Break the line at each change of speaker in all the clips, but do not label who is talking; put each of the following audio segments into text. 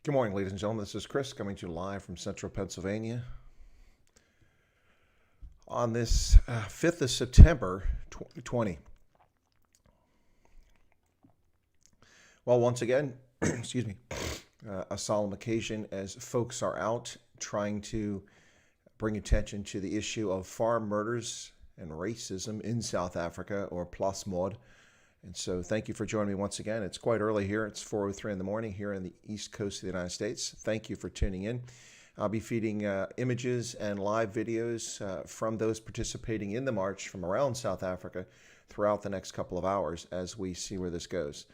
Good morning, ladies and gentlemen. This is Chris coming to you live from central Pennsylvania on this 5th of September, 2020. Well, once again, excuse me, a solemn occasion as folks are out trying to bring attention to the issue of farm murders and racism in South Africa, or plasmod. And so thank you for joining me once again. It's quite early here. It's 4:03 in the morning here in the East Coast of the United States. Thank you for tuning in. I'll be feeding images and live videos from those participating in the march from around South Africa throughout the next couple of hours as we see where this goes.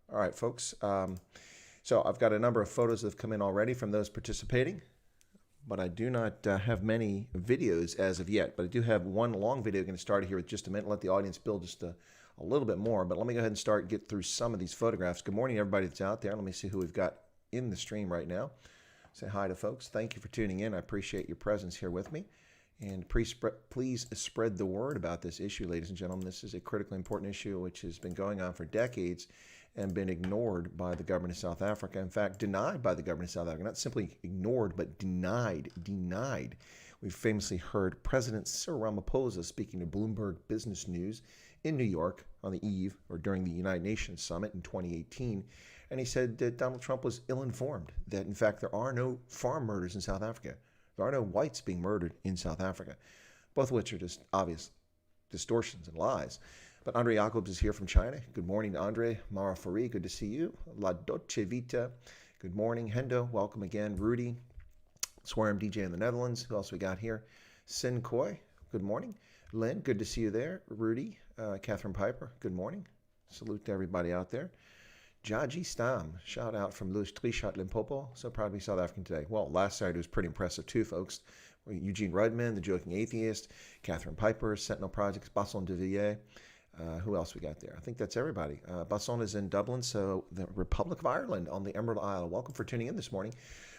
All right, folks. So I've got a number of photos that have come in already from those participating, but I do not have many videos as of yet. But I do have one long video going to start here with just a minute, let the audience build just a little bit more. But let me go ahead and start, get through some of these photographs. Good morning, everybody that's out there. Let me see who we've got in the stream right now. Say hi to folks. Thank you for tuning in. I appreciate your presence here with me. And please spread the word about this issue, ladies and gentlemen. This is a critically important issue which has been going on for decades and been ignored by the government of South Africa. In fact, denied by the government of South Africa. Not simply ignored, but denied. We've famously heard President Cyril Ramaphosa speaking to Bloomberg Business News in New York on the eve or during the United Nations Summit in 2018. And he said that Donald Trump was ill-informed, that in fact there are no farm murders in South Africa. There are no whites being murdered in South Africa, both of which are just obvious distortions and lies. But Andre Jacobs is here from China. Good morning to Andre. Mara Fari, good to see you. La Dolce Vita, good morning. Hendo, welcome again. Rudy, Swarm DJ in the Netherlands. Who else we got here? Sin Koi, good morning. Lynn, good to see you there. Rudy, Catherine Piper, good morning. Salute to everybody out there. Jaji Stam, shout out from Louis Trichat Limpopo. So proud to be South African today. Well, last Saturday was pretty impressive too, folks. Eugene Rudman, the Joking Atheist, Catherine Piper, Sentinel Projects, Basson de Villiers. Who else we got there? I think that's everybody. Basson is in Dublin, so the Republic of Ireland on the Emerald Isle. Welcome for tuning in this morning,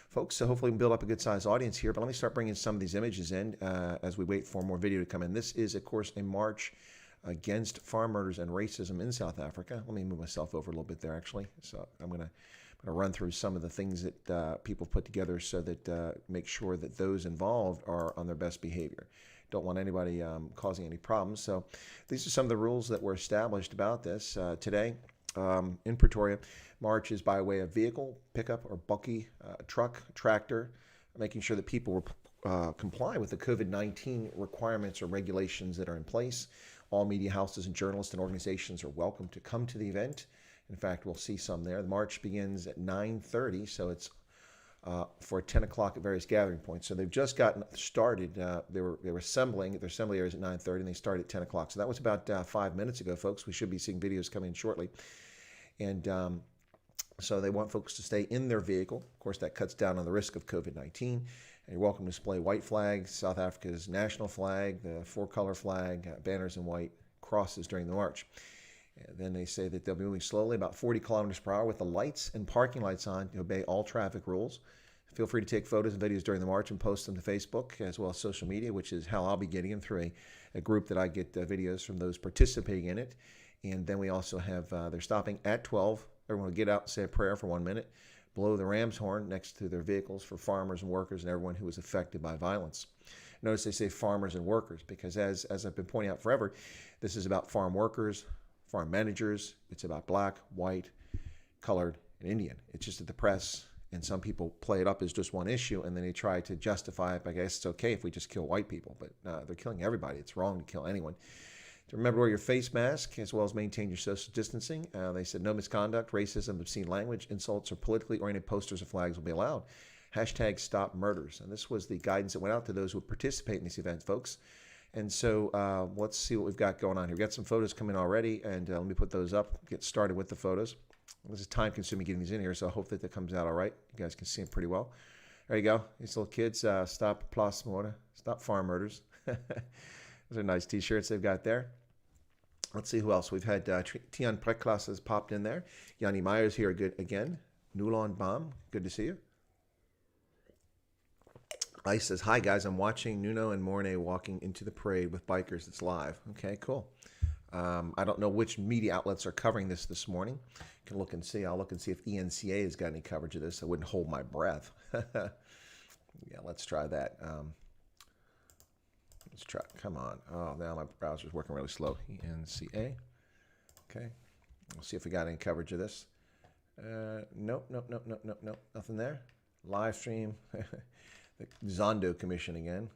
folks. So hopefully we can build up a good-sized audience here. But let me start bringing some of these images in as we wait for more video to come in. This is, of course, a march against farm murders and racism in South Africa. Let me move myself over a little bit there, actually. So I'm going to run through some of the things that people put together so that make sure that those involved are on their best behavior. Don't want anybody causing any problems. So these are some of the rules that were established about this. Today in Pretoria, march is by way of vehicle, pickup, or bulky truck, tractor, making sure that people comply with the COVID-19 requirements or regulations that are in place. All media houses and journalists and organizations are welcome to come to the event. In fact, we'll see some there. The march begins at 9:30, so it's for 10 o'clock at various gathering points. So they've just gotten started. They were assembling at their assembly areas at 9:30, and they started at 10 o'clock. So that was about 5 minutes ago, folks. We should be seeing videos coming in shortly. And so they want folks to stay in their vehicle. Of course, that cuts down on the risk of COVID-19. And you're welcome to display white flags, South Africa's national flag, the four-color flag, banners in white, crosses during the march. And then they say that they'll be moving slowly, about 40 kilometers per hour, with the lights and parking lights on to obey all traffic rules. Feel free to take photos and videos during the march and post them to Facebook as well as social media, which is how I'll be getting them through a group that I get videos from those participating in it. And then we also have, they're stopping at 12. Everyone will get out and say a prayer for 1 minute. Blow the ram's horn next to their vehicles for farmers and workers and everyone who was affected by violence. Notice they say farmers and workers because as I've been pointing out forever, this is about farm workers, farm managers. It's about black, white, colored, and Indian. It's just that the press and some people play it up as just one issue and then they try to justify it by, I guess it's okay if we just kill white people, but they're killing everybody. It's wrong to kill anyone. To remember to wear your face mask as well as maintain your social distancing. They said no misconduct, racism, obscene language, insults, or politically oriented posters or flags will be allowed. Hashtag stop murders. And this was the guidance that went out to those who would participate in this event, folks. And so let's see what we've got going on here. We've got some photos coming already, and let me put those up, get started with the photos. This is time consuming getting these in here, so I hope that comes out all right. You guys can see them pretty well. There you go. These little kids, stop plasmod, stop farm murders. Those are nice t-shirts they've got there. Let's see who else. We've had Tian Preklas has popped in there. Yanni Myers here good again. Nuland Baum, good to see you. Ice says, hi guys, I'm watching Nuno and Mornay walking into the parade with bikers. It's live. Okay, cool. I don't know which media outlets are covering this morning. You can look and see. I'll look and see if ENCA has got any coverage of this. I wouldn't hold my breath. Yeah, let's try that. Let's try. Come on. Oh, now my browser's working really slow. ENCA. Okay. We'll see if we got any coverage of this. Nope. Nothing there. Live stream. The Zondo Commission again.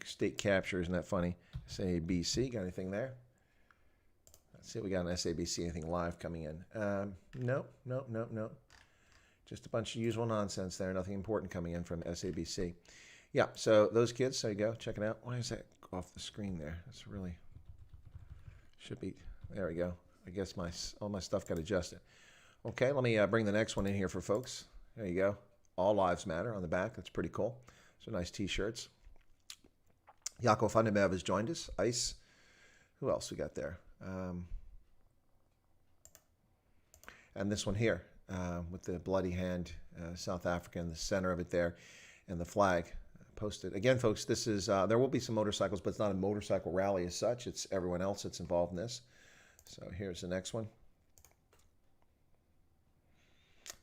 State capture, isn't that funny? SABC, got anything there? Let's see if we got an SABC, anything live coming in. Nope. Just a bunch of usual nonsense there. Nothing important coming in from SABC. Yeah, so those kids, there you go. Check it out. Why is that off the screen there? That's really, should be, there we go. I guess all my stuff got adjusted. Okay, let me bring the next one in here for folks. There you go. All Lives Matter on the back. That's pretty cool. So nice T-shirts. Jaco van der Merwe has joined us. Ice. Who else we got there? And this one here with the bloody hand, South Africa in the center of it there, and the flag posted. Again, folks, this is there will be some motorcycles, but it's not a motorcycle rally as such. It's everyone else that's involved in this. So here's the next one.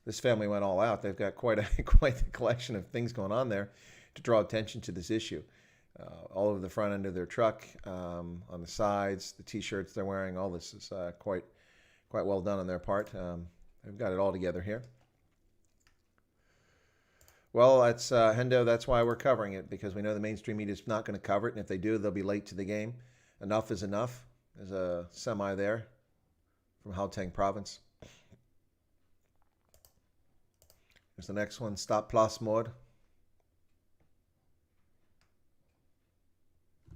This family went all out. They've got quite the collection of things going on there to draw attention to this issue. All over the front end of their truck, on the sides, the T-shirts they're wearing, all this is quite well done on their part. They've got it all together here. Well, that's Hendo. That's why we're covering it, because we know the mainstream media is not going to cover it, and if they do, they'll be late to the game. Enough is enough. There's a semi there from Gauteng province. There's the next one. Stop plaasmoord.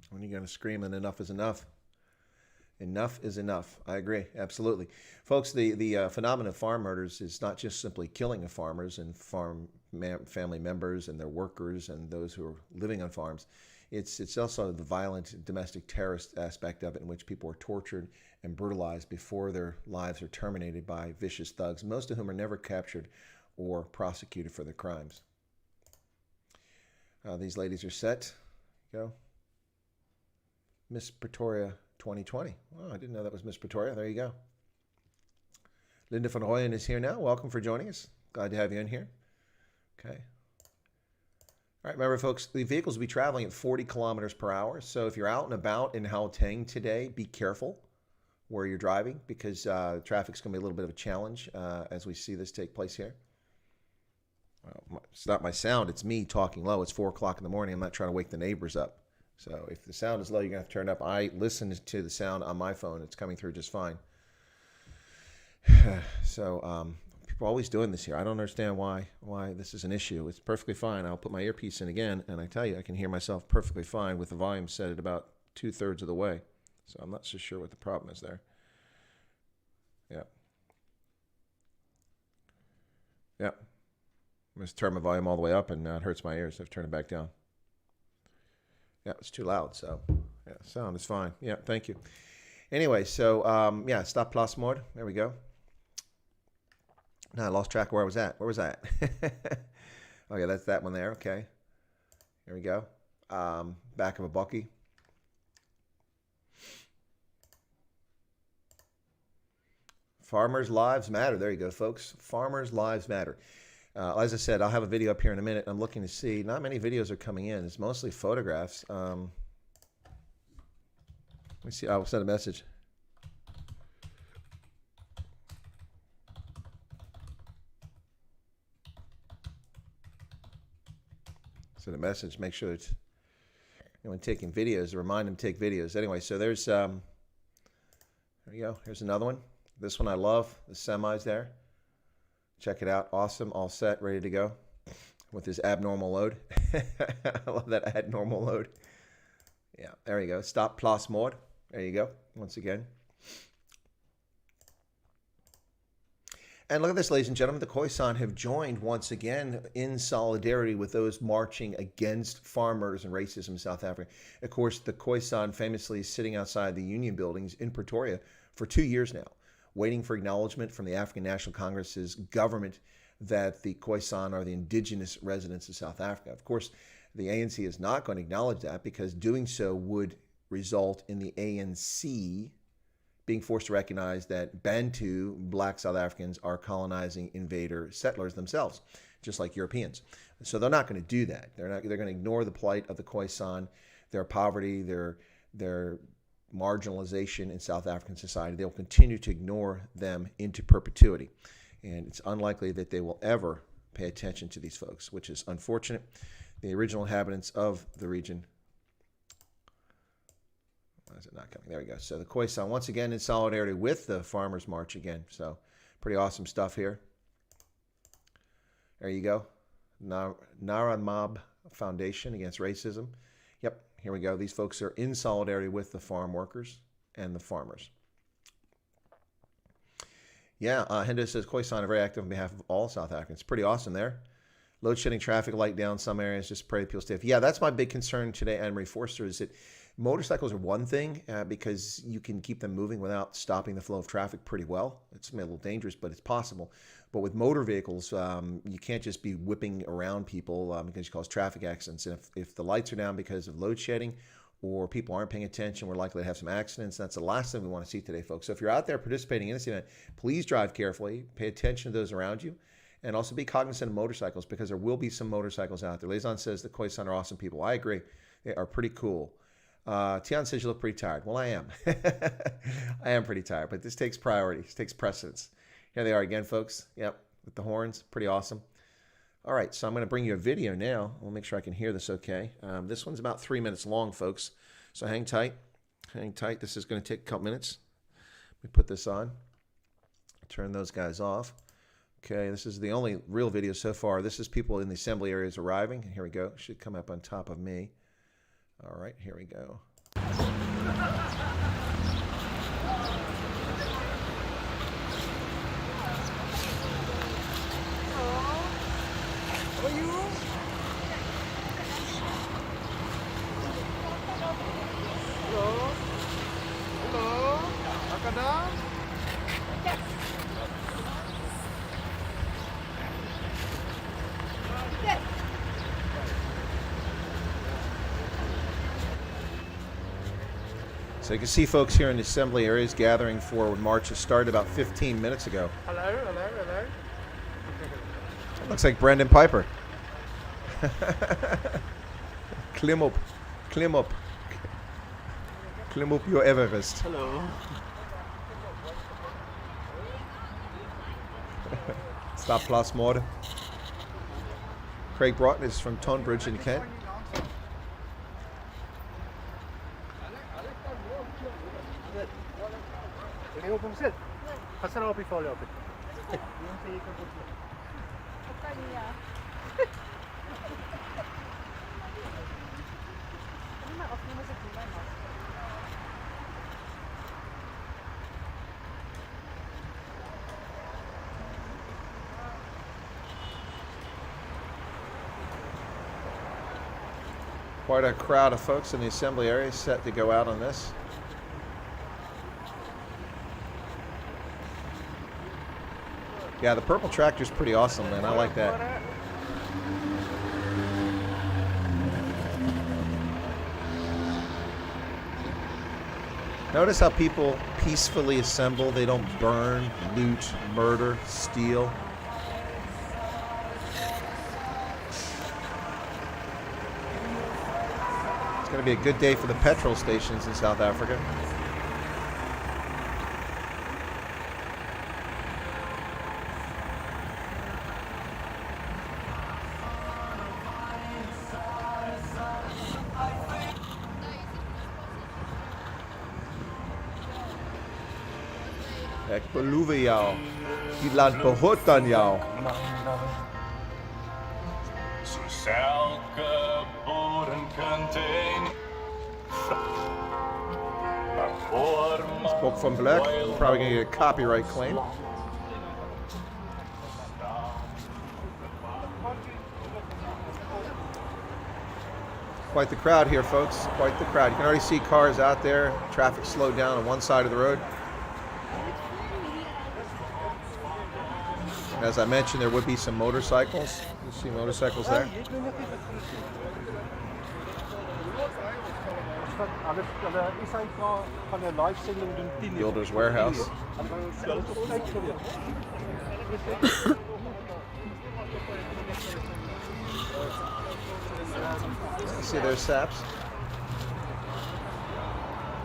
When are you going to scream and enough is enough? Enough is enough. I agree. Absolutely. Folks, the phenomenon of farm murders is not just simply killing of farmers and family members and their workers and those who are living on farms. It's also the violent domestic terrorist aspect of it, in which people are tortured and brutalized before their lives are terminated by vicious thugs, most of whom are never captured or prosecuted for their crimes. These ladies are set. Go. Miss Pretoria 2020. Oh, I didn't know that was Miss Pretoria. There you go. Linda van Rooyen is here now. Welcome for joining us. Glad to have you in here. Okay. All right, remember, folks, the vehicles will be traveling at 40 kilometers per hour. So if you're out and about in Gauteng today, be careful where you're driving, because traffic's going to be a little bit of a challenge as we see this take place here. Well, it's not my sound. It's me talking low. It's 4 o'clock in the morning. I'm not trying to wake the neighbors up. So if the sound is low, you're going to have to turn it up. I listen to the sound on my phone. It's coming through just fine. So people are always doing this here. I don't understand why this is an issue. It's perfectly fine. I'll put my earpiece in again, and I tell you, I can hear myself perfectly fine with the volume set at about 2/3 of the way. So I'm not so sure what the problem is there. Yeah. Yeah. I'm going to turn my volume all the way up, and now it hurts my ears. I've turned it back down. Yeah, it's too loud, so yeah, sound is fine. Yeah, thank you. Anyway, so yeah, stop plaasmoord. There we go. No, I lost track of where I was at. Where was I at? Oh, yeah, that's that one there. Okay. Here we go. Back of a bucky. Farmers' lives matter. There you go, folks. Farmers' lives matter. As I said, I'll have a video up here in a minute. I'm looking to see. Not many videos are coming in. It's mostly photographs. Let me see. I'll send a message. Send a message. Make sure it's anyone taking videos. Remind them to take videos. Anyway, so there's there you go. Here's another one. This one I love. The semis there. Check it out. Awesome. All set. Ready to go with his abnormal load. I love that abnormal load. Yeah, there you go. Stop plaasmoord. There you go. Once again. And look at this, ladies and gentlemen. The Khoisan have joined once again in solidarity with those marching against farm murders and racism in South Africa. Of course, the Khoisan famously is sitting outside the union buildings in Pretoria for 2 years now, waiting for acknowledgement from the African National Congress's government that the Khoisan are the indigenous residents of South Africa. Of course, the ANC is not going to acknowledge that, because doing so would result in the ANC being forced to recognize that Bantu, black South Africans, are colonizing invader settlers themselves, just like Europeans. So they're not going to do that. They're going to ignore the plight of the Khoisan, their poverty, their marginalization in South African society. They'll continue to ignore them into perpetuity. And it's unlikely that they will ever pay attention to these folks, which is unfortunate. The original inhabitants of the region. Why is it not coming? There we go. So the Khoisan, once again, in solidarity with the Farmers' March again. So pretty awesome stuff here. There you go. Naranmab Foundation Against Racism. Yep, here we go. These folks are in solidarity with the farm workers and the farmers. Yeah, Hendo says Khoisan are very active on behalf of all South Africans. Pretty awesome there. Load shedding traffic light down some areas. Just pray people stay. Yeah, that's my big concern today, Anne-Marie Forster, is that motorcycles are one thing because you can keep them moving without stopping the flow of traffic pretty well. It's a little dangerous, but it's possible. But with motor vehicles, you can't just be whipping around people because you cause traffic accidents. And if the lights are down because of load shedding or people aren't paying attention, we're likely to have some accidents. That's the last thing we want to see today, folks. So if you're out there participating in this event, please drive carefully, pay attention to those around you, and also be cognizant of motorcycles because there will be some motorcycles out there. Liaison says the Khoisan are awesome people. I agree. They are pretty cool. Tian says you look pretty tired. Well, I am. I am pretty tired, but this takes priority. This takes precedence. Here they are again, folks. Yep, with the horns. Pretty awesome. All right, so I'm going to bring you a video now. We'll make sure I can hear this okay. This one's about 3 minutes long, folks. So hang tight. Hang tight. This is going to take a couple minutes. Let me put this on. Turn those guys off. Okay, this is the only real video so far. This is people in the assembly areas arriving. Here we go. It should come up on top of me. All right, here we go.
How are you? Hello? Hello? Akada?
So you can see folks here in the assembly areas gathering for when March has started about 15 minutes ago.
Hello, hello, hello.
That looks like Brendan Piper. Climb up, climb up. Climb up your Everest.
Hello.
Stop plus mod. Craig Broughton is from Tonbridge in Kent.
Wil je op hem zitten? Ga snel op je folie op.
Quite a crowd of folks in the assembly area set to go out on this. Yeah, the purple tractor's pretty awesome, man. I like that. Notice how people peacefully assemble. They don't burn, loot, murder, steal. It's going to be a good day for the petrol stations in South Africa. Ek beloof jou, die land behoort aan jou.
Soos elke boerenkanteen.
Spoke from Black, probably gonna get a copyright claim. Quite the crowd here, folks. Quite the crowd. You can already see cars out there. Traffic slowed down on one side of the road. As I mentioned, there would be some motorcycles. You see motorcycles there.
Hulle SAK gaan 'n live sending doen 10 uur.
Builder's Warehouse. See there's saps.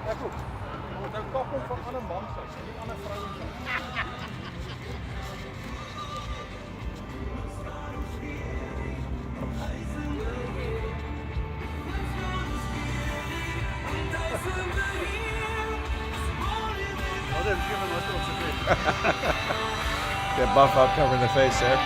Ek ook. Nou koppel van ander mans, nie ander vrouens nie.
That buff out covering the face there.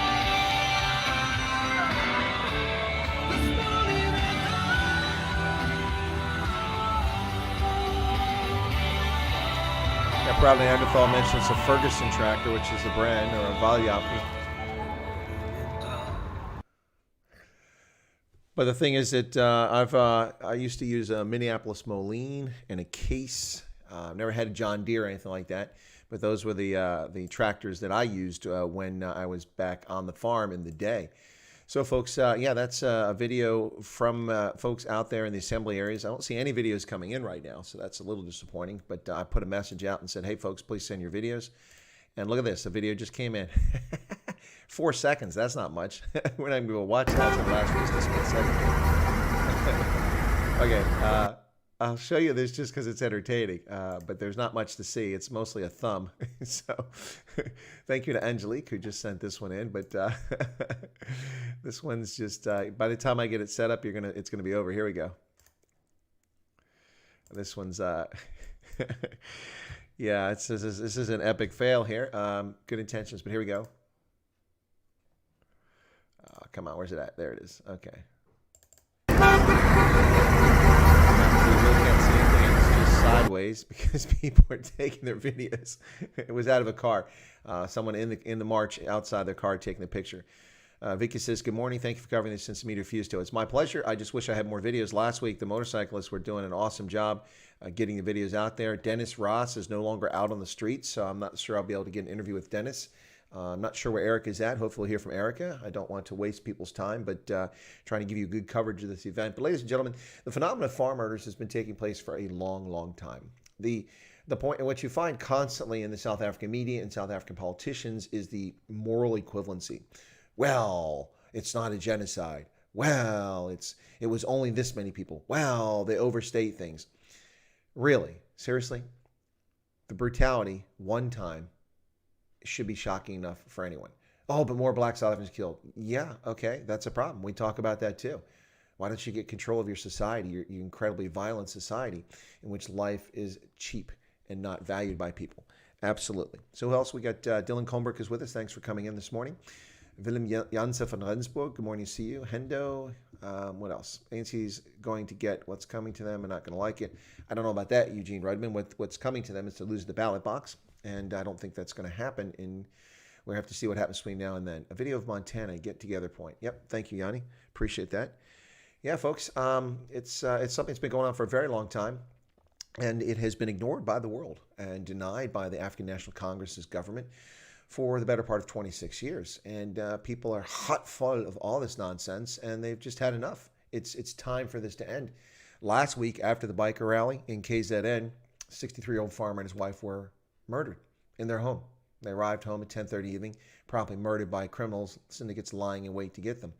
Yeah, Proud Neanderthal mentions a Ferguson tractor, which is the brand, or a Valyapi. But the thing is that I used to use a Minneapolis Moline and a Case. Never had a John Deere or anything like that. But those were the tractors that I used when I was back on the farm in the day. So, folks, yeah, that's a video from folks out there in the assembly areas. I don't see any videos coming in right now, so that's a little disappointing. But I put a message out and said, hey, folks, please send your videos. And look at this. The video just came in. 4 seconds. That's not much. We're not even going to watch that. It's going to last just a split second. Okay. I'll show you this just because it's entertaining, but there's not much to see. It's mostly a thumb. So thank you to Angelique who just sent this one in. But this one's just, by the time I get it set up, it's going to be over. Here we go. This one's, yeah, this is an epic fail here. Good intentions, but here we go. Come on, where's it at? There it is. Okay. Sideways because people are taking their videos. It was out of a car. Someone in the march outside their car taking the picture. Vicky says, good morning. Thank you for covering this since Meter Fusto. It's my pleasure. I just wish I had more videos. Last week, the motorcyclists were doing an awesome job getting the videos out there. Dennis Ross is no longer out on the streets, so I'm not sure I'll be able to get an interview with Dennis. I'm not sure where Eric is at. Hopefully we'll hear from Erica. I don't want to waste people's time, but trying to give you good coverage of this event. But ladies and gentlemen, the phenomenon of farm murders has been taking place for a long, long time. The point in which you find constantly in the South African media and South African politicians is the moral equivalency. Well, it's not a genocide. Well, it was only this many people. Well, they overstate things. Really? Seriously? The brutality one time should be shocking enough for anyone. Oh, but more Black South Africans killed. Yeah, okay, that's a problem. We talk about that too. Why don't you get control of your society, your incredibly violent society in which life is cheap and not valued by people? Absolutely. So who else? We got Dylan Komberg is with us. Thanks for coming in this morning. Willem Janse van Rensburg, good morning to see you. Hendo, what else? ANC's going to get what's coming to them and not going to like it. I don't know about that, Eugene Rudman. What's coming to them is to lose the ballot box. And I don't think that's going to happen. We'll have to see what happens between now and then. A video of Montana, get together point. Yep, thank you, Yanni. Appreciate that. Yeah, folks, it's something that's been going on for a very long time. And it has been ignored by the world and denied by the African National Congress's government for the better part of 26 years. And people are hot full of all this nonsense, and they've just had enough. It's time for this to end. Last week, after the biker rally in KZN, 63-year-old farmer and his wife were murdered in their home. They arrived home at 10:30 evening, promptly murdered by criminals, syndicates lying in wait to get them.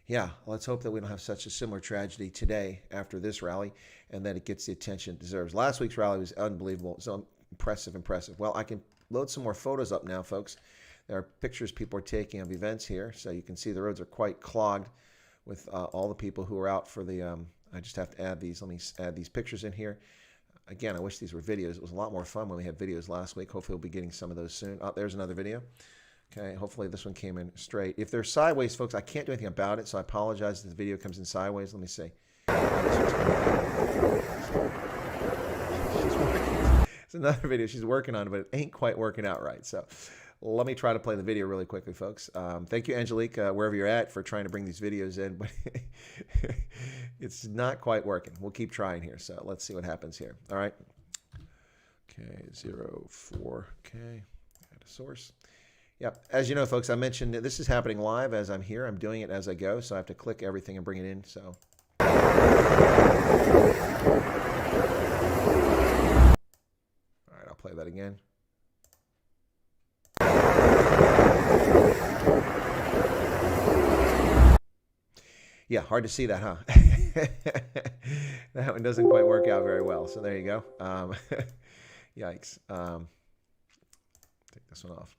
Yeah, let's hope that we don't have such a similar tragedy today after this rally and that it gets the attention it deserves. Last week's rally was unbelievable. So impressive. Well, I can load some more photos up now, folks. There are pictures people are taking of events here, so you can see the roads are quite clogged with all the people who are out for the, I just have to add these. Let me add these pictures in here. Again, I wish these were videos. It was a lot more fun when we had videos last week. Hopefully we'll be getting some of those soon. Oh, there's another video. Okay, hopefully this one came in straight. If they're sideways, folks, I can't do anything about it, so I apologize if the video comes in sideways. Let me see. It's another video she's working on, but it ain't quite working out right. So let me try to play the video really quickly, folks. Thank you, Angelique, wherever you're at, for trying to bring these videos in, but it's not quite working. We'll keep trying here, so let's see what happens here. All right. Okay, 04. Okay, add a source. Yep. As you know, folks, I mentioned this is happening live as I'm here. I'm doing it as I go, so I have to click everything and bring it in. So All right, I'll play that again. Yeah, hard to see that, huh? That one doesn't quite work out very well. So there you go. Yikes. Take this one off.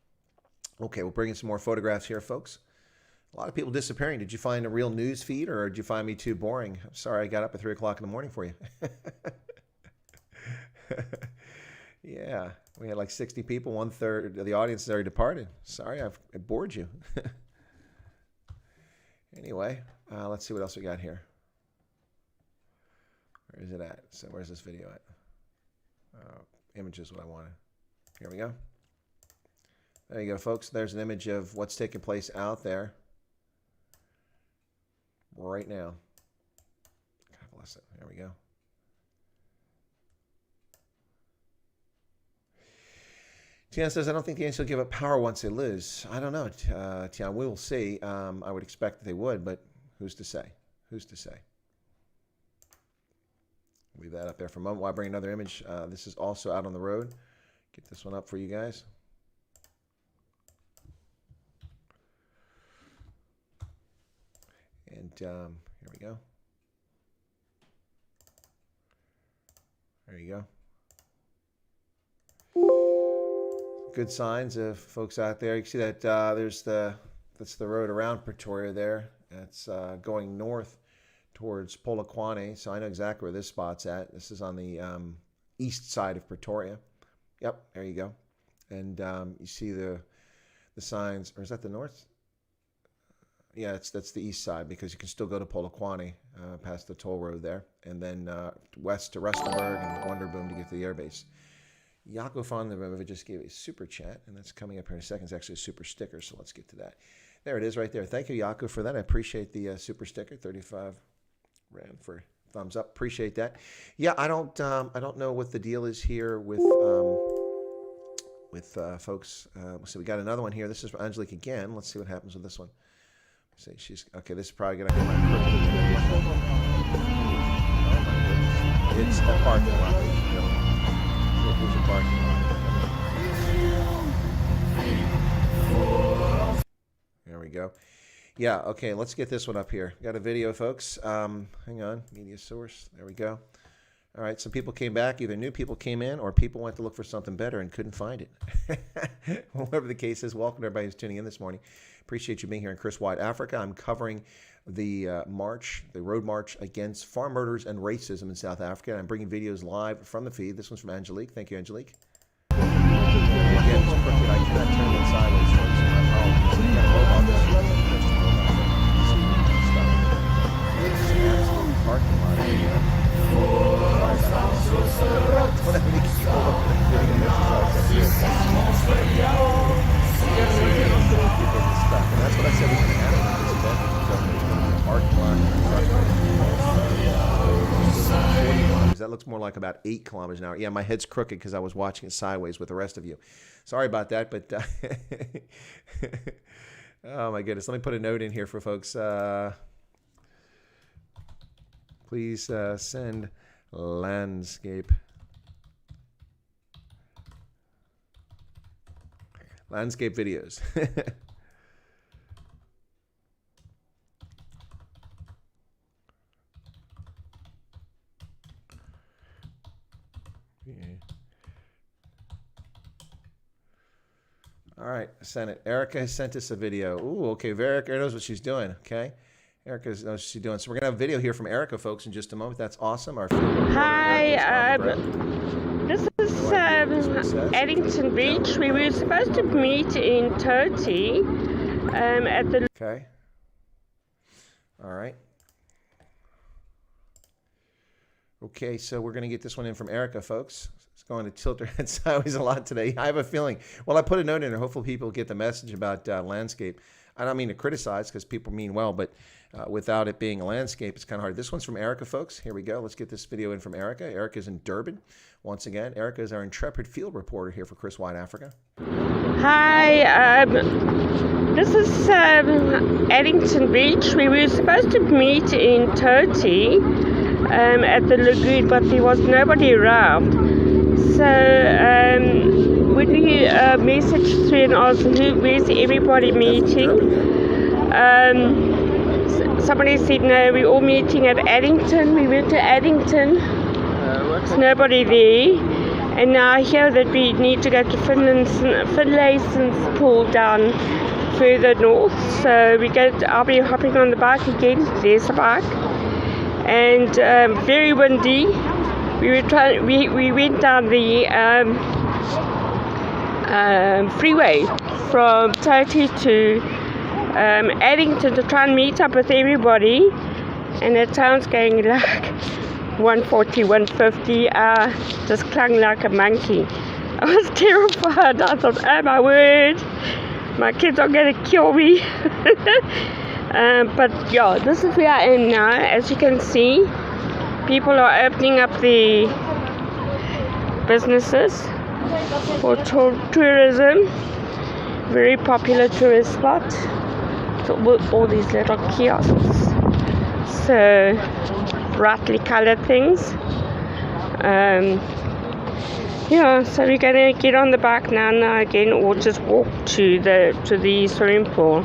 Okay, we'll bring in some more photographs here, folks. A lot of people disappearing. Did you find a real news feed, or did you find me too boring? I'm sorry I got up at 3 o'clock in the morning for you. Yeah, we had like 60 people. 1/3 of the audience has already departed. Sorry, I bored you. Anyway, let's see what else we got here. Where is it at? So where's this video at? Image is what I wanted. Here we go. There you go, folks. There's an image of what's taking place out there right now. God bless it. There we go. Tian says, I don't think the Yankees will give up power once they lose. I don't know, Tian. We will see. I would expect that they would, but who's to say? Who's to say? Leave that up there for a moment while I bring another image. This is also out on the road. Get this one up for you guys. And here we go. There you go. Good signs of folks out there. You can see that that's the road around Pretoria there. That's going north towards Polokwane. So I know exactly where this spot's at. This is on the east side of Pretoria. Yep, there you go. And you see the signs, or is that the north? Yeah, that's the east side, because you can still go to Polokwane past the toll road there, and then west to Rustenburg and Wonderboom to get to the airbase. Jaco van der Webbe just gave a super chat, and that's coming up here in a second. It's actually a super sticker, so let's get to that. There it is right there. Thank you, Jaco, for that. I appreciate the super sticker. 35 Rand for thumbs up. Appreciate that. Yeah, I don't know what the deal is here with folks. So we got another one here. This is from Angelique again. Let's see what happens with this one. See, she's okay. This is probably gonna hit my crooked. It's a parking lot. There's a parking lot. There we go. Yeah, okay, let's get this one up here. Got a video, folks. Hang on, media source. There we go. All right, some people came back. Either new people came in or people went to look for something better and couldn't find it. Whatever the case is, welcome to everybody who's tuning in this morning. Appreciate you being here in Chris Wide Africa. I'm covering the road march against farm murders and racism in South Africa. I'm bringing videos live from the feed. This one's from Angelique. Thank you, Angelique. Again, it's crooked. I cannot turn it sideways, folks. My apologies. You got a robot there. It's an absolute parking lot here. And that's what I said was going to happen at this event. Parking lot. 40 kilometers. That looks more like about 8 kilometers an hour. Yeah, my head's crooked because I was watching it sideways with the rest of you. Sorry about that, but oh my goodness. Let me put a note in here for folks. Please send landscape videos. Yeah. All right, send it. Erica has sent us a video. Ooh, okay. Erica knows what she's doing. Okay. Erica knows what she's doing. So we're gonna have a video here from Erica, folks, in just a moment. That's awesome. Our
hi, this is Eddington Beach. We were supposed to meet in Toti at the.
Okay. All right. Okay, so we're going to get this one in from Erica, folks. It's going to tilt her head sideways a lot today. I have a feeling. Well, I put a note in there. Hopefully people get the message about landscape. I don't mean to criticize because people mean well, but without it being a landscape, it's kind of hard. This one's from Erica, folks. Here we go. Let's get this video in from Erica. Erica's in Durban. Once again, Erica is our intrepid field reporter here for Chris Wide Africa.
Hi, this is Eddington Beach. We were supposed to meet in Toti at the lagoon, but there was nobody around. So when we messaged through and asked where's everybody meeting, somebody said no, we're all meeting at Addington. We went to Addington, there's nobody there, and now I hear that we need to go to Finlayson's pool down further north. So I'll be hopping on the bike again. There's the bike, and very windy. We went down the freeway from Toti to Addington to try and meet up with everybody, and the town's going like 140, 150. Just clung like a monkey. I was terrified. I thought, oh my word, my kids are going to kill me. But yeah, this is where I am now. As you can see, people are opening up the businesses for tourism. Very popular tourist spot. So with all these little kiosks. So brightly colored things. Yeah, so we're gonna get on the bike now again, or just walk to the swimming pool.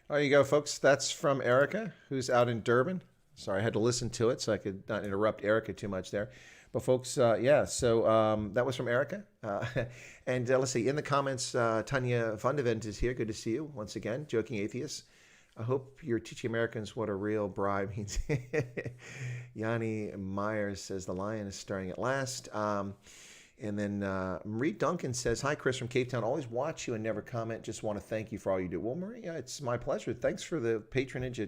There you go, folks. That's from Erica, who's out in Durban. Sorry, I had to listen to it so I could not interrupt Erica too much there. But folks, yeah, so that was from Erica. And let's see, in the comments, Tanya Vandevent is here. Good to see you once again, Joking Atheist. I hope you're teaching Americans what a real bribe means. Yanni Myers says the lion is starting at last. And then Marie Duncan says, hi, Chris from Cape Town. Always watch you and never comment. Just want to thank you for all you do. Well, Marie, it's my pleasure. Thanks for the patronage.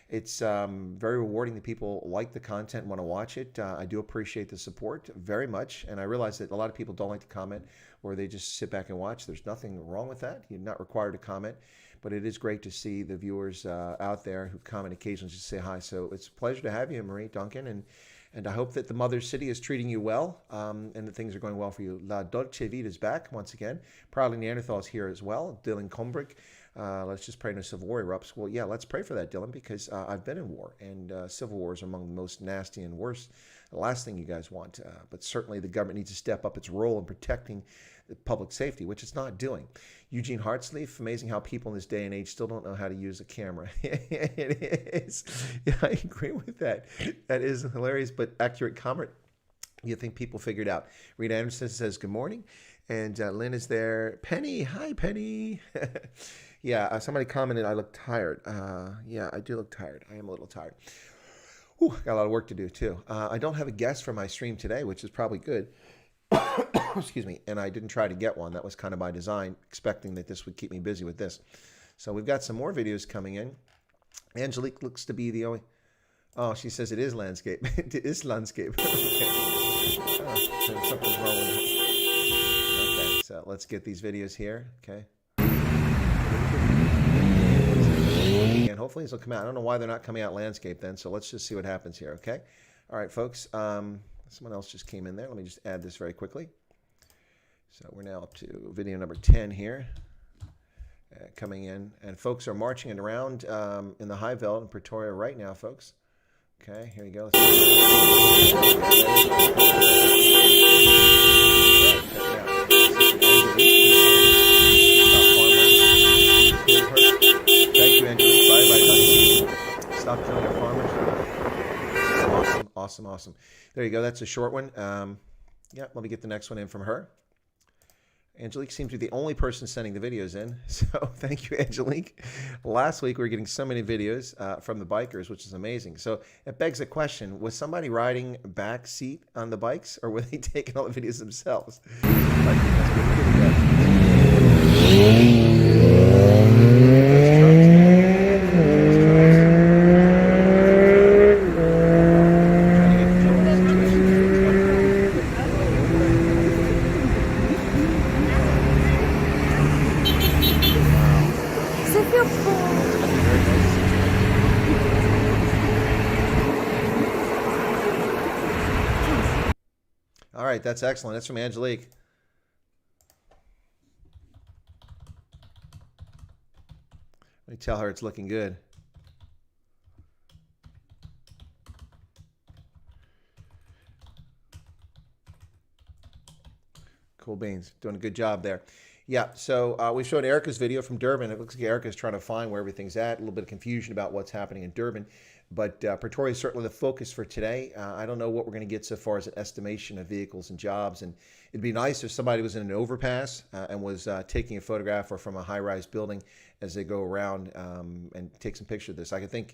It's very rewarding that people like the content and want to watch it. I do appreciate the support very much. And I realize that a lot of people don't like to comment or they just sit back and watch. There's nothing wrong with that. You're not required to comment. But it is great to see the viewers out there who comment occasionally just say hi. So it's a pleasure to have you, Marie Duncan. And I hope that the Mother City is treating you well and that things are going well for you. La Dolce Vita is back once again. Proudly Neanderthal is here as well. Dylan Combrick. Let's just pray no civil war erupts. Well, yeah, let's pray for that, Dylan, because I've been in war. And civil wars are among the most nasty and worst. The last thing you guys want. But certainly the government needs to step up its role in protecting public safety, which it's not doing. Eugene Hartsleaf, amazing how people in this day and age still don't know how to use a camera. It is. Yeah, I agree with that. That is hilarious, but accurate comment. You think people figured out. Rita Anderson says, good morning. And Lynn is there. Penny, hi, Penny. Yeah, somebody commented I look tired. Yeah, I do look tired. I am a little tired. Ooh, got a lot of work to do, too. I don't have a guest for my stream today, which is probably good. Excuse me. And I didn't try to get one. That was kind of by design, expecting that this would keep me busy with this. So we've got some more videos coming in. Angelique looks to be the only... Oh, she says it is landscape. It is landscape. Okay. So something's wrong with it. Okay, so let's get these videos here. Okay. And hopefully this will come out. I don't know why they're not coming out landscape then, so let's just see what happens here, okay? All right, folks. Someone else just came in there. Let me just add this very quickly. So we're now up to video number 10 here. Coming in. And folks are marching it around in the High Veld in Pretoria right now, folks. Okay, here we go. Thank you, Angelique. Bye-bye. Stop killing our farmers. Awesome, awesome. There you go. That's a short one. Yeah, let me get the next one in from her. Angelique seems to be the only person sending the videos in. So thank you, Angelique. Last week we were getting so many videos from the bikers, which is amazing. So it begs the question, was somebody riding back seat on the bikes or were they taking all the videos themselves? All right, that's excellent. That's from Angelique. Let me tell her it's looking good. Cool beans. Doing a good job there. Yeah, so we showed Erica's video from Durban. It looks like Erica's trying to find where everything's at. A little bit of confusion about what's happening in Durban. But Pretoria is certainly the focus for today. I don't know what we're going to get so far as an estimation of vehicles and jobs. And it'd be nice if somebody was in an overpass and was taking a photograph or from a high-rise building as they go around and take some picture of this. I could think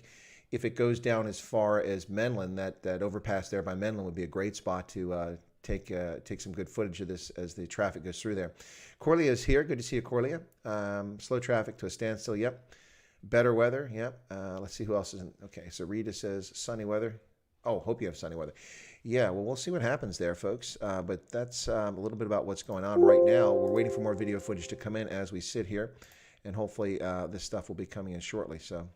if it goes down as far as Menlyn, that overpass there by Menlyn would be a great spot to take some good footage of this as the traffic goes through there. Corlia is here. Good to see you, Corlia. Slow traffic to a standstill. Yep. Better weather. Yep. Let's see who else is in. Okay, so Rita says sunny weather. Oh, hope you have sunny weather. Yeah, well, we'll see what happens there, folks. But that's a little bit about what's going on right now. We're waiting for more video footage to come in as we sit here, and hopefully this stuff will be coming in shortly. So,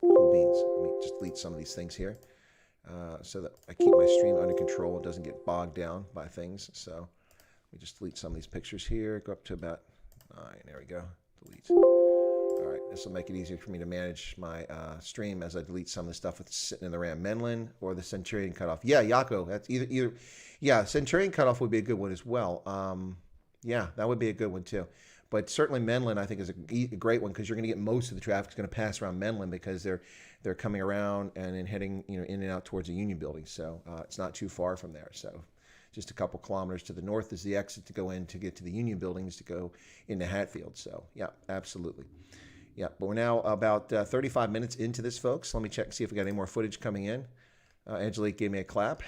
cool beans. Let me just delete some of these things here so that I keep my stream under control. It doesn't get bogged down by things. So, let me just delete some of these pictures here. Go up to about 9. There we go. Delete. All right, this will make it easier for me to manage my stream as I delete some of the stuff that's sitting in the RAM. Menlyn or the Centurion cutoff. Yeah, Yako, that's either. Yeah, Centurion cutoff would be a good one as well. Yeah, that would be a good one too. But certainly Menlyn, I think, is a great one because you're going to get most of the traffic is going to pass around Menlyn because they're coming around and then heading in and out towards the Union Building. So it's not too far from there. So just a couple kilometers to the north is the exit to go in to get to the Union Buildings to go into Hatfield. So yeah, absolutely. Yeah, but we're now about 35 minutes into this, folks. Let me check and see if we got any more footage coming in. Angelique gave me a clap.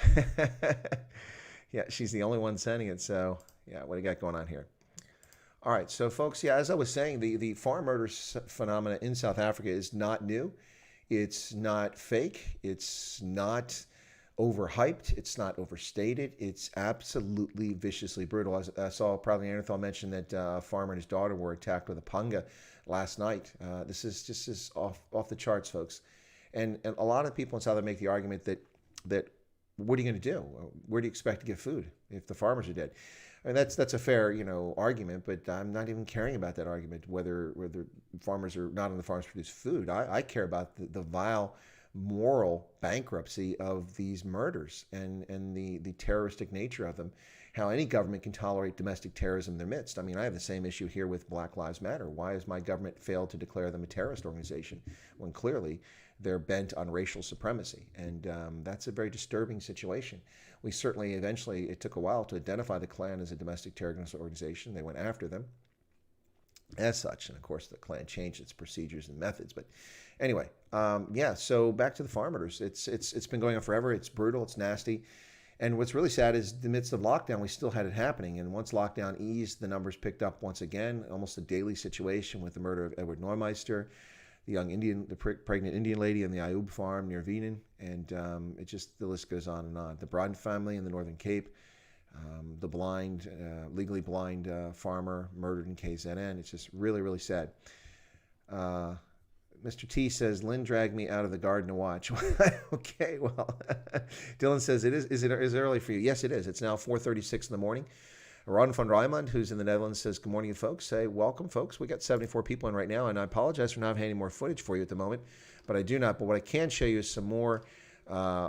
Yeah, she's the only one sending it. So yeah, what do you got going on here? All right, so folks, yeah, as I was saying, the farm murder phenomena in South Africa is not new. It's not fake. It's not overhyped. It's not overstated. It's absolutely viciously brutal. I saw probably Neanderthal mention that a farmer and his daughter were attacked with a panga last night. This is just off the charts, folks. And a lot of people in South Africa make the argument that what are you going to do? Where do you expect to get food if the farmers are dead? I mean, that's a fair, argument, but I'm not even caring about that argument, whether farmers are not on the farms produce food. I care about the vile moral bankruptcy of these murders and the terroristic nature of them, how any government can tolerate domestic terrorism in their midst. I mean, I have the same issue here with Black Lives Matter. Why has my government failed to declare them a terrorist organization when clearly they're bent on racial supremacy? And that's a very disturbing situation. We certainly eventually, it took a while to identify the Klan as a domestic terrorist organization. They went after them as such. And of course, the Klan changed its procedures and methods. But anyway, yeah, so back to the farm murders. It's been going on forever. It's brutal. It's nasty. And what's really sad is in the midst of lockdown, we still had it happening. And once lockdown eased, the numbers picked up once again, almost a daily situation with the murder of Edward Neumeister, the pregnant Indian lady on the Ayub farm near Wenen. And the list goes on and on. The Broad family in the Northern Cape, the legally blind farmer murdered in KZN. It's just really, really sad. Mr. T says, Lynn dragged me out of the garden to watch. Okay, well, Dylan says, is it early for you? Yes, it is. It's now 4:36 in the morning. Ron van Rijmond, who's in the Netherlands, says, good morning, folks. Say, welcome, folks. We got 74 people in right now, and I apologize for not having any more footage for you at the moment, but I do not. But what I can show you is some more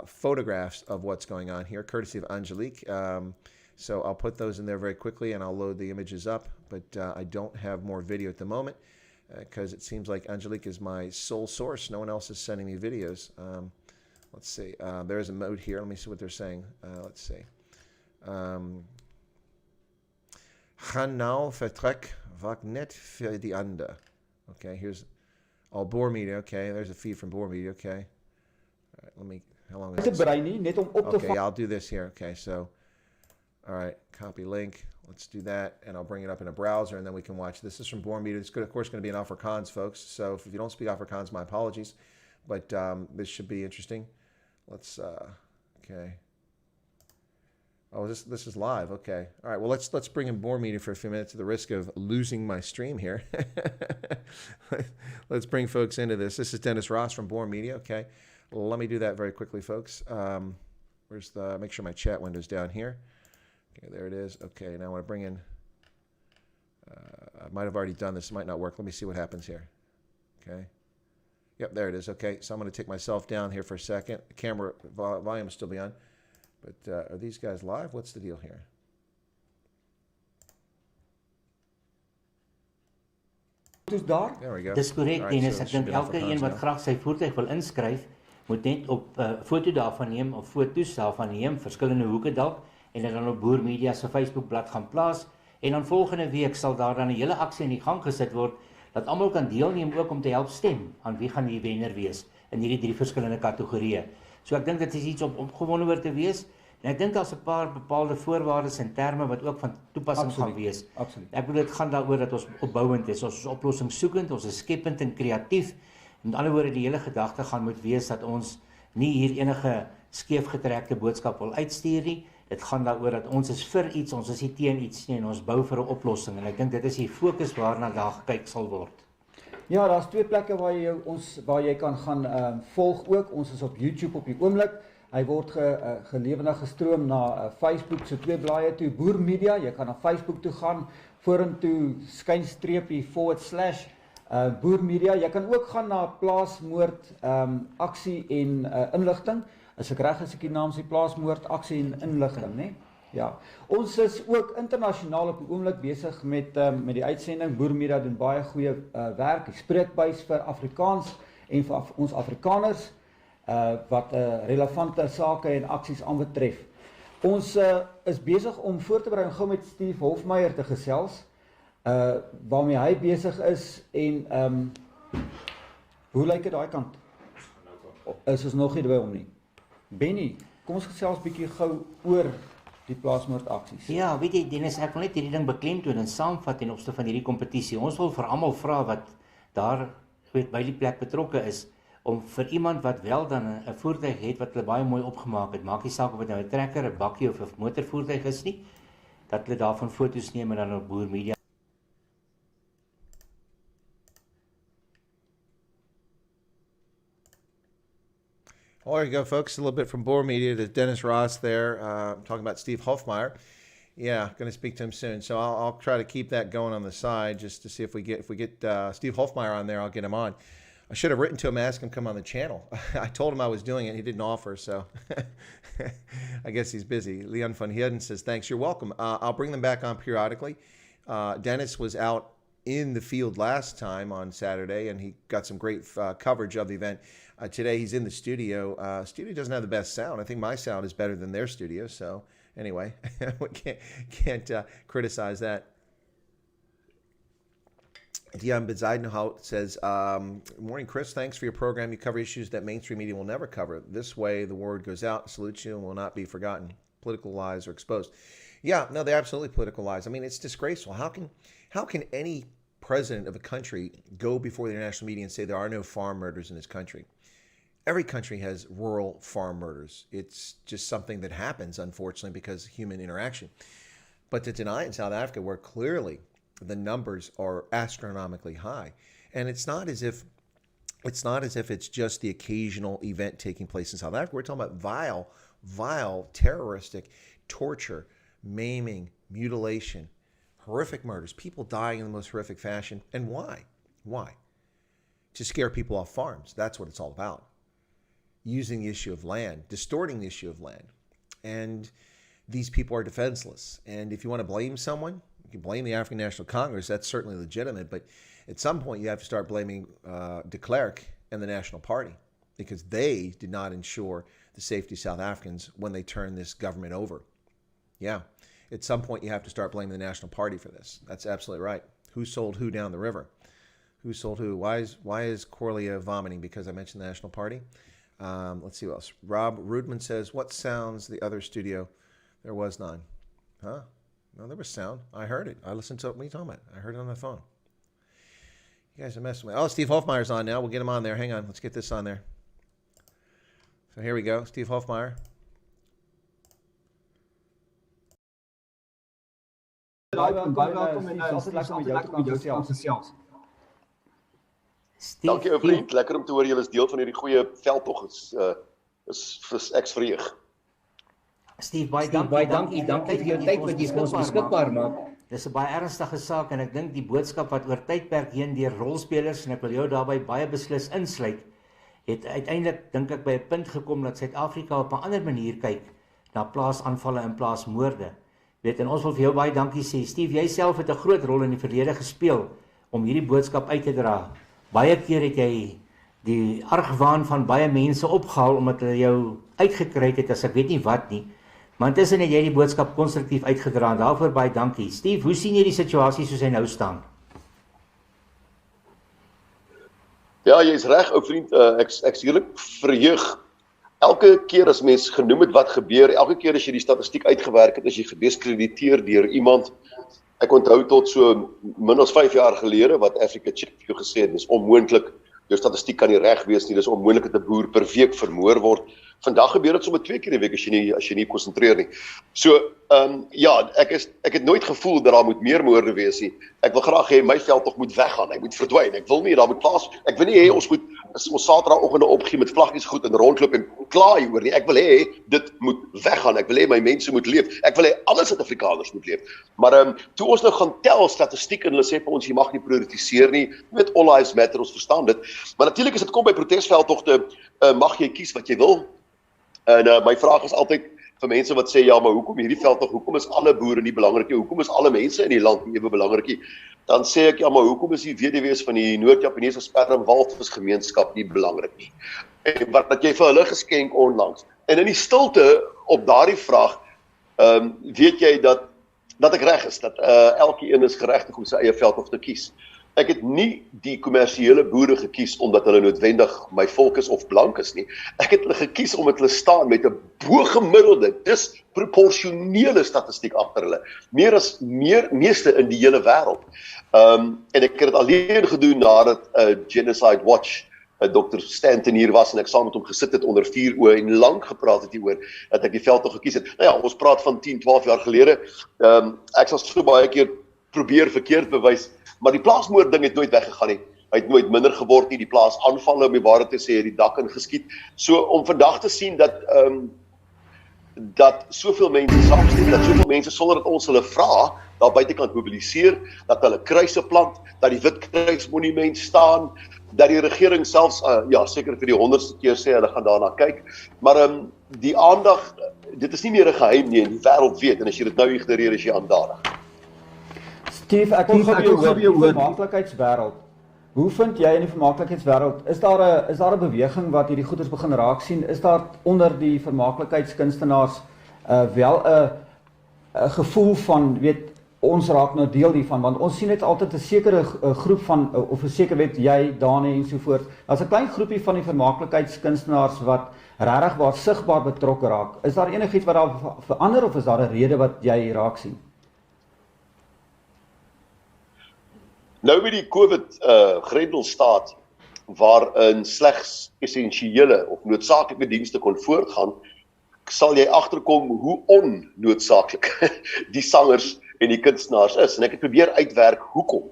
photographs of what's going on here, courtesy of Angelique. So I'll put those in there very quickly, and I'll load the images up, but I don't have more video at the moment, because it seems like Angelique is my sole source. No one else is sending me videos. Let's see. There's a mode here. Let me see what they're saying. Let's see. Gaan nou vertrek wat net voor die ander. Okay, here's Boer Media. Okay, there's a feed from Boer Media. Okay. All right, how long is this? Okay, I'll do this here. Okay, so, all right, copy link. Let's do that, and I'll bring it up in a browser, and then we can watch. This is from Born Media. It's, of course, going to be in Afrikaans, folks. So if you don't speak Afrikaans, my apologies. But this should be interesting. Let's, okay. Oh, this is live. Okay. All right. Well, let's bring in Born Media for a few minutes at the risk of losing my stream here. Let's bring folks into this. This is Dennis Ross from Born Media. Okay. Well, let me do that very quickly, folks. Make sure my chat window's down here. Okay, there it is. Okay, now I want to bring in, I might have already done this. It might not work. Let me see what happens here. Okay. Yep, there it is. Okay, so I'm going to take myself down here for a second. The camera volume will still be on. But are these guys live? What's the deal here?
foto's daar.
There we go.
Dis korrek,
All right,
Dennis.
so
Ek
it should
dink
be off
elke
the
een wat
now.
graag sy voertuig wil inskryf, moet net op foto daarvan neem of foto's daarvan neem, verskillende hoeke dalk, en dit dan op Boer Media se Facebookblad gaan plaas. En dan volgende week sal daar dan 'n hele aksie in die gang gesit word dat almal kan deelneem ook om te help stem aan wie gaan die wenner wees in hierdie 3 verskillende kategorieë. So ek dink dit is iets om opgewonde oor te wees. En ek dink daar's 'n paar bepaalde voorwaardes en terme wat ook van toepassing gaan wees.
Absoluut.
Ek bedoel dit gaan daaroor dat ons opbouend is, ons is oplossingssoekend, ons is skepend en kreatief. Met ander woorde, die hele gedagte gaan moet wees dat ons nie hier enige skeefgetrekte boodskap wil uitstuur nie. Dit gaan daaroor dat ons is vir iets, ons is nie teen iets nie en ons bou vir 'n oplossing. En ek dink dit is die fokus waarna daar gekyk sal word.
Ja, daar's 2 plekke waar jy kan gaan volg ook. Ons is op YouTube op die oomblik. Hy word gelewendig gestroom na Facebook se 2 blaaie toe, Boer Media. Jy kan na Facebook toe gaan, vorentoe // Boer Media. Jy kan ook gaan na plaasmoord aksie en inligting. As ek reg is, ek die naam sê plaasmoord aksie en inligting, né? Ja. Ons is ook internasionaal op die oomblik besig met die uitsending. Boer Media doen baie goeie werk. Die spreekbuis vir Afrikaans en vir ons Afrikaners wat relevante sake en aksies aanbetref. Ons is besig om voor te berei gou met Steve Hofmeyer te gesels, waarmee hy besig is en hoe lyk dit daai kant? Is ons nog nie by hom nie. Benny, kom ons gesels bietjie gou oor die plaasmoordaksies.
Ja, weet jy Dennis, ek wil net hierdie ding beklemtoon en saamvat ten opsigte van hierdie kompetisie. Ons wil vir almal vra wat daar by die plek betrokke is, om vir iemand wat wel dan 'n voertuig het wat hulle baie mooi opgemaak het, maak nie saak of dit nou 'n trekker, 'n bakkie of 'n motorvoertuig is nie, dat hulle daarvan foto's neem en dan op Boer Media.
Well, there you go, folks. A little bit from Boer Media to Dennis Ross there, talking about Steve Hofmeyer. Yeah, going to speak to him soon. So I'll try to keep that going on the side just to see if we get Steve Hofmeyer on there. I'll get him on. I should have written to him, asked him to come on the channel. I told him I was doing it. He didn't offer, so I guess he's busy. Leon van Heerden says, thanks, you're welcome. I'll bring them back on periodically. Dennis was out in the field last time on Saturday, and he got some great coverage of the event. Today he's in the studio. Studio doesn't have the best sound. I think my sound is better than their studio, so anyway, we can't criticize that. Talon Bezuidenhout says, morning, Chris. Thanks for your program. You cover issues that mainstream media will never cover. This way, the word goes out. Salute you and will not be forgotten. Political lies are exposed. Yeah, no, they're absolutely political lies. I mean, it's disgraceful. How can any president of a country go before the international media and say there are no farm murders in this country? Every country has rural farm murders. It's just something that happens, unfortunately, because of human interaction. But to deny it in South Africa, where clearly the numbers are astronomically high, and it's not as if it's just the occasional event taking place in South Africa. We're talking about vile, terroristic torture, maiming, mutilation, horrific murders, people dying in the most horrific fashion. And why? Why? To scare people off farms. That's what it's all about. Using the issue of land, distorting the issue of land. And these people are defenseless. And if you want to blame someone, you can blame the African National Congress. That's certainly legitimate. But at some point, you have to start blaming de Klerk and the National Party, because they did not ensure the safety of South Africans when they turned this government over. Yeah. At some point, you have to start blaming the National Party for this. That's absolutely right. Who sold who down the river? Who sold who? Why is Corlia vomiting because I mentioned the National Party? Let's see what else. Rob Rudman says, what sounds the other studio? There was none. Huh? No, there was sound. I heard it. I listened to it. What are you talking about? I heard it on the phone. You guys are messing with me. Oh, Steve Hofmeyer's on now. We'll get him on there. Hang on. Let's get this on there. So here we go. Steve Hofmeyer.
Dankie ou vriend, lekker om te hoor julle is deel van hierdie goeie veldtog. Is ek's verheug.
Steve, baie dankie vir jou tyd wat jy vir ons beskikbaar maak. Dis 'n baie ernstige saak en ek dink die boodskap wat oor tydperk heen deur rolspelers, en ek wil jou daarbey baie beslis insluit, het uiteindelik dink ek by 'n punt gekom dat Suid-Afrika op 'n ander manier kyk na plaasaanvalle en plaasmoorde. Weet, en ons wil vir jou baie dankie sê. Steve, jy self het 'n groot rol in die verlede gespeel om hierdie boodskap uit te dra. Baie keer het jy die argwaan van baie mense opgehaal omdat hulle jou uitgekry het as ek weet nie wat nie. Maar intussen het jy die boodskap konstruktief uitgedra en daarvoor baie dankie. Steve, hoe sien jy die situasie soos hy nou staan?
Ja, jy's reg, ou vriend, ek heerlik verheug. Elke keer as mens genoem het wat gebeur, elke keer as jy die statistiek uitgewerk het, as jy gediskrediteer deur iemand. Ek onthou tot so min as 5 jaar gelede wat Africa Chief jou gesê het, dis onmoontlik, jou statistiek kan nie reg wees nie, dis onmoontlik dat 'n boer per week vermoor word. Vandag gebeur dit sommer 2 keer 'n week as jy nie konsentreer nie. So, ja, ek het nooit gevoel dat daar moet meer moorde wees nie. Ek wil graag hê my veldtog moet weggaan, hy moet verdwyn. Ek wil nie daar moet plaas. Ek wil nie hê ons moet ons Saterdagoggende opgee met vlaggies goed en rondloop en kla hieroor nie. Ek wil hê dit moet weggaan. Ek wil hê my mense moet leef. Ek wil hê alle Suid-Afrikaners moet leef. Maar toe ons nou gaan tel statistiek en hulle sê vir ons jy mag nie prioritiseer nie. Met all lives matter, ons verstaan dit. Maar natuurlik as dit kom by protesveldtogte, mag jy kies wat jy wil. En my vraag is altyd vir mense wat sê ja, maar hoekom hierdie veldtog? Hoekom is alle boere nie belangrik nie? Hoekom is alle mense in die land nie ewe belangrik nie? Dan sê ek ja, maar hoekom is die weduwees van die Noord-Japaneese spermwalvisgemeenskap nie belangrik nie? En wat jy vir hulle geskenk onlangs. En in die stilte op daardie vraag, weet jy dat ek reg is, dat elkeen is geregtig om sy eie veldtog te kies. Ek het nie die kommersiële boere gekies omdat hulle noodwendig my volk is of blank is nie. Ek het hulle gekies omdat hulle staan met 'n bo-gemiddelde, disproporsionele statistiek agter hulle. Meer as meeste in die hele wêreld. En ek het dit alleen gedoen nadat Genocide Watch, Dr. Stanton hier was en ek saam met hom gesit het onder 4 oë en lank gepraat het hieroor dat ek die veldtog gekies het. Nou ja, ons praat van 10, 12 jaar gelede. Ek sal so baie keer probeer verkeerd bewys, maar die plaasmoord ding het nooit weggegaan nie. Hy het nooit minder geword nie, die plaasaanvalle om die waarheid te sê, het die dak ingeskiet. So om vandag te sien dat soveel mense saamstem, dat soveel mense sonder dat ons hulle vra, daar buitekant mobiliseer, dat hulle kruise plant, dat die Witkruismonument staan, dat die regering selfs, ja, seker vir die 100ste keer sê, hulle gaan daarna kyk, maar die aandag, dit is nie meer 'n geheim nie, en die wêreld weet, en as jy dit nou ignoreer, is jy aandadig.
Steve, ek wil oor die vermaaklikheidswêreld. Hoe vind jy in die vermaaklikheidswêreld, is daar 'n beweging wat hierdie goeders begin raak sien? Is daar onder die vermaaklikheidskunstenaars wel 'n gevoel van, weet, ons raak nou deel hiervan, want ons sien net altyd 'n sekere groep van, of 'n seker weet jy, Dane en so voort. Daar's 'n klein groepie van die vermaaklikheidskunstenaars wat regtig waar sigbaar betrokke raak. Is daar enigiets wat daar verander of is daar 'n rede wat jy raak sien?
Nou met die COVID grendelstaat waarin slegs essensiële of noodsaaklike dienste kon voortgaan, sal jy agterkom hoe onnoodsaaklik die sangers en die kunstenaars is. En ek het probeer uitwerk hoekom.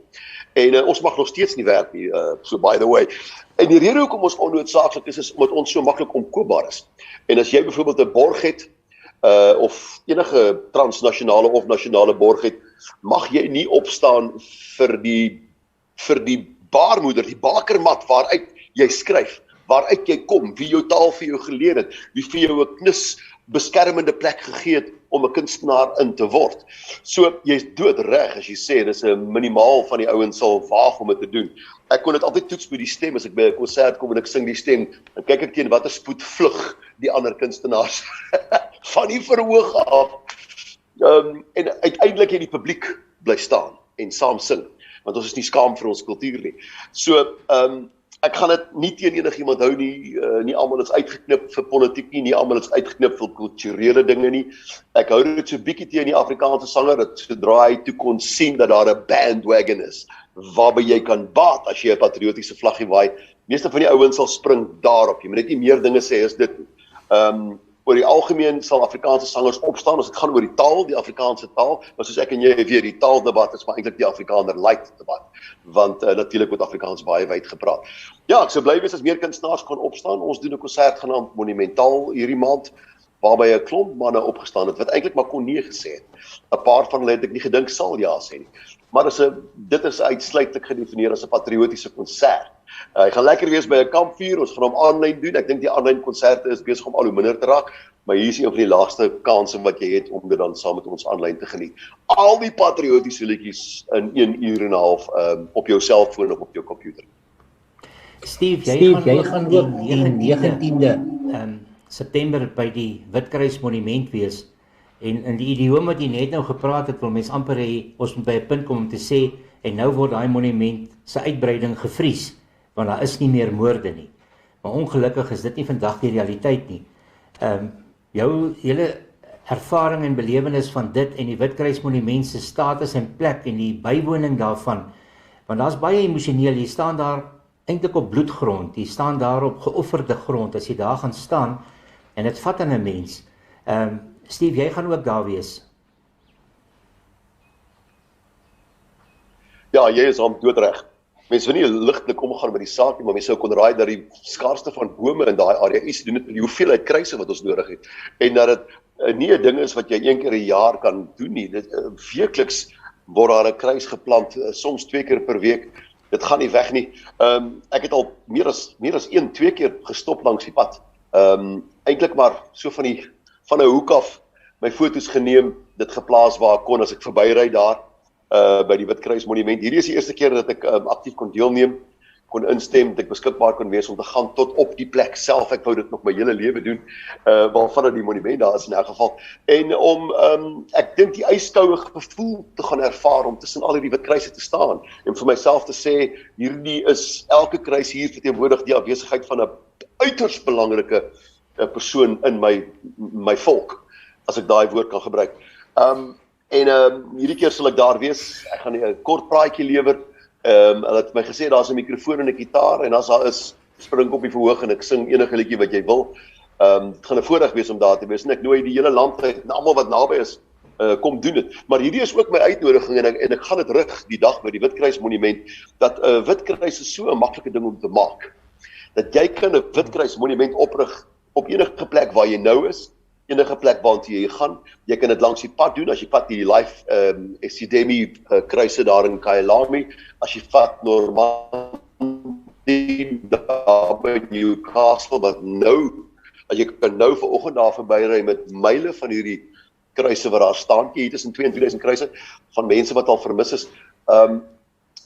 En ons mag nog steeds nie werk nie, so by the way. En die rede hoekom ons onnoodsaaklik is omdat ons so maklik omkoopbaar is. En as jy byvoorbeeld 'n borg het, of enige transnasionale of nasionale borg het, mag jy nie opstaan vir die baarmoeder, die bakermat waaruit jy skryf, waaruit jy kom, wie jou taal vir jou geleer het, wie vir jou 'n knus beskermende plek gegee het om 'n kunstenaar in te word. So jy's doodreg as jy sê dis 'n minimaal van die ouens sal waag om dit te doen. Ek kon dit altyd toets met die stem as ek by 'n konsert kom en ek sing die stem, dan kyk ek teen watter spoed vlug die ander kunstenaars van die verhoog af. En uiteindelik het die publiek bly staan en saam sing, want ons is nie skaam vir ons kultuur nie. So ek gaan dit nie teen enigiemand hou nie, nie almal is uitgeknip vir politiek nie almal is uitgeknip vir kulturele dinge nie. Ek hou dit so bietjie teen die Afrikaanse sanger, dat sodra hy toe kon sien dat daar 'n bandwagon is, waarby jy kan baat as jy 'n patriotiese vlaggie waai. Meeste van die ouens sal spring daarop, jy moet net nie meer dinge sê as dit. Oor die algemeen sal Afrikaanse sangers opstaan as dit gaan oor die taal, die Afrikaanse taal, maar soos ek en jy weet, die taaldebat is maar eintlik die Afrikaner light debat, want natuurlik word Afrikaans baie wyd gepraat. Ja, ek sou bly wees as meer kunstenaars kan opstaan. Ons doen 'n konsert genaamd Monumentaal hierdie maand, waarby 'n klomp manne opgestaan het, wat eintlik maar kon nee gesê het. 'n Paar van hulle het ek nie gedink sal ja sê nie. Maar dit is uitsluitlik gedefinieer as 'n patriotiese konsert. Hy gaan lekker wees by 'n kampvuur, ons gaan hom aanlyn doen. Ek dink die aanlyn konserte is besig om al hoe minder te raak, maar hier is een van die laagste kanse wat jy het om dit dan saam met ons aanlyn te geniet. Al die patriotiese liedjies in 1 uur en 'n half op jou selfoon of op jou komputer.
Steve, jy gaan ook die 19de September by die Witkruis monument wees. En in die idioom wat jy net nou gepraat het, wil mens amper hê ons moet by 'n punt kom om te sê en nou word daai monument se uitbreiding gevries, want daar is nie meer moorde nie. Maar ongelukkig is dit nie vandag die realiteit nie. Jou hele ervaring en belewenis van dit en die Witkruis monument se status en plek en die bywoning daarvan, want daar's baie emosioneel, jy staan daar eintlik op bloedgrond, jy staan daar op geofferde grond, as jy daar gaan staan, en dit vat aan 'n mens. Steve, jy gaan ook daar wees.
Ja, jy is hom doodreg. Mense wil nie ligtelik omgaan met die saak nie, maar mense sou kon raai dat die skaarste van bome in daai area iets doen met die hoeveelheid kruise wat ons nodig het. En dat dit nie 'n ding is wat jy 1 keer 'n jaar kan doen nie. Dit weekliks word daar 'n kruis geplant, soms 2 keer per week. Dit gaan nie weg nie. Ek het al meer as 1, 2 keer gestop langs die pad. Eintlik maar so van 'n hoek af my foto's geneem, dit geplaas waar ek kon as ek verbyry daar by die Witkruis monument. Hierdie is die eerste keer dat ek aktief kon deelneem, kon instem, dat ek beskikbaar kon wees om te gaan tot op die plek self. Ek wou dit nog my hele lewe doen, waarvan dat die monument daar is in elk geval. En om, ek dink die ijskoue gevoel te gaan ervaar om tussen al hierdie Witkruise te staan en vir myself te sê, hierdie is elke kruis hier verteenwoordig die afwesigheid van 'n uiters belangrike persoon in my volk, as ek daai woord kan gebruik. Hierdie keer sal ek daar wees. Ek gaan 'n kort praatjie lewer. Hulle het my gesê daar's 'n mikrofoon en 'n gitaar en as daar is, spring op die verhoog en ek sing enige liedjie wat jy wil. Dit gaan 'n voorreg wees om daar te wees en ek nooi die hele land uit en almal wat naby is, kom doen dit. Maar hierdie is ook my uitnodiging en ek gaan dit rig die dag by die Witkruis monument, dat 'n Witkruis is so 'n maklike ding om te maak. Dat jy kan 'n Witkruis monument oprig op enige plek waar jy nou is, enige plek waartoe jy gaan. Jy kan dit langs die pad doen, as jy vat die Life Esidemi kruise daar in Kyalami, as jy vat Normandie daar by Newcastle, wat nou, as jy kan nou vanoggend daar verbyry met myle van hierdie kruise wat daar staan, hier tussen 2 en 2000 kruise van mense wat al vermis is.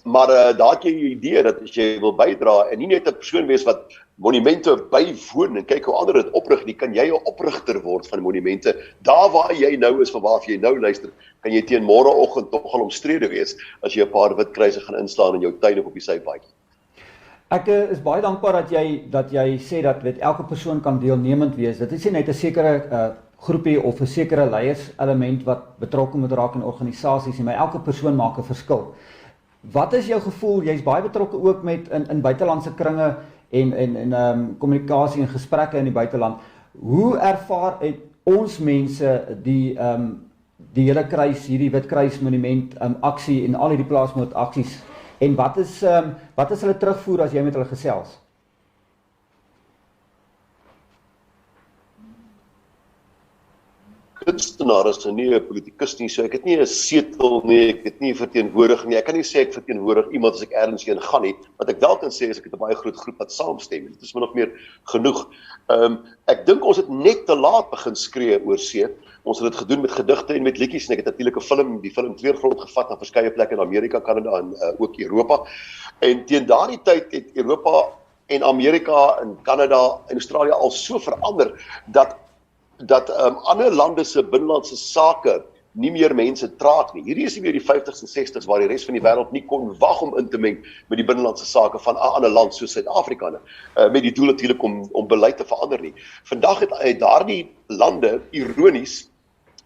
Maar daar het jy die idee dat as jy wil bydra en nie net 'n persoon wees wat monumente bywoon en kyk hoe ander dit oprig nie, kan jy 'n oprigter word van monumente. Daar waar jy nou is, vanwaar jy nou luister, kan jy teen môreoggend tog al omstrede wees as jy 'n paar wit kruise gaan inslaan in jou tuin of op die sypaadjie.
Ek is baie dankbaar dat jy sê dat elke persoon kan deelnemend wees. Dit is nie net 'n sekere groepie of 'n sekere leierselement wat betrokke moet raak in organisasies nie, maar elke persoon maak 'n verskil. Wat is jou gevoel? Jy's baie betrokke ook met in buitelandse kringe en kommunikasie en gesprekke in die buiteland. Hoe ervaar ons mense die hele kruis, hierdie Witkruis monument aksie en al hierdie plaasmoord aksies? En wat is hulle terugvoer as jy met hulle gesels?
Kunstenaar is nie 'n politikus nie, so ek het nie 'n setel nie, ek het nie 'n verteenwoordiger nie. Ek kan nie sê ek verteenwoordig iemand as ek ergens heen gaan nie. Wat ek wel kan sê is ek het 'n baie groot groep wat saamstem. Dit is min of meer genoeg. Ek dink ons het net te laat begin skree oor see. Ons het dit gedoen met gedigte en met liedjies en ek het natuurlik 'n film, die film Kleurgrond gevat na verskeie plekke in Amerika, Kanada en ook Europa. En teen daardie tyd het Europa en Amerika en Kanada en Australië al so verander dat ander lande se binnelandse sake nie meer mense traag nie. Hierdie is nie meer die 50s en 60s waar die res van die wêreld nie kon wag om in te meng met die binnelandse sake van 'n ander land soos Suid-Afrika met die doel natuurlik om beleid te verander nie. Vandag het daardie lande ironies,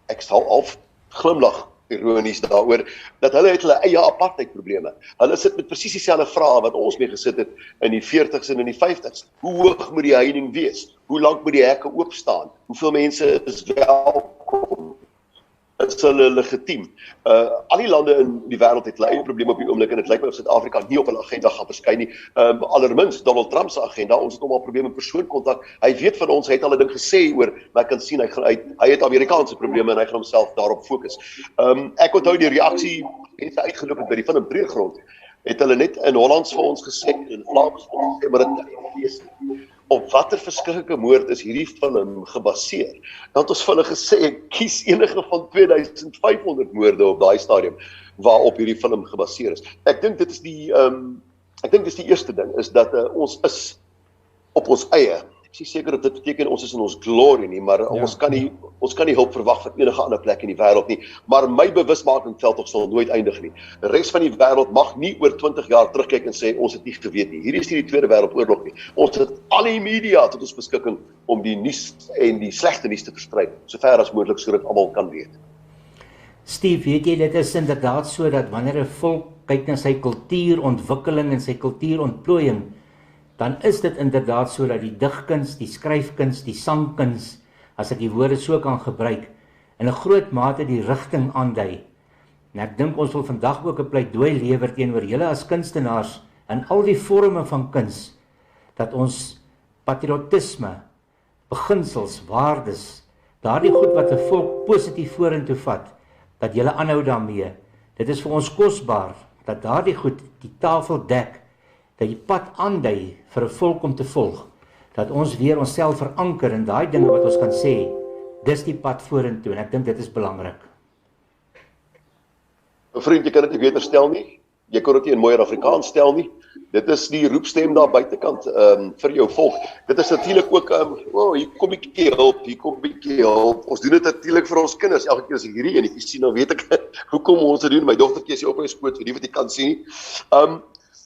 ek sal half glimlag ironies daaroor, dat hulle het hulle eie apartheid probleme. Hulle sit met presies dieselfde vrae wat ons mee gesit het in die 40s en in die 50s. Hoe hoog moet die heining wees? Hoe lank moet die hekke oop staan? Hoeveel mense is welkom? Is hulle legitiem? Al die lande in die wêreld het hulle eie probleme op die oomblik en dit lyk my of Suid-Afrika nie op hulle agenda gaan verskyn nie. Allerminst Donald Trump se agenda, ons het hom al probleme met persoonkontak. Hy weet van ons, hy het al 'n ding gesê oor, maar ek kan sien hy het Amerikaanse probleme en hy gaan homself daarop fokus. Ek onthou die reaksie mense uitgeloop het by die film Kleurgrond. Het hulle net in Hollands vir ons gesê en in Vlaams vir ons gesê, maar dit kan nie wees nie. op watter verskriklike moord is hierdie film gebaseer? Dan het ons vir hulle gesê, kies enige van 2500 moorde op daai stadium waarop hierdie film gebaseer is. Ek dink dit is die eerste ding, is dat ons is op ons eie. Ek is seker dat dit beteken ons is in ons glory nie, maar ons kan nie hulp verwag van enige ander plek in die wêreld nie. Maar my bewusmakingsveld sal nooit eindig nie. Die res van die wêreld mag nie oor 20 jaar terugkyk en sê ons het nie geweet nie. Hierdie is nie die Tweede Wêreldoorlog nie. Ons het al die media tot ons beskikking om die nuus en die slegte nuus te versprei, sover as moontlik sodat almal kan weet.
Steve, weet jy, dit is inderdaad so dat wanneer 'n volk kyk na sy kultuurontwikkeling en sy kultuurontplooiing, dan is dit inderdaad so dat die digkuns, die skryfkuns, die sangkuns, as ek die woorde so kan gebruik, in 'n groot mate die rigting aandui. En ek dink ons wil vandag ook 'n pleidooi lewer teenoor julle as kunstenaars in al die vorme van kuns, dat ons patriotisme, beginsels, waardes, daardie goed wat 'n volk positief vorentoe vat, dat julle aanhou daarmee. Dit is vir ons kosbaar dat daardie goed die tafel dek, dat die pad aandui vir 'n volk om te volg, dat ons weer onsself veranker in daai dinge wat ons kan sê, dis die pad vorentoe, en ek dink dit is belangrik.
Vriend, jy kan dit nie beter stel nie. Jy kan dit nie in mooier Afrikaans stel nie. Dit is die roepstem daar buitekant vir jou volk. Dit is natuurlik ook hier kom 'n bietjie hulp, hier kom 'n bietjie hulp. Ons doen dit natuurlik vir ons kinders. Elke keer as ek hierdie enetjie sien, dan weet ek hoekom ons dit doen. My dogtertjie is hier op my skoot, vir die wat jy kan sien.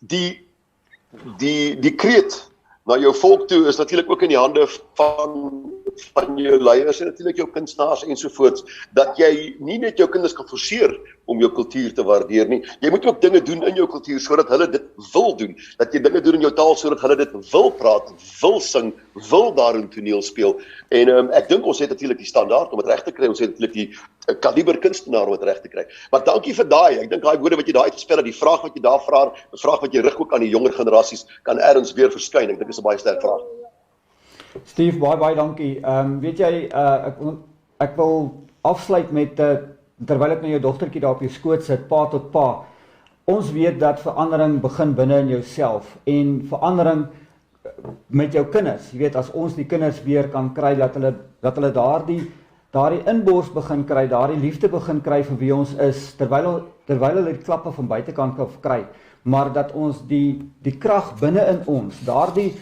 Die kreet na jou volk toe is natuurlik ook in die hande van jou leiers en natuurlik jou kunstenaars ensovoorts, dat jy nie net jou kinders kan forceer om jou kultuur te waardeer nie. Jy moet ook dinge doen in jou kultuur sodat hulle dit wil doen. Dat jy dinge doen in jou taal sodat hulle dit wil praat, wil sing, wil daarin toneel speel. En ek dink ons het natuurlik die standaard om dit reg te kry. Ons het natuurlik die kaliber kunstenaar om dit reg te kry. Maar dankie vir daai. Ek dink daai woorde wat jy daar uitgespel het, die vraag wat jy daar vra, 'n vraag wat jy rig ook aan die jonger generasies, kan ergens weer verskyn. Ek dink dit is 'n baie sterk vraag.
Steve, baie dankie. Weet jy, ek wil afsluit met terwyl ek na jou dogtertjie daar op jou skoot sit, pa tot pa. Ons weet dat verandering begin binne in jouself en verandering met jou kinders. Jy weet, as ons die kinders weer kan kry dat hulle daardie inbors begin kry, daardie liefde begin kry vir wie ons is, terwyl hulle die klappe van buitekant kan kry, maar dat ons die krag binne in ons, daardie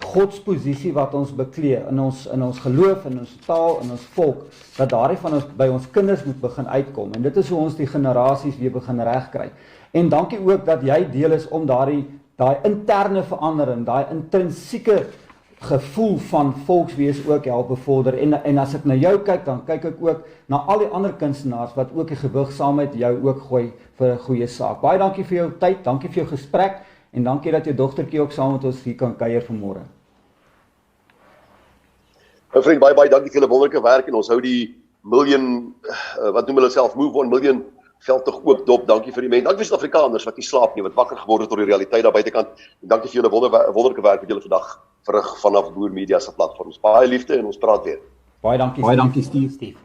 godsposisie wat ons beklee in ons geloof, in ons taal, in ons volk, dat daardie van ons by ons kinders moet begin uitkom. En dit is hoe ons die generasies weer begin regkry. En dankie ook dat jy deel is om daai interne verandering, daai intrinsieke gevoel van volkswees ook help bevorder. En as ek na jou kyk, dan kyk ek ook na al die ander kunstenaars wat ook die gewig saam met jou ook gooi vir 'n goeie saak. Baie dankie vir jou tyd, dankie vir jou gesprek. En dankie dat jou dogtertjie ook saam met ons hier kan kuier vanmôre.
My vriend, baie dankie vir julle wonderlike werk en ons hou die miljoen, wat noem hulle self, move on miljoen veldtog ook dop. Dankie vir die mense. Dankie vir Suid-Afrikaners wat nie slaap nie, wat wakker geword het tot die realiteit daar buitekant. En dankie vir julle wonderlike werk wat julle vandag verrig vanaf Boer Media se platforms. Baie liefde en ons praat weer.
Baie dankie Steve.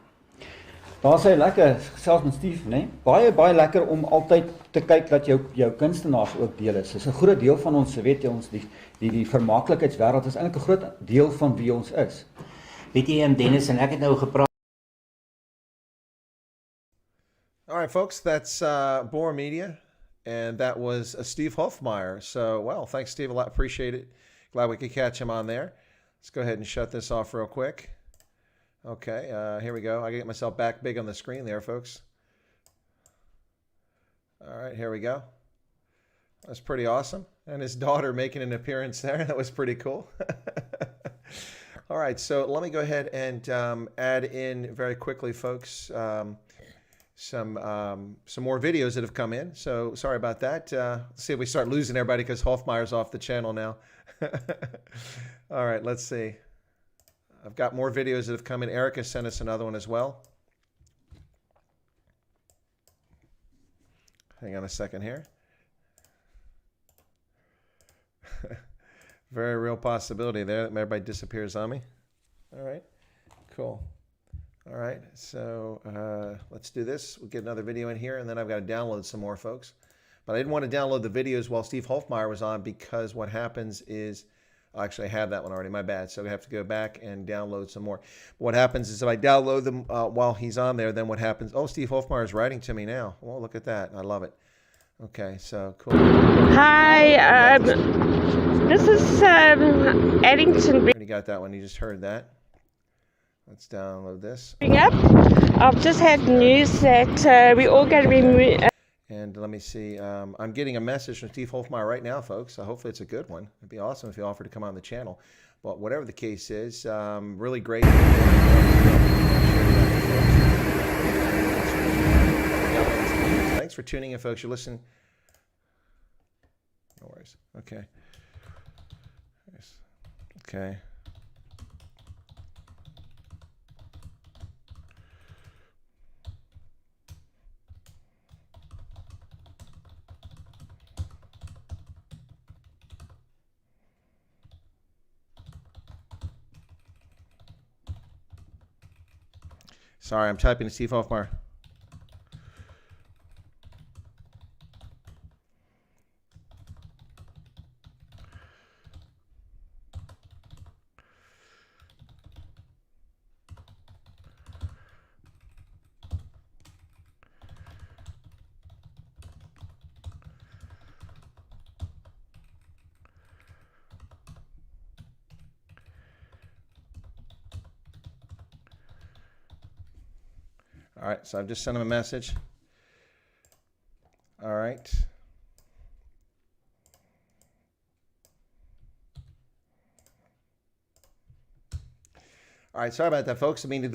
Daar sê lekker, selfs met Steve, né? Baie lekker om altyd te kyk dat jou kunstenaars ook deel is. Dis 'n groot deel van ons, weet jy, ons die vermaaklikheidswêreld is eintlik 'n groot deel van wie ons is.
Weet jy, Dennis, en ek het nou gepraat.
All right, folks, that's Boer Media, and that was Steve Hofmeyer. So, well, thanks, Steve, a lot. Appreciate it. Glad we could catch him on there. Let's go ahead and shut this off real quick. Okay, here we go. I get myself back big on the screen there, folks. All right, here we go. That's pretty awesome. And his daughter making an appearance there. That was pretty cool. All right, so let me go ahead and add in very quickly, folks, some more videos that have come in. So sorry about that. Let's see if we start losing everybody because Hofmeyer's off the channel now. All right, let's see. I've got more videos that have come in. Erica sent us another one as well. Hang on a second here. Very real possibility there that everybody disappears on me. All right, cool. All right, so let's do this. We'll get another video in here, and then I've got to download some more, folks. But I didn't want to download the videos while Steve Hofmeyer was on because what happens is Actually, I have that one already. My bad. So I have to go back and download some more. What happens is if I download them while he's on there, then what happens? Oh, Steve Hofmeyer is writing to me now. Well, look at that. I love it. Okay, so cool.
Hi, this is Addington.
You got that one. You just heard that. Let's download this.
Up. I've just had news that we all going to be.
And let me see. I'm getting a message from Steve Hofmeyer right now, folks. So hopefully it's a good one. It'd be awesome if you offered to come on the channel. But whatever the case is, really great. Thanks for tuning in, folks. You're listening. No worries. Okay. Okay. Sorry, I'm typing to Steve Hofmeyer. All right, so I've just sent him a message. All right. All right, sorry about that, folks. I mean,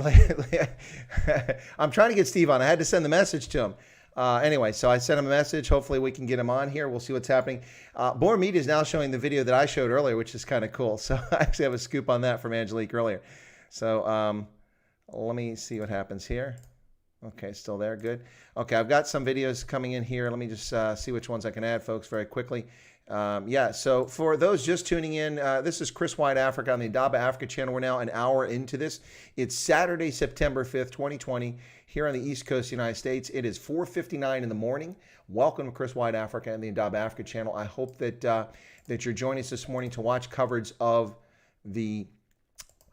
I'm trying to get Steve on. I had to send the message to him. Anyway, so I sent him a message. Hopefully we can get him on here. We'll see what's happening. Bohr Media is now showing the video that I showed earlier, which is kind of cool. So I actually have a scoop on that from Angelique earlier. So let me see what happens here. Okay, still there. Good. Okay, I've got some videos coming in here. Let me just see which ones I can add, folks, very quickly. Yeah, so for those just tuning in, this is Chris White Africa on the Indaba Africa channel. We're now an hour into this. It's Saturday, September 5th, 2020, here on the East Coast of the United States. It is 4:59 in the morning. Welcome to Chris White Africa and the Indaba Africa channel. I hope that, that you're joining us this morning to watch coverage of the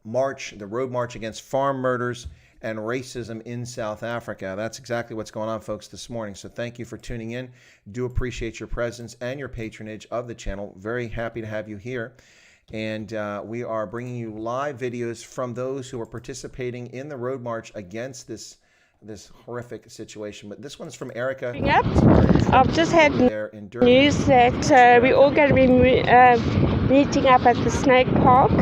march, the road march against farm murders and racism in South Africa. That's exactly what's going on, folks, this morning. So thank you for tuning in. Do appreciate your presence and your patronage of the channel. Very happy to have you here. And we are bringing you live videos from those who are participating in the road march against this horrific situation. But this one's from Erica.
I've just had news that we're all going to be meeting up at the Snake Park,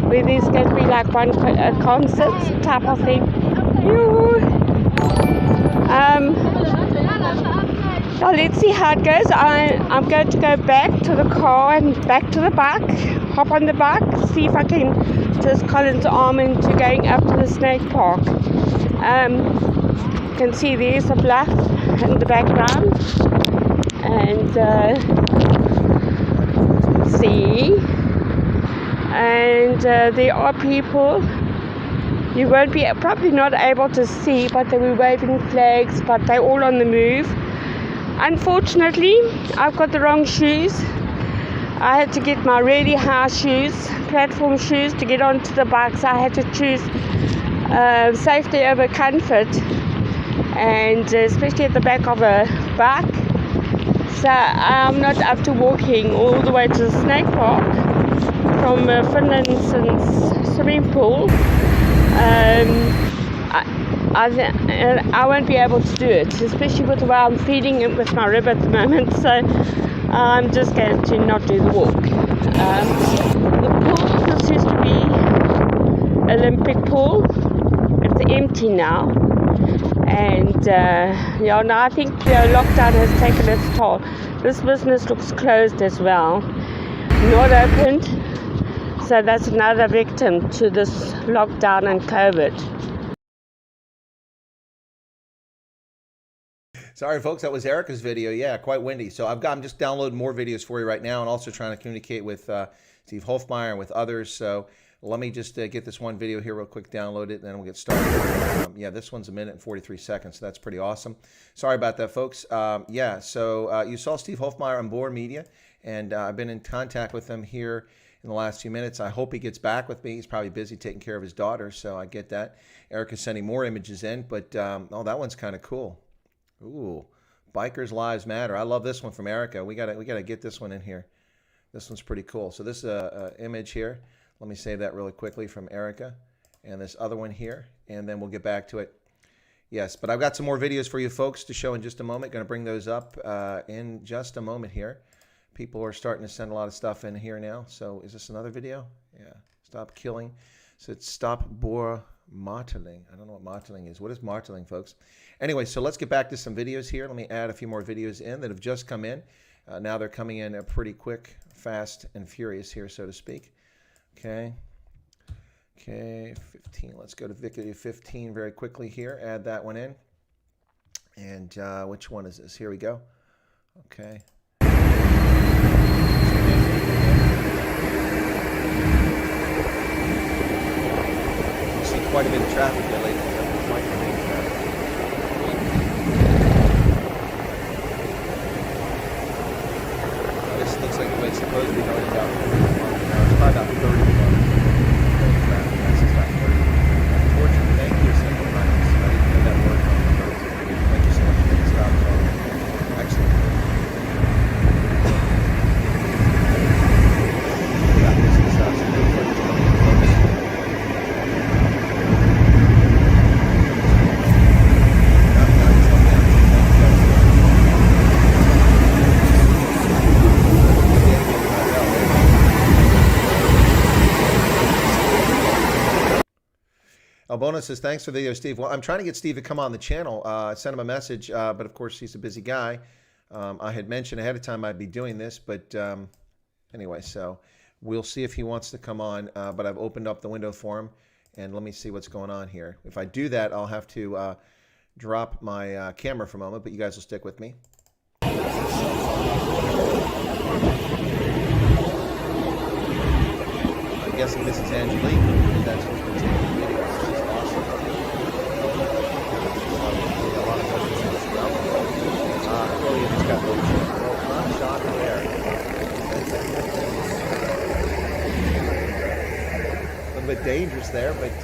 where there's going to be like one concert type of thing. Now let's see how it goes. I'm going to go back to the car and back to the bike, hop on the bike, see if I can just Collins arm into going up to the Snake Park. You can see there's a bluff in the background, and see. And there are people you won't be probably not able to see, but they were waving flags, but they're all on the move. Unfortunately, I've got the wrong shoes. I had to get my really high shoes, platform shoes, to get onto the bike, so I had to choose safety over comfort, and especially at the back of a bike. So I'm not up to walking all the way to the Snake Park from Finland's swimming pool. I won't be able to do it, especially with the way I'm feeding it with my rib at the moment, so I'm just going to not do the walk. The pool, this used to be Olympic pool. It's empty now, and yeah, now I think the lockdown has taken its toll. This business looks closed as well, not opened. So that's another victim to this lockdown and COVID.
Sorry, folks, that was Erica's video. Yeah, quite windy. So I'm just downloading more videos for you right now, and also trying to communicate with Steve Hofmeyer and with others. So let me just get this one video here real quick, download it, and then we'll get started. Yeah, this one's 1 minute and 43 seconds, so that's pretty awesome. Sorry about that, folks. Yeah, so you saw Steve Hofmeyer on Bohr Media, and I've been in contact with them here in the last few minutes. I hope he gets back with me. He's probably busy taking care of his daughter, so I get that. Erica's sending more images in, but oh, that one's kind of cool. Ooh, Bikers Lives Matter. I love this one from Erica. We gotta get this one in here. This one's pretty cool. So this is a image here. Let me save that really quickly from Erica, and this other one here, and then we'll get back to it. Yes, but I've got some more videos for you folks to show in just a moment. Going to bring those up in just a moment here. People are starting to send a lot of stuff in here now. So is this another video? Yeah. Stop killing. So it's stop boar marteling. I don't know what marteling is. What is marteling, folks? Anyway, so let's get back to some videos here. Let me add a few more videos in that have just come in. Now they're coming in pretty quick, fast, and furious here, so to speak. Okay. Okay, 15. Let's go to video 15 very quickly here. Add that one in. And which one is this? Here we go. Okay. Quite a bit of traffic there lately. Quite a bit of traffic. This looks like the way it's supposed to be going about 40 miles an hour. It's probably about 30 miles an hour. That's about 30. Unfortunately, thank you, Simple Minds. I didn't know that word. Thank you so much for the stop. Excellent. Yeah, this is some good footage coming in close. Albona says, thanks for the video, Steve. Well, I'm trying to get Steve to come on the channel. I sent him a message, but of course he's a busy guy. I had mentioned ahead of time I'd be doing this, but anyway, so we'll see if he wants to come on, but I've opened up the window for him, and let me see what's going on here. If I do that, I'll have to drop my camera for a moment, but you guys will stick with me. I'm guessing this is Angelique. That's what's been taking the video. She's awesome. A lot of questions as well. Oh, you just got those. Well, not shot there. A little bit dangerous there, but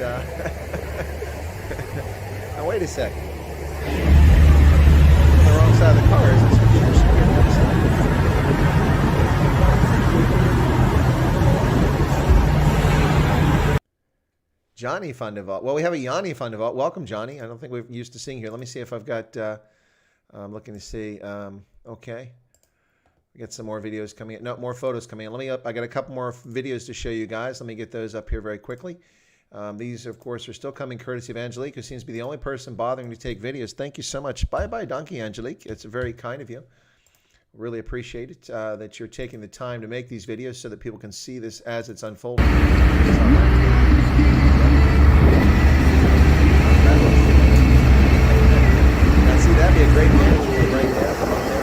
now wait a second. On the wrong side of the car is this computer screen on the other side. Johnny Fundevault. Well, we have a Yanni Fundevault. Welcome, Johnny. I don't think we're used to seeing here. Let me see if I've got, I'm looking to see, okay. We got some more videos coming in. No, more photos coming in. Let me I got a couple more videos to show you guys. Let me get those up here very quickly. These, of course, are still coming courtesy of Angelique, who seems to be the only person bothering to take videos. Thank you so much. Bye-bye, Donkey Angelique. It's very kind of you. Really appreciate it that you're taking the time to make these videos so that people can see this as it's unfolding. See, that'd be a great image right there from up there.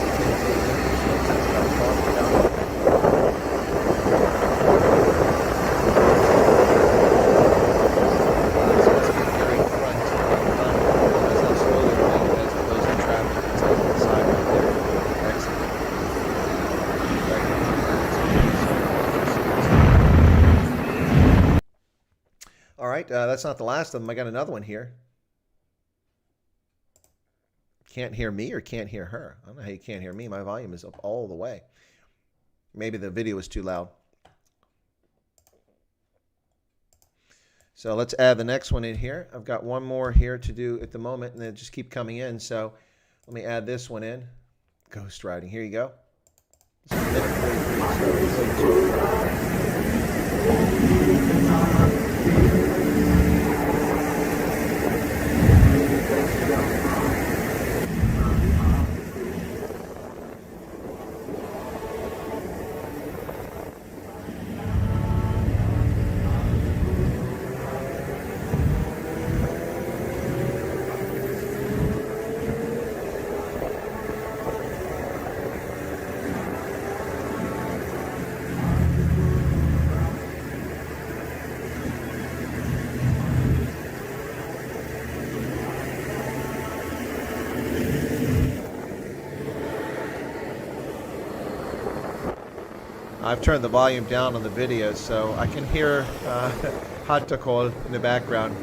All right, that's not the last of them. I got another one here. Can't hear me or can't hear her? I don't know how you can't hear me. My volume is up all the way. Maybe the video is too loud. So let's add the next one in here. I've got one more here to do at the moment, and they just keep coming in. So let me add this one in. Ghost riding. Here you go. I've turned the volume down on the video, so I can hear Hattakol in the background.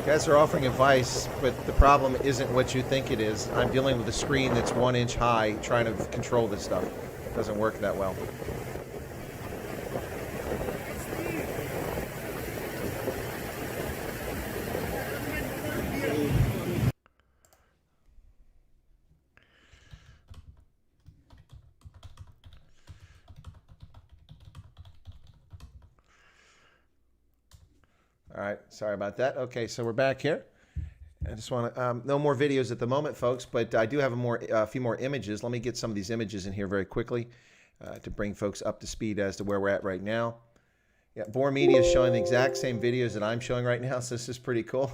Guys are offering advice, but the problem isn't what you think it is. I'm dealing with a screen that's 1 inch high, trying to control this stuff. It doesn't work that well. All right, sorry about that. Okay, so we're back here. I just want to, no more videos at the moment, folks, but I do have a few more images. Let me get some of these images in here very quickly to bring folks up to speed as to where we're at right now. Yeah, Bohr Media is showing the exact same videos that I'm showing right now, so this is pretty cool.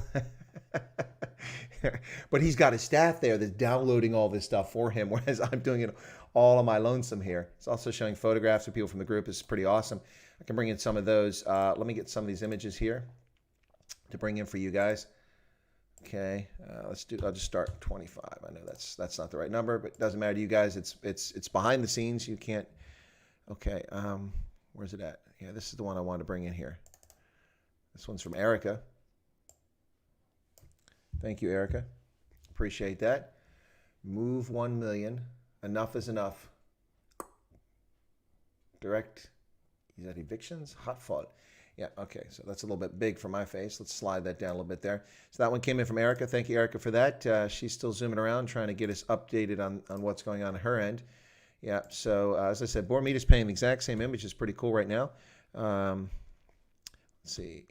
But he's got a staff there that's downloading all this stuff for him, whereas I'm doing it all on my lonesome here. It's also showing photographs of people from the group. It's pretty awesome. I can bring in some of those. Let me get some of these images here to bring in for you guys. Okay, I'll just start 25. I know that's not the right number, but it doesn't matter to you guys. It's behind the scenes. You can't. Okay, where's it at? Yeah, this is the one I wanted to bring in here. This one's from Erica. Thank you, Erica. Appreciate that. Move 1 million. Enough is enough. Direct. Is that evictions? Hot fault. Yeah, okay, so that's a little bit big for my face. Let's slide that down a little bit there. So that one came in from Erica. Thank you, Erica, for that. She's still zooming around, trying to get us updated on what's going on her end. Yeah, so as I said, Bohr Media is paying the exact same image. It's pretty cool right now. Let's see.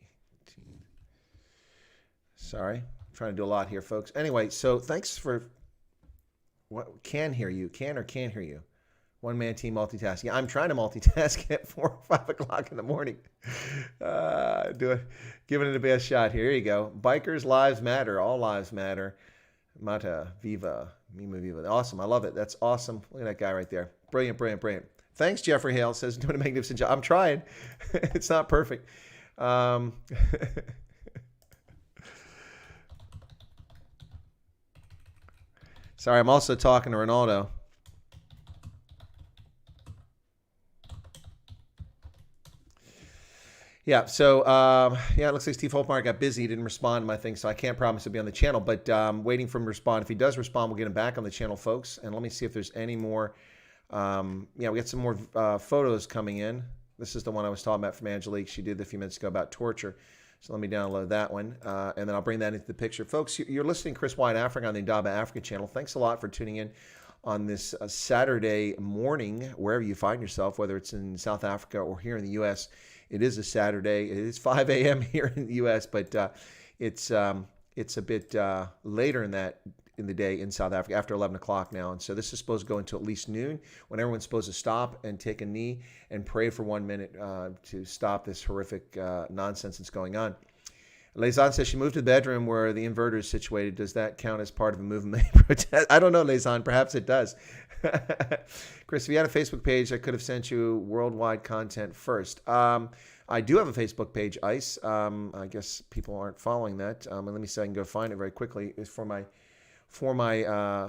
Sorry, I'm trying to do a lot here, folks. Anyway, so thanks for what can hear you. Can or can't hear you. One-man team multitasking. Yeah, I'm trying to multitask at 4 or 5 o'clock in the morning. Giving it a best shot here. Here you go. Bikers' lives matter. All lives matter. Mata, viva, mima viva. Awesome. I love it. That's awesome. Look at that guy right there. Brilliant, brilliant, brilliant. Thanks, Jeffrey Hale. Says, doing a magnificent job. I'm trying. It's not perfect. Sorry, I'm also talking to Ronaldo. Yeah, so, yeah, it looks like Steve Holtmeyer got busy. He didn't respond to my thing, so I can't promise he'll be on the channel. But waiting for him to respond. If he does respond, we'll get him back on the channel, folks. And let me see if there's any more. Yeah, we got some more photos coming in. This is the one I was talking about from Angelique. She did a few minutes ago about torture. So let me download that one, and then I'll bring that into the picture. Folks, you're listening to Chris White Africa on the Indaba Africa channel. Thanks a lot for tuning in on this Saturday morning, wherever you find yourself, whether it's in South Africa or here in the U.S. It is a Saturday. It is 5 a.m. here in the U.S., but it's a bit later in the day in South Africa, after 11 o'clock now. And so this is supposed to go until at least noon, when everyone's supposed to stop and take a knee and pray for 1 minute to stop this horrific nonsense that's going on. Lezan says she moved to the bedroom where the inverter is situated. Does that count as part of a movement protest? I don't know, Lezan. Perhaps it does. Chris, if you had a Facebook page, I could have sent you worldwide content first. I do have a Facebook page, ICE. I guess people aren't following that. And let me see if I can go find it very quickly. It's for my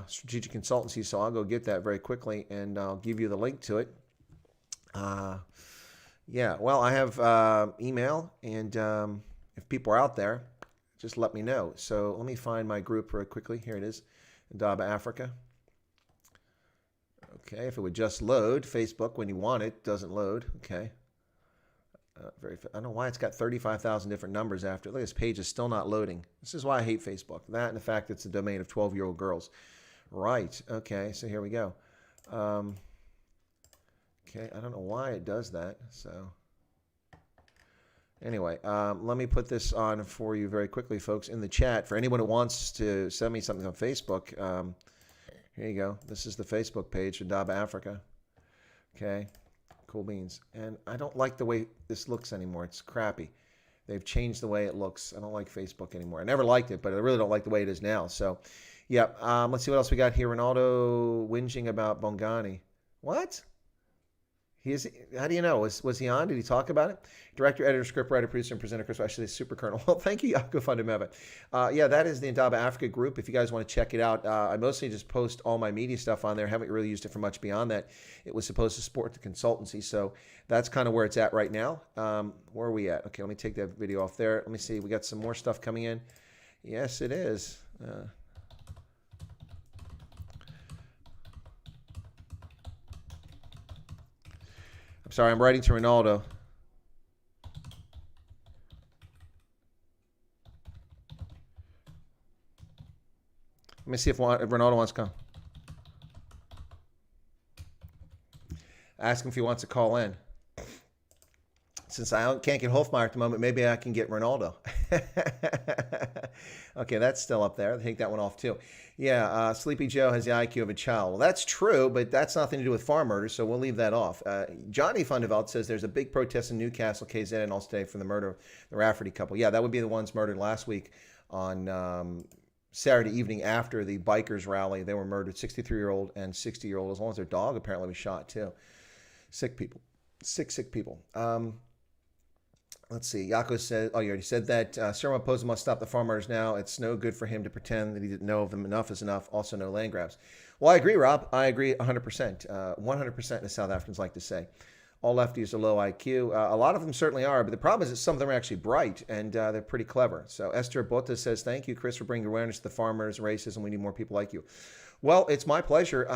strategic consultancy, so I'll go get that very quickly, and I'll give you the link to it. Yeah, well, I have email, and if people are out there, just let me know. So let me find my group very quickly. Here it is, Indaba Africa. Okay, if it would just load, Facebook, when you want it, doesn't load. Okay. I don't know why it's got 35,000 different numbers after it. Look, this page is still not loading. This is why I hate Facebook. That and the fact it's a domain of 12-year-old girls. Right. Okay, so here we go. Okay, I don't know why it does that. So anyway, let me put this on for you very quickly, folks, in the chat. For anyone who wants to send me something on Facebook, Here you go. This is the Facebook page for Indaba Africa. Okay, cool beans. And I don't like the way this looks anymore. It's crappy. They've changed the way it looks. I don't like Facebook anymore. I never liked it, but I really don't like the way it is now. So, yeah. Let's see what else we got here. Ronaldo whinging about Bongani. What? How do you know? Was he on? Did he talk about it? Director, editor, scriptwriter, producer, and presenter, Chris. Actually, Super Colonel. Well, thank you, Yaku Fundameva. Yeah, that is the Indaba Africa group. If you guys want to check it out, I mostly just post all my media stuff on there. Haven't really used it for much beyond that. It was supposed to support the consultancy, so that's kind of where it's at right now. Where are we at? Okay, let me take that video off there. Let me see. We got some more stuff coming in. Yes, it is. I'm sorry, I'm writing to Ronaldo. Let me see if Ronaldo wants to come. Ask him if he wants to call in. Since I can't get Hofmeyer at the moment, maybe I can get Ronaldo. Okay, that's still up there. I'll take that one off too. Yeah, Sleepy Joe has the IQ of a child. Well, that's true, but that's nothing to do with farm murder, so we'll leave that off. Johnny Fundeveld says there's a big protest in Newcastle, KZN, and all today for the murder of the Rafferty couple. Yeah, that would be the ones murdered last week on Saturday evening after the bikers rally. They were murdered, 63-year-old and 60-year-old, as long as their dog apparently was shot too. Sick people. Sick people. Let's see. Yako said, oh, you already said that. Sir Posa must stop the farm murders now. It's no good for him to pretend that he didn't know of them. Enough is enough. Also, no land grabs. Well, I agree, Rob. I agree 100%. 100%, as South Africans like to say. All lefties are low IQ. A lot of them certainly are, but the problem is that some of them are actually bright, and they're pretty clever. So Esther Bota says, thank you, Chris, for bringing awareness to the farmers and racism. We need more people like you. Well, it's my pleasure.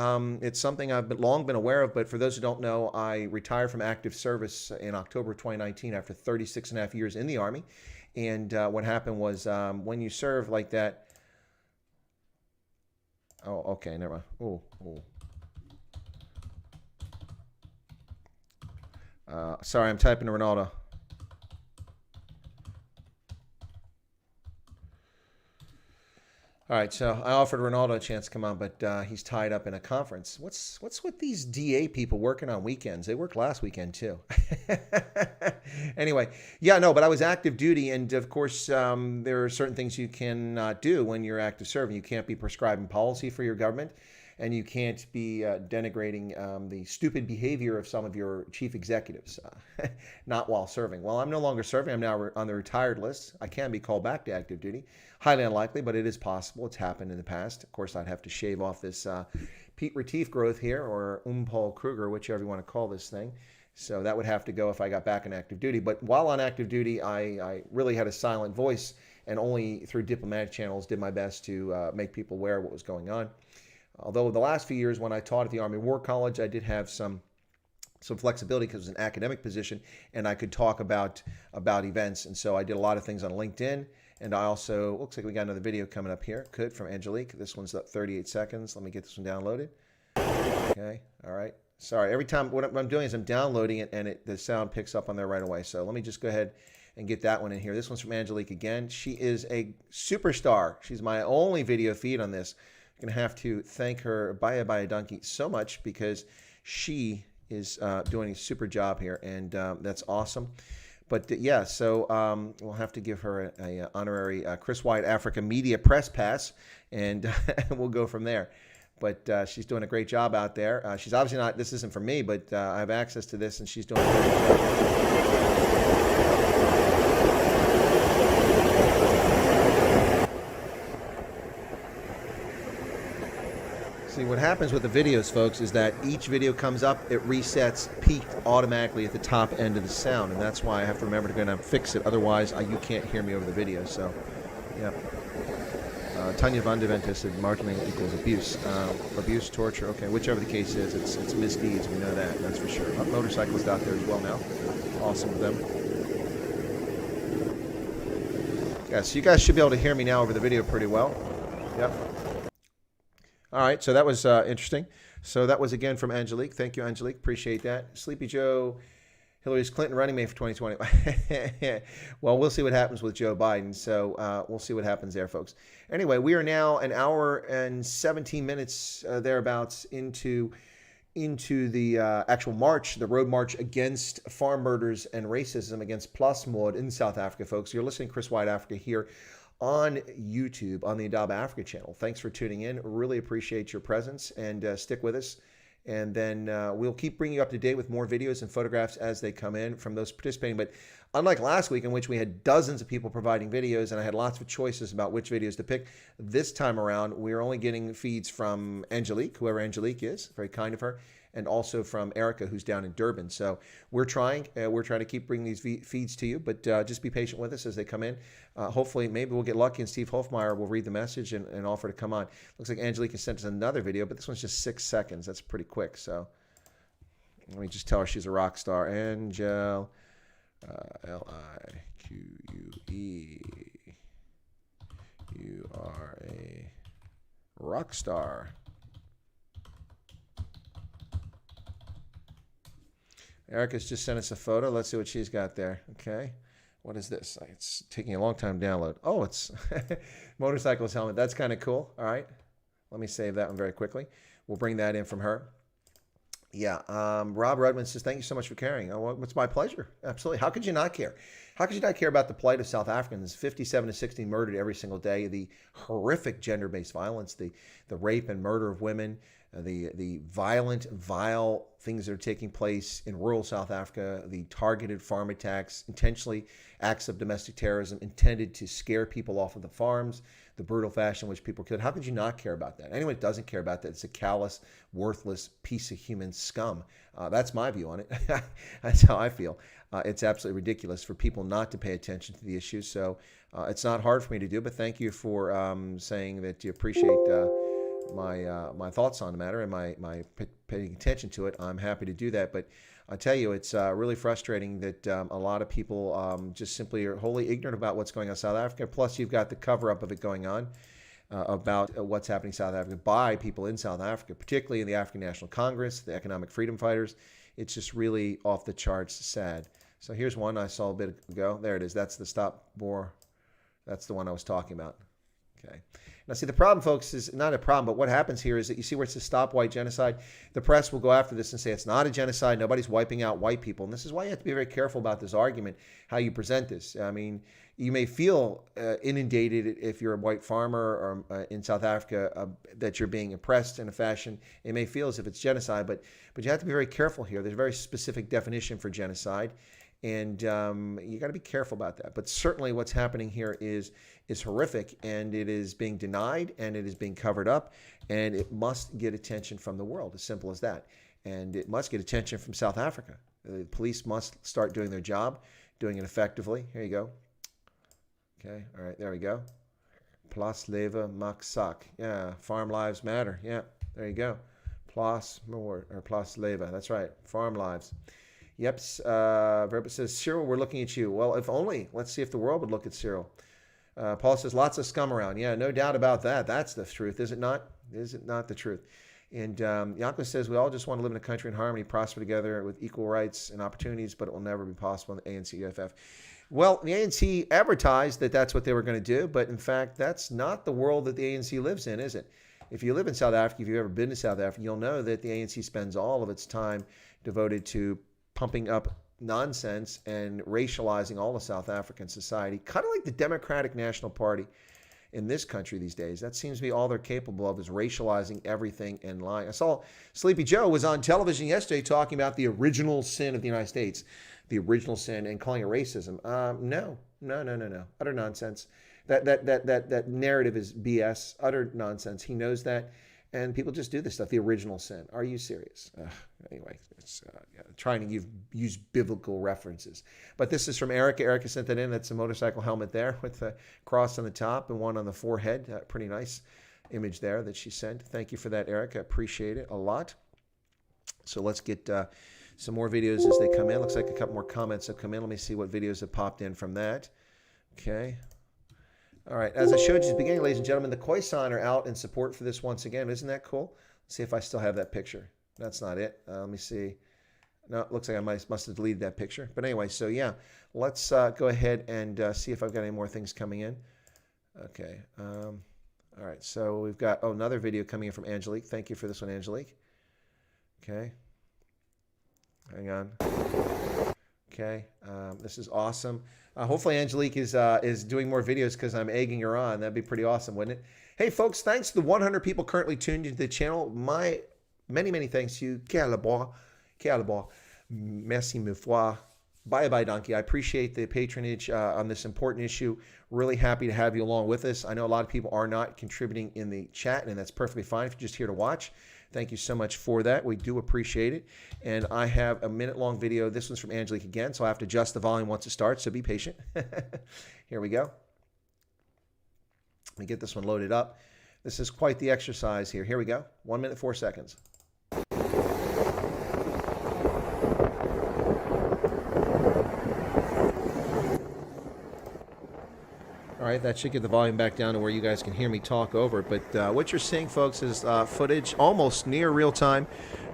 It's something I've long been aware of, but for those who don't know, I retired from active service in October 2019 after 36 and a half years in the Army. And what happened was when you serve like that... Oh, okay, never mind. Sorry, I'm typing to Ronaldo. All right, so I offered Ronaldo a chance to come on, but he's tied up in a conference. What's with these DA people working on weekends? They worked last weekend too. Anyway, yeah, no, but I was active duty, and of course, there are certain things you cannot do when you're active serving. You can't be prescribing policy for your government, and you can't be denigrating the stupid behavior of some of your chief executives, not while serving. Well, I'm no longer serving. I'm now on the retired list. I can be called back to active duty. Highly unlikely, but it is possible. It's happened in the past. Of course, I'd have to shave off this Pete Retief growth here, or Paul Kruger, whichever you want to call this thing. So that would have to go if I got back on active duty. But while on active duty, I really had a silent voice, and only through diplomatic channels did my best to make people aware of what was going on. Although the last few years when I taught at the Army War College, I did have some flexibility because it was an academic position, and I could talk about events. And so I did a lot of things on LinkedIn. And I also, looks like we got another video coming up here. Could, from Angelique. This one's up 38 seconds. Let me get this one downloaded. Okay, all right. Sorry, every time, what I'm doing is I'm downloading it, and the sound picks up on there right away. So let me just go ahead and get that one in here. This one's from Angelique again. She is a superstar. She's my only video feed on this. I'm going to have to thank her, Baya Donkey, so much, because she is doing a super job here, and that's awesome. But yeah, so we'll have to give her a honorary Chris White Africa Media Press Pass, and we'll go from there. But she's doing a great job out there. She's obviously not, this isn't for me, but I have access to this, and she's doing a great job. See, what happens with the videos, folks, is that each video comes up, it resets peaked automatically at the top end of the sound, and that's why I have to remember to go and fix it. Otherwise, you can't hear me over the video. So, yeah. Tanya Van de Vente said marketing equals abuse. Abuse, torture, okay, whichever the case is, it's misdeeds. We know that, that's for sure. Motorcyclists out there as well now. Awesome with them. Yeah, so you guys should be able to hear me now over the video pretty well. Yep. All right, so that was interesting. So that was again from Angelique. Thank you, Angelique. Appreciate that. Sleepy Joe Hillary's Clinton running mate for 2020. Well, we'll see what happens with Joe Biden. So we'll see what happens there, folks. Anyway, we are now an hour and 17 minutes thereabouts into the actual march, the road march against farm murders and racism, against plasmoord in South Africa, folks. You're listening to Chris White Africa here on YouTube on the Indaba Africa channel. Thanks for tuning in. Really appreciate your presence, and stick with us. And then we'll keep bringing you up to date with more videos and photographs as they come in from those participating. But unlike last week, in which we had dozens of people providing videos and I had lots of choices about which videos to pick, this time around, we're only getting feeds from Angelique, whoever Angelique is, very kind of her, and also from Erica, who's down in Durban. So we're trying to keep bringing these feeds to you, but just be patient with us as they come in. Hopefully, maybe we'll get lucky and Steve Hofmeyer will read the message and offer to come on. Looks like Angelique has sent us another video, but this one's just 6 seconds. That's pretty quick. So let me just tell her she's a rock star. Angel, Lique. You are a rock star. Erica's just sent us a photo. Let's see what she's got there. Okay. What is this? It's taking a long time to download. Oh, it's motorcyclist helmet. That's kind of cool. All right. Let me save that one very quickly. We'll bring that in from her. Yeah. Rob Rudman says, thank you so much for caring. Oh, well, it's my pleasure. Absolutely. How could you not care? How could you not care about the plight of South Africans? 57 to 60 murdered every single day. The horrific gender-based violence, the rape and murder of women, the violent, vile things that are taking place in rural South Africa, the targeted farm attacks, intentionally acts of domestic terrorism intended to scare people off of the farms, the brutal fashion in which people are killed. How could you not care about that? Anyone that doesn't care about that, it's a callous, worthless piece of human scum. That's my view on it. That's how I feel. It's absolutely ridiculous for people not to pay attention to the issues. So it's not hard for me to do, but thank you for saying that you appreciate my thoughts on the matter and my paying attention to it. I'm happy to do that, but I tell you, it's really frustrating that a lot of people just simply are wholly ignorant about what's going on in South Africa. Plus, you've got the cover-up of it going on about what's happening in South Africa by people in South Africa, particularly in the African National Congress, the economic freedom fighters. It's just really off the charts sad. So here's one I saw a bit ago. There it is. That's the stop war. That's the one I was talking about. Okay. Now, see, the problem, folks, is not a problem, but what happens here is that you see where it says stop white genocide. The press will go after this and say it's not a genocide. Nobody's wiping out white people. And this is why you have to be very careful about this argument, how you present this. I mean, you may feel inundated if you're a white farmer or in South Africa that you're being oppressed in a fashion. It may feel as if it's genocide, but you have to be very careful here. There's a very specific definition for genocide. And you got to be careful about that. But certainly what's happening here is horrific, and it is being denied, and it is being covered up, and it must get attention from the world, as simple as that. And it must get attention from South Africa. The police must start doing their job, doing it effectively. Here you go. Okay, all right, there we go. Plaas Lewe maak sak. Yeah, farm lives matter. Yeah, there you go. Plaas Lewe. That's right, farm lives. Yep, Verba says, Cyril, we're looking at you. Well, if only. Let's see if the world would look at Cyril. Paul says, lots of scum around. Yeah, no doubt about that. That's the truth, is it not? Is it not the truth? And Yanko says, we all just want to live in a country in harmony, prosper together with equal rights and opportunities, but it will never be possible in the ANC-UFF. Well, the ANC advertised that that's what they were going to do, but in fact, that's not the world that the ANC lives in, is it? If you live in South Africa, if you've ever been to South Africa, you'll know that the ANC spends all of its time devoted to pumping up nonsense and racializing all of South African society, kind of like the Democratic National Party in this country these days. That seems to be all they're capable of, is racializing everything and lying. I saw Sleepy Joe was on television yesterday talking about the original sin of the United States, the original sin, and calling it racism. No. Utter nonsense. That narrative is BS, utter nonsense. He knows that. And people just do this stuff, the original sin. Are you serious? Anyway, it's trying to use biblical references. But this is from Erica. Erica sent that in. That's a motorcycle helmet there with a cross on the top and one on the forehead. Pretty nice image there that she sent. Thank you for that, Erica. Appreciate it a lot. So let's get some more videos as they come in. Looks like a couple more comments have come in. Let me see what videos have popped in from that. Okay. All right, as I showed you at the beginning, ladies and gentlemen, the Khoisan are out in support for this once again. Isn't that cool? Let's see if I still have that picture. That's not it. Let me see. No, it looks like I must have deleted that picture. But anyway, so yeah, let's go ahead and see if I've got any more things coming in. Okay. All right. So we've got another video coming in from Angelique. Thank you for this one, Angelique. Okay. Hang on. Okay. This is awesome. Hopefully Angelique is doing more videos because I'm egging her on. That'd be pretty awesome, wouldn't it? Hey, folks, thanks to the 100 people currently tuned into the channel. My many thanks to you. Quelle merci mille fois. Bye, Donkey. I appreciate the patronage on this important issue. Really happy to have you along with us. I know a lot of people are not contributing in the chat, and that's perfectly fine if you're just here to watch. Thank you so much for that. We do appreciate it. And I have a minute-long video. This one's from Angelique again, so I have to adjust the volume once it starts, so be patient. Here we go. Let me get this one loaded up. This is quite the exercise here. Here we go. 1 minute, 4 seconds. All right, that should get the volume back down to where you guys can hear me talk over it. But what you're seeing, folks, is footage almost near real time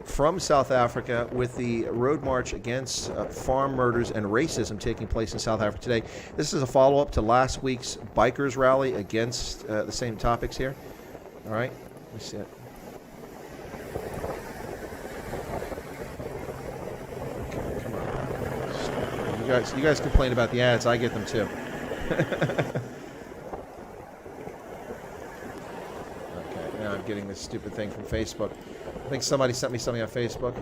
from South Africa with the road march against farm murders and racism taking place in South Africa today. This is a follow-up to last week's bikers rally against the same topics here. All right, let me see it. Okay, come on. You guys complain about the ads. I get them too. Now I'm getting this stupid thing from Facebook. I think somebody sent me something on Facebook.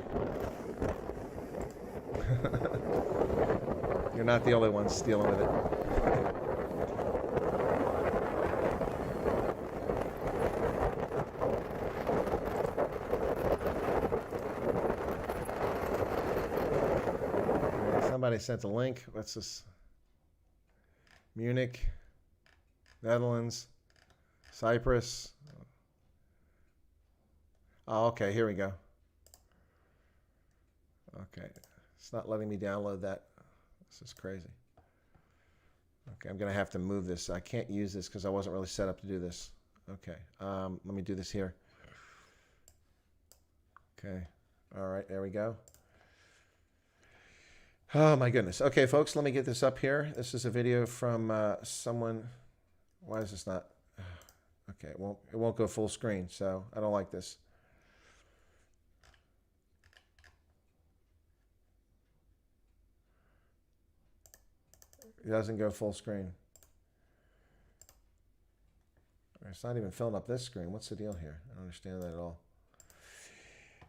You're not the only ones dealing with it. Somebody sent a link. What's this? Munich, Netherlands, Cyprus. Oh, okay, here we go. Okay, it's not letting me download that. This is crazy. Okay, I'm going to have to move this. I can't use this because I wasn't really set up to do this. Okay, let me do this here. Okay, all right, there we go. Oh, my goodness. Okay, folks, let me get this up here. This is a video from someone. Why is this not? Okay, it won't go full screen, so I don't like this. It doesn't go full screen. It's not even filling up this screen. What's the deal here? I don't understand that at all.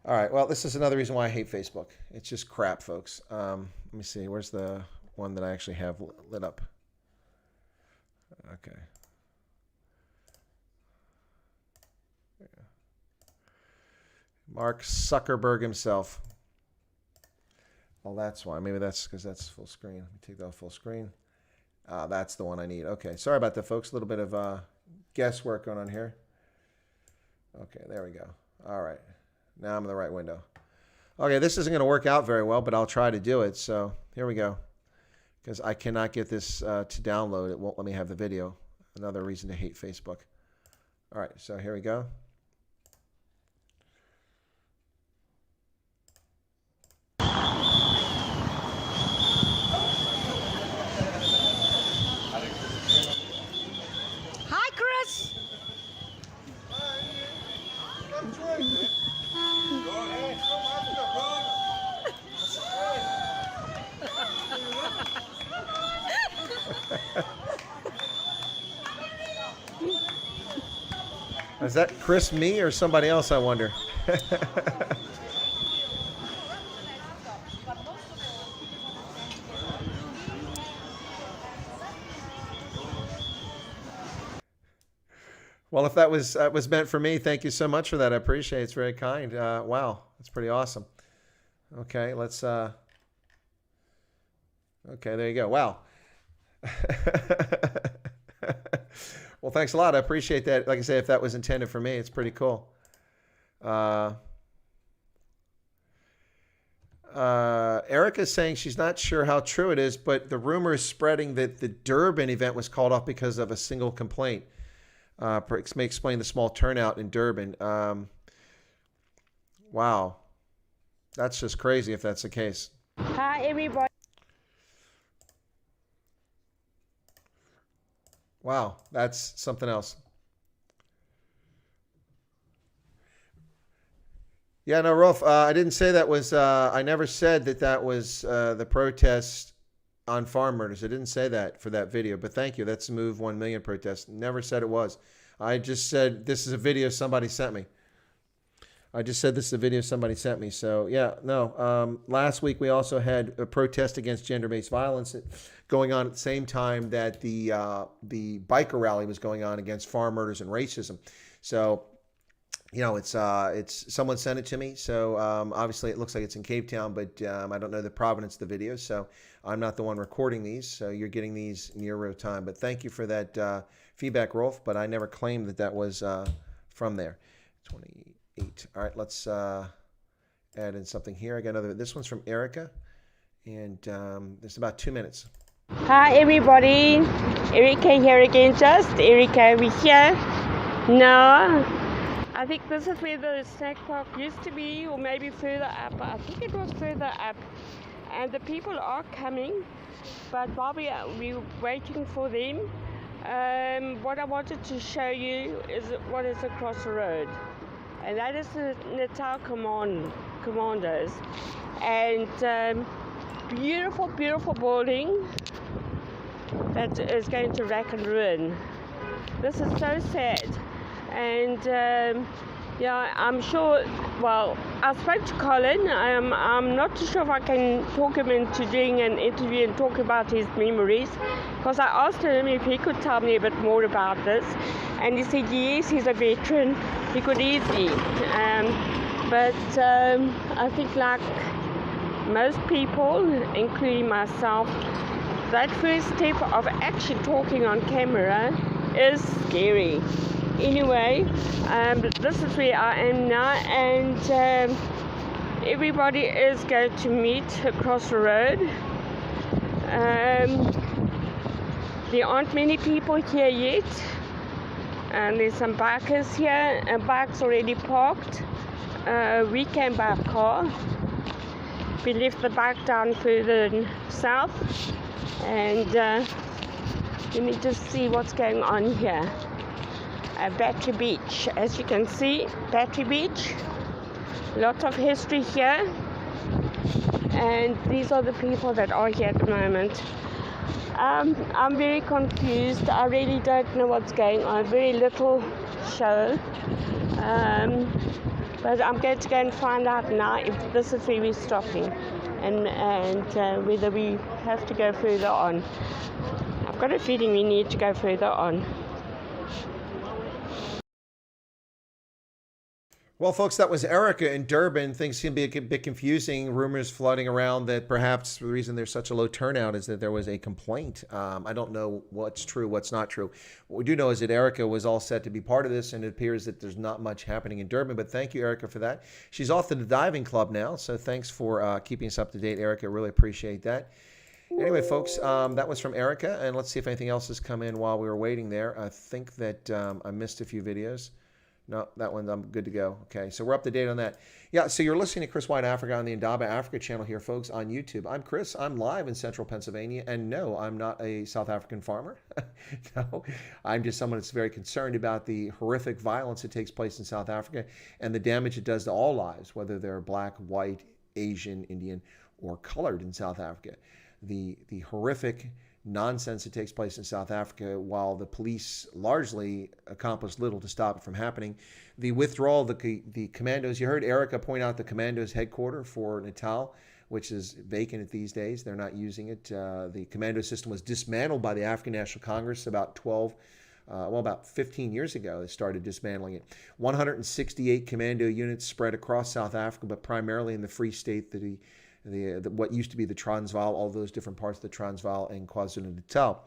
All right, well, this is another reason why I hate Facebook. It's just crap, folks. Let me see. Where's the one that I actually have lit up? Okay. Yeah. Mark Zuckerberg himself. Well, that's why. Maybe that's because that's full screen. Let me take that off full screen. That's the one I need. Okay, sorry about that, folks. A little bit of guesswork going on here. Okay, there we go. All right. Now I'm in the right window. Okay, this isn't going to work out very well, but I'll try to do it. So here we go. Because I cannot get this to download. It won't let me have the video. Another reason to hate Facebook. All right, so here we go.
Hi, Chris.
Is that Chris me or somebody else, I wonder? Well, if that was meant for me, thank you so much for that. I appreciate it. It's very kind. Wow, that's pretty awesome. Okay, let's... Okay, there you go. Wow. Well, thanks a lot. I appreciate that. Like I say, if that was intended for me, it's pretty cool. Erica's saying she's not sure how true it is, but the rumor is spreading that the Durban event was called off because of a single complaint. May explain the small turnout in Durban. Wow. That's just crazy if that's the case.
Hi, everybody.
Wow, that's something else. Yeah, no, Rolf, I didn't say that was, I never said that that was the protest on farm murders. I didn't say that for that video, but thank you. That's the Move 1 Million protest. Never said it was. I just said this is a video somebody sent me. I just said this is a video somebody sent me. So, yeah, no. Last week we also had a protest against gender-based violence going on at the same time that the biker rally was going on against farm murders and racism. So, you know, it's someone sent it to me. So obviously it looks like it's in Cape Town, but I don't know the provenance of the video. So I'm not the one recording these. So you're getting these near real time. But thank you for that feedback, Rolf. But I never claimed that that was from there. 28. All right, let's add in something here. I got another. This one's from Erica, and there's about 2 minutes.
Hi, everybody. Erica here again. Just Erica over here. Now, I think this is where the snack park used to be, or maybe further up. I think it was further up. And the people are coming, but while we're waiting for them, what I wanted to show you is what is across the road. And that is the Natal Commandos. And beautiful, beautiful building that is going to rack and ruin. This is so sad. And yeah, I'm sure, well, I spoke to Colin. I'm not too sure if I can talk him into doing an interview and talk about his memories, because I asked him if he could tell me a bit more about this, and he said yes, he's a veteran, he could easily. But I think, like most people, including myself, that first step of actually talking on camera is scary. Anyway, this is where I am now, and everybody is going to meet across the road. There aren't many people here yet, and there's some bikers here, and bikes already parked. We came by car. We left the bike down further south, and let me just see what's going on here. Battery Beach, as you can see, Battery Beach, lots of history here, and these are the people that are here at the moment. I'm very confused. I really don't know what's going on. Very little show, but I'm going to go and find out now if this is where we're stopping, and whether we have to go further on. I've got a feeling we need to go further on.
Well, folks, that was Erica in Durban. Things seem to be a bit confusing. Rumors flooding around that perhaps the reason there's such a low turnout is that there was a complaint. I don't know what's true, what's not true. What we do know is that Erica was all set to be part of this, and it appears that there's not much happening in Durban. But thank you, Erica, for that. She's off to the diving club now, so thanks for keeping us up to date, Erica. Really appreciate that. Anyway, folks, that was from Erica, and let's see if anything else has come in while we were waiting there. I think that I missed a few videos. No, that one, I'm good to go. Okay, so we're up to date on that. Yeah, so you're listening to Chris White Africa on the Indaba Africa channel here, folks, on YouTube. I'm Chris. I'm live in central Pennsylvania, and no, I'm not a South African farmer. No, I'm just someone that's very concerned about the horrific violence that takes place in South Africa and the damage it does to all lives, whether they're black, white, Asian, Indian, or colored in South Africa. The horrific nonsense that takes place in South Africa, while the police largely accomplish little to stop it from happening. The withdrawal of the commandos, you heard Erica point out the commandos headquarters for Natal, which is vacant these days. They're not using it. The commando system was dismantled by the African National Congress about 15 years ago. They started dismantling it. 168 commando units spread across South Africa, but primarily in the Free State, what used to be the Transvaal, all those different parts of the Transvaal and KwaZulu-Natal.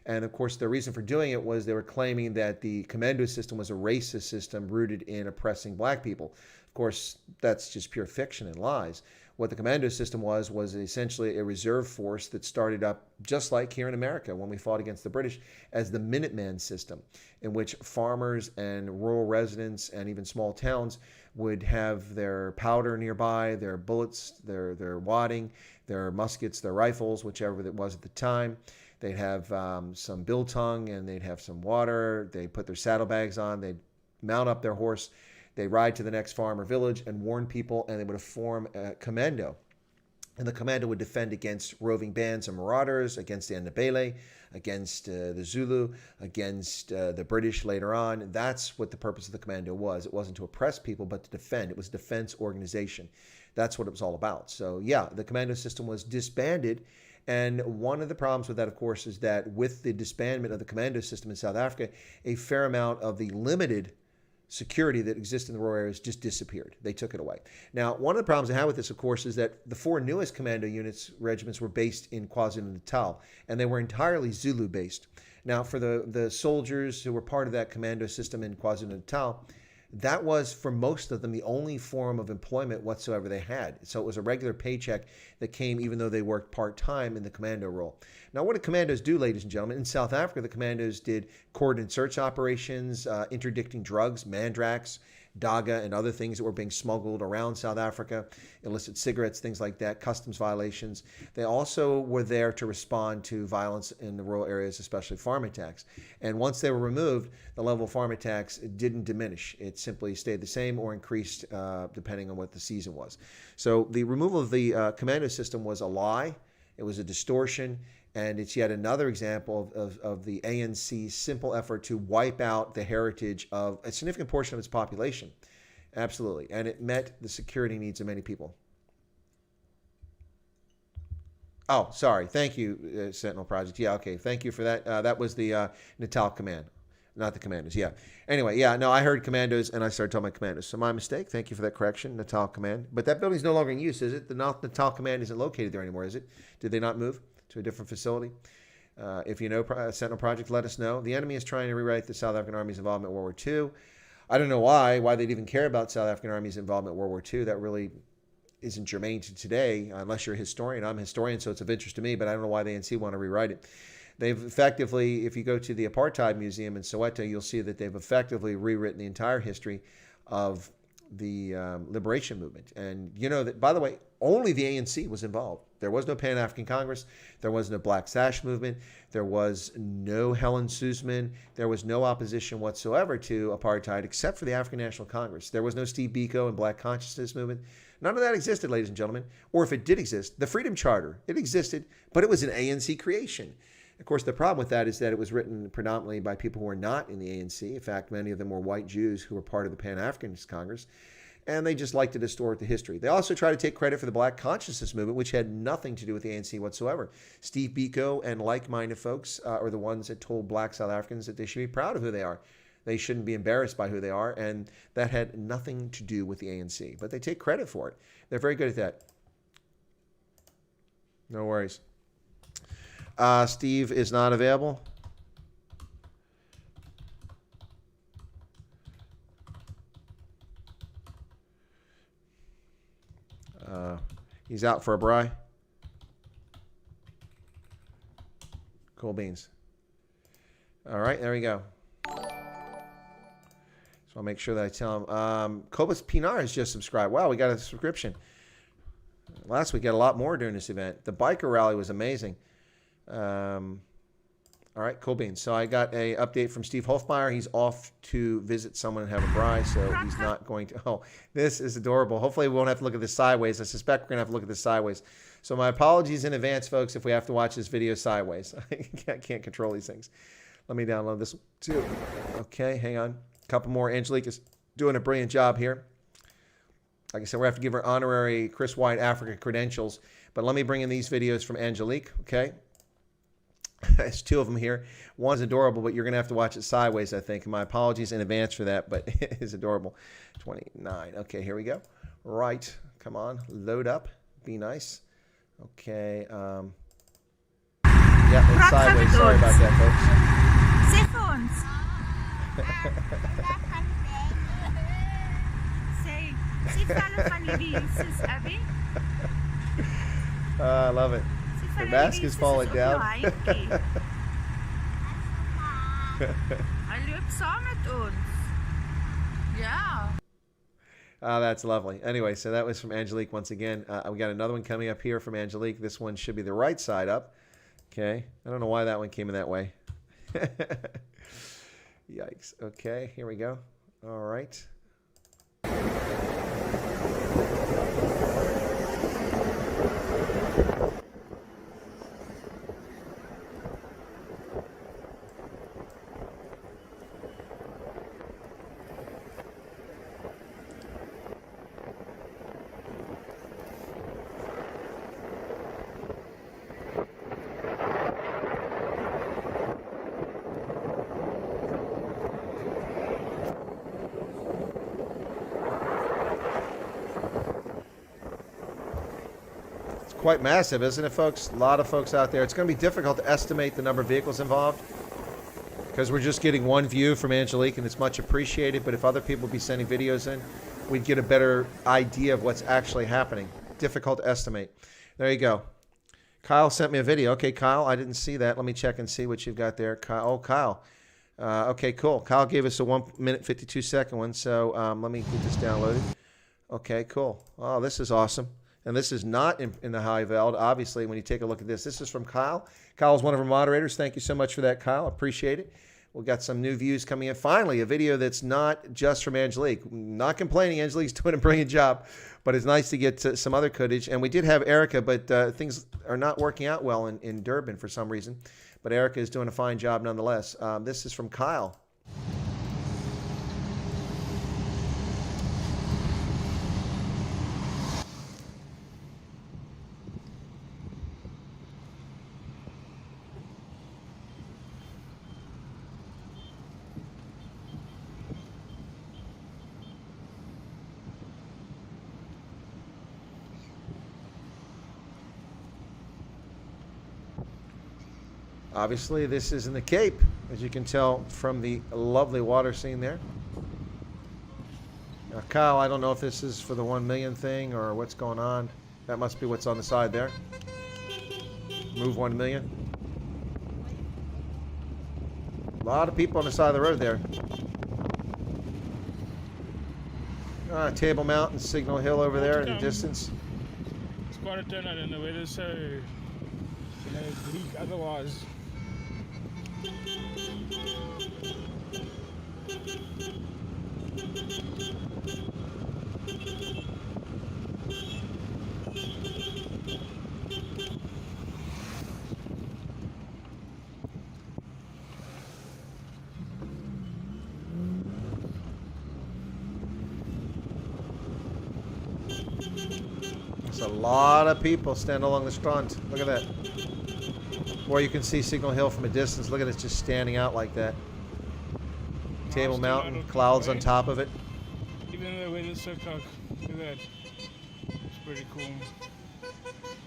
And of course, the reason for doing it was they were claiming that the commando system was a racist system rooted in oppressing black people. Of course, that's just pure fiction and lies. What the commando system was essentially a reserve force that started up just like here in America when we fought against the British as the Minuteman system, in which farmers and rural residents and even small towns would have their powder nearby, their bullets, their wadding, their muskets, their rifles, whichever it was at the time. They'd have some biltong, and they'd have some water. They'd put their saddlebags on. They'd mount up their horse. They'd ride to the next farm or village and warn people, and they would form a commando. And the commando would defend against roving bands of marauders, against the Ndebele, against the Zulu, against the British later on. And that's what the purpose of the commando was. It wasn't to oppress people, but to defend. It was a defense organization. That's what it was all about. So yeah, the commando system was disbanded. And one of the problems with that, of course, is that with the disbandment of the commando system in South Africa, a fair amount of the limited security that existed in the rural areas just disappeared. They took it away. Now, one of the problems I had with this, of course, is that the 4 newest commando regiments were based in KwaZulu-Natal, and they were entirely Zulu-based. Now, for the soldiers who were part of that commando system in KwaZulu-Natal, that was, for most of them, the only form of employment whatsoever they had. So it was a regular paycheck that came even though they worked part-time in the commando role. Now, what did commandos do, ladies and gentlemen? In South Africa, the commandos did coordinated search operations, interdicting drugs, mandrax, daga, and other things that were being smuggled around South Africa, illicit cigarettes, things like that, customs violations. They also were there to respond to violence in the rural areas, especially farm attacks. And once they were removed, the level of farm attacks didn't diminish. It simply stayed the same or increased depending on what the season was. So the removal of the commando system was a lie. It was a distortion. And it's yet another example of the ANC's simple effort to wipe out the heritage of a significant portion of its population. Absolutely. And it met the security needs of many people. Oh, sorry. Thank you, Sentinel Project. Yeah, okay. Thank you for that. That was the Natal Command, not the Commandos. Yeah. Anyway, yeah, no, I heard Commandos, and I started talking about Commandos. So my mistake. Thank you for that correction, Natal Command. But that building's no longer in use, is it? The Natal Command isn't located there anymore, is it? Did they not move to a different facility? If you know Sentinel Project, let us know. The enemy is trying to rewrite the South African Army's involvement in World War II. I don't know why they'd even care about South African Army's involvement in World War II. That really isn't germane to today, unless you're a historian. I'm a historian, so it's of interest to me, but I don't know why the ANC want to rewrite it. They've effectively, if you go to the Apartheid Museum in Soweto, you'll see that they've effectively rewritten the entire history of the liberation movement. And you know that, by the way, only the ANC was involved. There was no Pan-African Congress. There was no Black Sash movement. There was no Helen Suzman. There was no opposition whatsoever to apartheid except for the African National Congress. There was no Steve Biko and Black Consciousness movement. None of that existed, ladies and gentlemen. Or if it did exist, the Freedom Charter, it existed, but it was an ANC creation. Of course, the problem with that is that it was written predominantly by people who were not in the ANC. In fact, many of them were white Jews who were part of the Pan-Africanist Congress, and they just like to distort the history. They also try to take credit for the Black Consciousness movement, which had nothing to do with the ANC whatsoever. Steve Biko and like-minded folks are the ones that told black South Africans that they should be proud of who they are. They shouldn't be embarrassed by who they are, and that had nothing to do with the ANC. But they take credit for it. They're very good at that. No worries. Steve is not available. He's out for a braai. Cool beans. All right, there we go. So I'll make sure that I tell him. Cobus Pinar has just subscribed. Wow, we got a subscription. Last week, got a lot more during this event. The biker rally was amazing. All right, cool beans. So I got a update from Steve Hofmeyer. He's off to visit someone and have a braai, so he's not going to. Oh, this is adorable. Hopefully we won't have to look at this sideways. I suspect we're going to have to look at this sideways. So my apologies in advance, folks, if we have to watch this video sideways. I can't control these things. Let me download this one, too. Okay, hang on. A couple more. Angelique is doing a brilliant job here. Like I said, we have to give her honorary Chris White Africa credentials. But let me bring in these videos from Angelique, okay? There's two of them here. One's adorable, but you're going to have to watch it sideways, I think. My apologies in advance for that, but it is adorable. 29. Okay, here we go. Right. Come on. Load up. Be nice. Okay. Yeah, it's sideways. Sorry about that, folks.
Sê vir ons. Sê vir hulle van hierdie Jesus, Abby.
I love it. The mask is falling down.
Hy loop saam met ons. Ja.
Oh, that's lovely. Anyway, so that was from Angelique once again. We got another one coming up here from Angelique. This one should be the right side up. Okay. I don't know why that one came in that way. Yikes. Okay, here we go. All right. Quite massive, isn't it, folks? A lot of folks out there. It's going to be difficult to estimate the number of vehicles involved because we're just getting one view from Angelique, and it's much appreciated. But if other people be sending videos in, we'd get a better idea of what's actually happening. Difficult to estimate. There you go. Kyle sent me a video. Okay, Kyle, I didn't see that. Let me check and see what you've got there. Kyle. Oh, Kyle. Okay, cool. Kyle gave us a 1 minute 52-second one, so let me get this downloaded. Okay, cool. Oh, this is awesome. And this is not in the high veld, obviously, when you take a look at this. This is from Kyle. Kyle is one of our moderators. Thank you so much for that, Kyle. Appreciate it. We've got some new views coming in. Finally, a video that's not just from Angelique. Not complaining. Angelique's doing a brilliant job. But it's nice to get some other footage. And we did have Erica, but things are not working out well in Durban for some reason. But Erica is doing a fine job nonetheless. This is from Kyle. Obviously, this is in the Cape, as you can tell from the lovely water scene there. Now, Kyle, I don't know if this is for the 1 million thing or what's going on. That must be what's on the side there. Move 1 million. A lot of people on the side of the road there. Table Mountain, Signal Hill over there in the distance.
It's quite a turnout and the weather's so, bleak otherwise.
There's a lot of people standing along the strand. Look at that. Or you can see Signal Hill from a distance. Look at it just standing out like that. Table Mountain, clouds on top of it.
Even though the weather's so cold, look at that. It's pretty cool.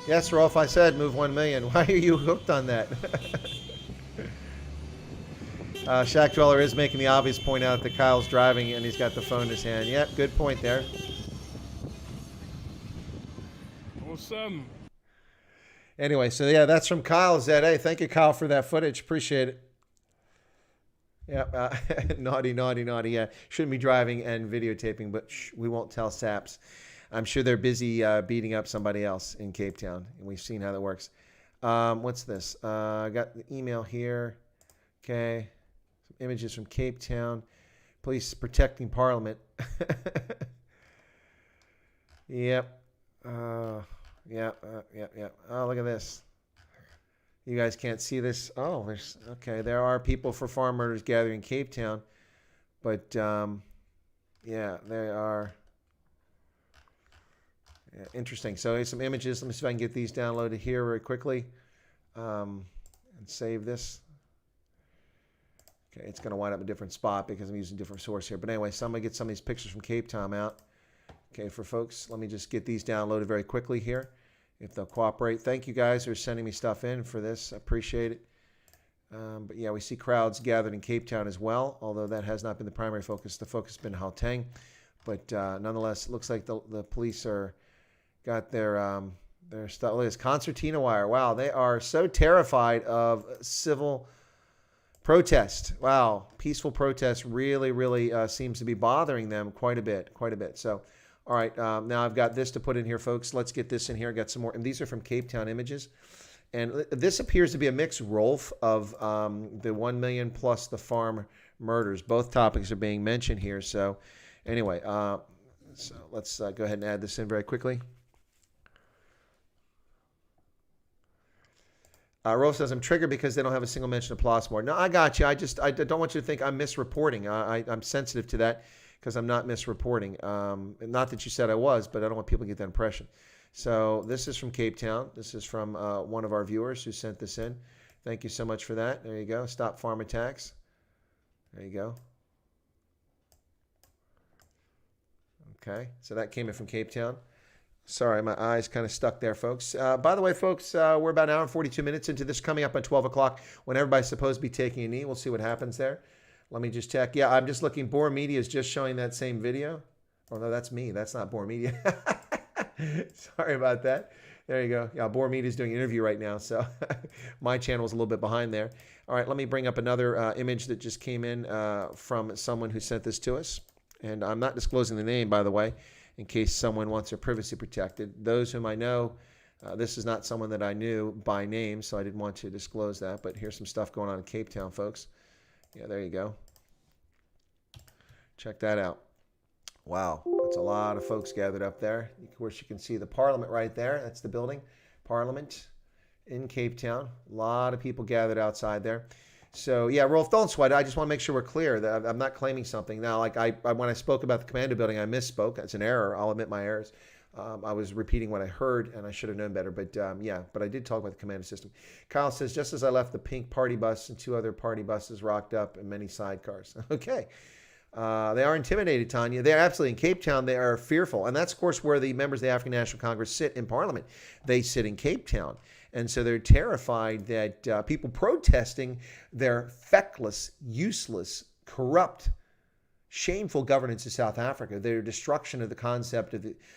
Yes, Rolf, I said move 1 million. Why are you hooked on that? Shack Dweller is making the obvious point out that Kyle's driving and he's got the phone in his hand. Yep, good point there.
Awesome.
Anyway, so yeah, that's from Kyle ZA. Thank you, Kyle, for that footage. Appreciate it. Yeah, naughty. Yeah, shouldn't be driving and videotaping, but we won't tell SAPs. I'm sure they're busy beating up somebody else in Cape Town, and we've seen how that works. What's this? I got the email here. Okay, some images from Cape Town. Police protecting Parliament. Yep. Yeah. Oh, look at this. You guys can't see this. Oh, there's okay. There are people for farm murders gathering in Cape Town, but yeah, they are interesting. So here's some images. Let me see if I can get these downloaded here very quickly, and save this. Okay, it's going to wind up in a different spot because I'm using a different source here. But anyway, so I'm going to get some of these pictures from Cape Town out. Okay, for folks, let me just get these downloaded very quickly here, if they'll cooperate. Thank you guys who are sending me stuff in for this. I appreciate it. But yeah, we see crowds gathered in Cape Town as well, although that has not been the primary focus. The focus has been Gauteng. But nonetheless, it looks like the police got their stuff. Look at this concertina wire. Wow, they are so terrified of civil protest. Wow, peaceful protest really seems to be bothering them quite a bit. So All right, now I've got this to put in here, folks. Let's get this in here. I got some more, and these are from Cape Town Images. And this appears to be a mix, Rolf, of the 1 million plus the farm murders. Both topics are being mentioned here. So anyway, so let's go ahead and add this in very quickly. Rolf says, I'm triggered because they don't have a single mention of Plasmore. No, I got you. I don't want you to think I'm misreporting. I'm sensitive to that because I'm not misreporting. Not that you said I was, but I don't want people to get that impression. So this is from Cape Town. This is from one of our viewers who sent this in. Thank you so much for that. There you go. Stop farm attacks. There you go. Okay, so that came in from Cape Town. Sorry, my eyes kind of stuck there, folks. By the way, folks, we're about an hour and 42 minutes into this, coming up at 12 o'clock when everybody's supposed to be taking a knee. We'll see what happens there. Let me just check. Yeah, I'm just looking. Boar Media is just showing that same video. Oh, no, that's me. That's not Boar Media. Sorry about that. There you go. Yeah, Boar Media is doing an interview right now, so my channel is a little bit behind there. All right, let me bring up another image that just came in from someone who sent this to us. And I'm not disclosing the name, by the way, in case someone wants their privacy protected. Those whom I know, this is not someone that I knew by name, so I didn't want to disclose that. But here's some stuff going on in Cape Town, folks. Yeah, there you go. Check that out. Wow, that's a lot of folks gathered up there. Of course, you can see the Parliament right there. That's the building, Parliament in Cape Town. A lot of people gathered outside there. So, yeah, Rolf, don't sweat it. I just want to make sure we're clear that I'm not claiming something. Now, like when I spoke about the commando building, I misspoke. That's an error. I'll admit my errors. I was repeating what I heard, and I should have known better. But, yeah, but I did talk about the commando system. Kyle says, just as I left, the pink party bus and 2 other party buses rocked up and many sidecars. Okay. They are intimidated, Tanya. They're absolutely in Cape Town. They are fearful. And that's, of course, where the members of the African National Congress sit in Parliament. They sit in Cape Town. And so they're terrified that people protesting their feckless, useless, corrupt, shameful governance of South Africa, their destruction of the concept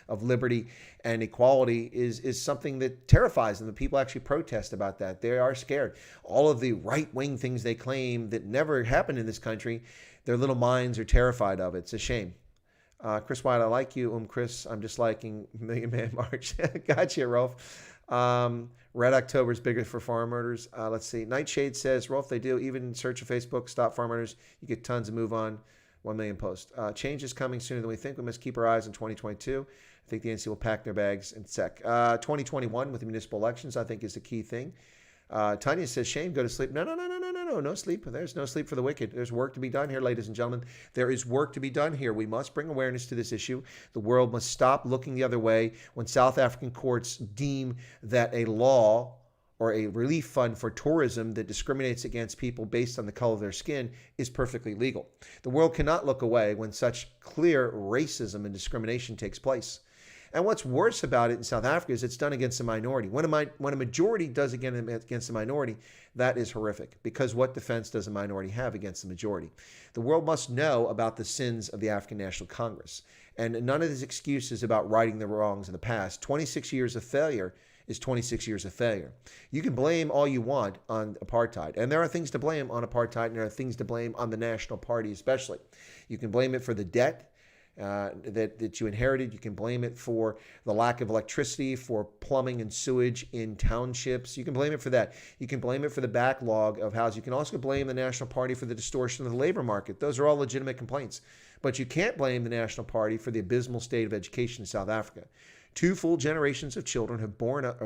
of liberty and equality is something that terrifies them. The people actually protest about that. They are scared. All of the right-wing things they claim that never happened in this country, their little minds are terrified of it. It's a shame. Chris White, I like you. Chris, I'm just liking Million Man March. Gotcha, Rolf. Red October is bigger for farm murders. Let's see. Nightshade says, Rolf, they do. Even in search of Facebook, stop farm murders. You get tons of move on. 1 million posts. Change is coming sooner than we think. We must keep our eyes on 2022. I think the NC will pack their bags and sec. 2021 with the municipal elections, I think, is the key thing. Tanya says, Shane, go to sleep. No sleep. There's no sleep for the wicked. There's work to be done here, ladies and gentlemen. There is work to be done here. We must bring awareness to this issue. The world must stop looking the other way when South African courts deem that a law or a relief fund for tourism that discriminates against people based on the color of their skin is perfectly legal. The world cannot look away when such clear racism and discrimination takes place. And what's worse about it in South Africa is it's done against a minority. When a majority does against a minority, that is horrific, because what defense does a minority have against the majority? The world must know about the sins of the African National Congress. And none of these excuses about righting the wrongs in the past. 26 years of failure is 26 years of failure. You can blame all you want on apartheid. And there are things to blame on apartheid, and there are things to blame on the National Party especially. You can blame it for the debt that you inherited. You can blame it for the lack of electricity, for plumbing and sewage in townships. You can blame it for that. You can blame it for the backlog of housing. You can also blame the National Party for the distortion of the labor market. Those are all legitimate complaints. But you can't blame the National Party for the abysmal state of education in South Africa. 2 full generations of children have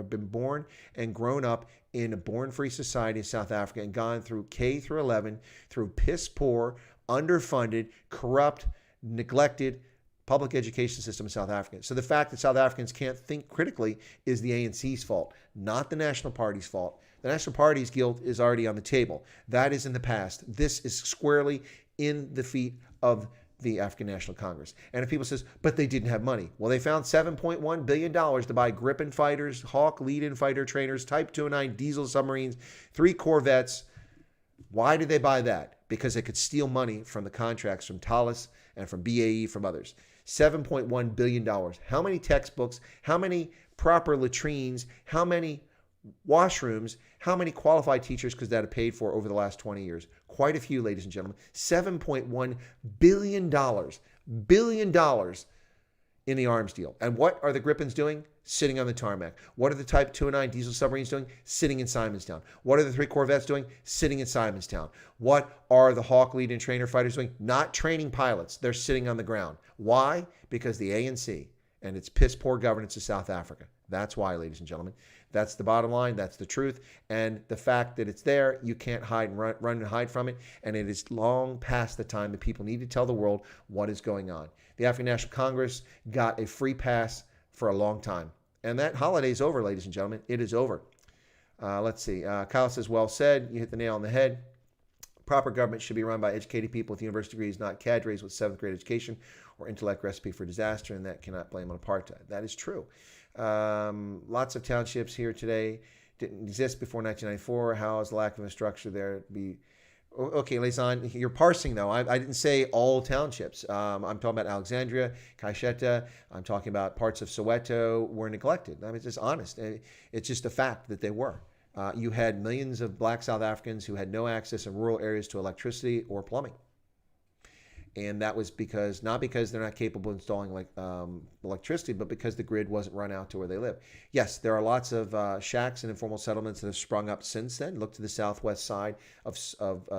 been born and grown up in a born-free society in South Africa and gone through K through 11, through piss-poor, underfunded, corrupt, neglected public education system in South Africa. So the fact that South Africans can't think critically is the ANC's fault, not the National Party's fault. The National Party's guilt is already on the table. That is in the past. This is squarely in the feet of the African National Congress. And if people says, but they didn't have money. Well, they found $7.1 billion to buy Gripen fighters, Hawk lead-in fighter trainers, Type 209 diesel submarines, 3 Corvettes. Why did they buy that? Because they could steal money from the contracts from Thales and from BAE, from others. $7.1 billion. How many textbooks? How many proper latrines? How many washrooms? How many qualified teachers could that have paid for over the last 20 years? Quite a few, ladies and gentlemen. $7.1 billion in the arms deal. And what are the Gripens doing? Sitting on the tarmac. What are the Type 209 diesel submarines doing? Sitting in Simonstown. What are the 3 Corvettes doing? Sitting in Simonstown. What are the Hawk lead and trainer fighters doing? Not training pilots. They're sitting on the ground. Why? Because the ANC and its piss poor governance of South Africa. That's why, ladies and gentlemen. That's the bottom line. That's the truth. And the fact that it's there, you can't hide and run and hide from it. And it is long past the time that people need to tell the world what is going on. The African National Congress got a free pass for a long time. And that holiday is over, ladies and gentlemen. It is over. Let's see. Kyle says, well said. You hit the nail on the head. Proper government should be run by educated people with university degrees, not cadres with 7th grade education or intellect recipe for disaster, and that cannot blame on apartheid. That is true. Lots of townships here today didn't exist before 1994. How is the lack of infrastructure there be? Okay, Liaison, you're parsing though. I didn't say all townships. I'm talking about Alexandria, Kaisheta. I'm talking about parts of Soweto were neglected. I mean, it's just honest. It's just a fact that they were. You had millions of black South Africans who had no access in rural areas to electricity or plumbing. And that was because, not because they're not capable of installing electricity, but because the grid wasn't run out to where they live. Yes, there are lots of shacks and informal settlements that have sprung up since then. Look to the southwest side of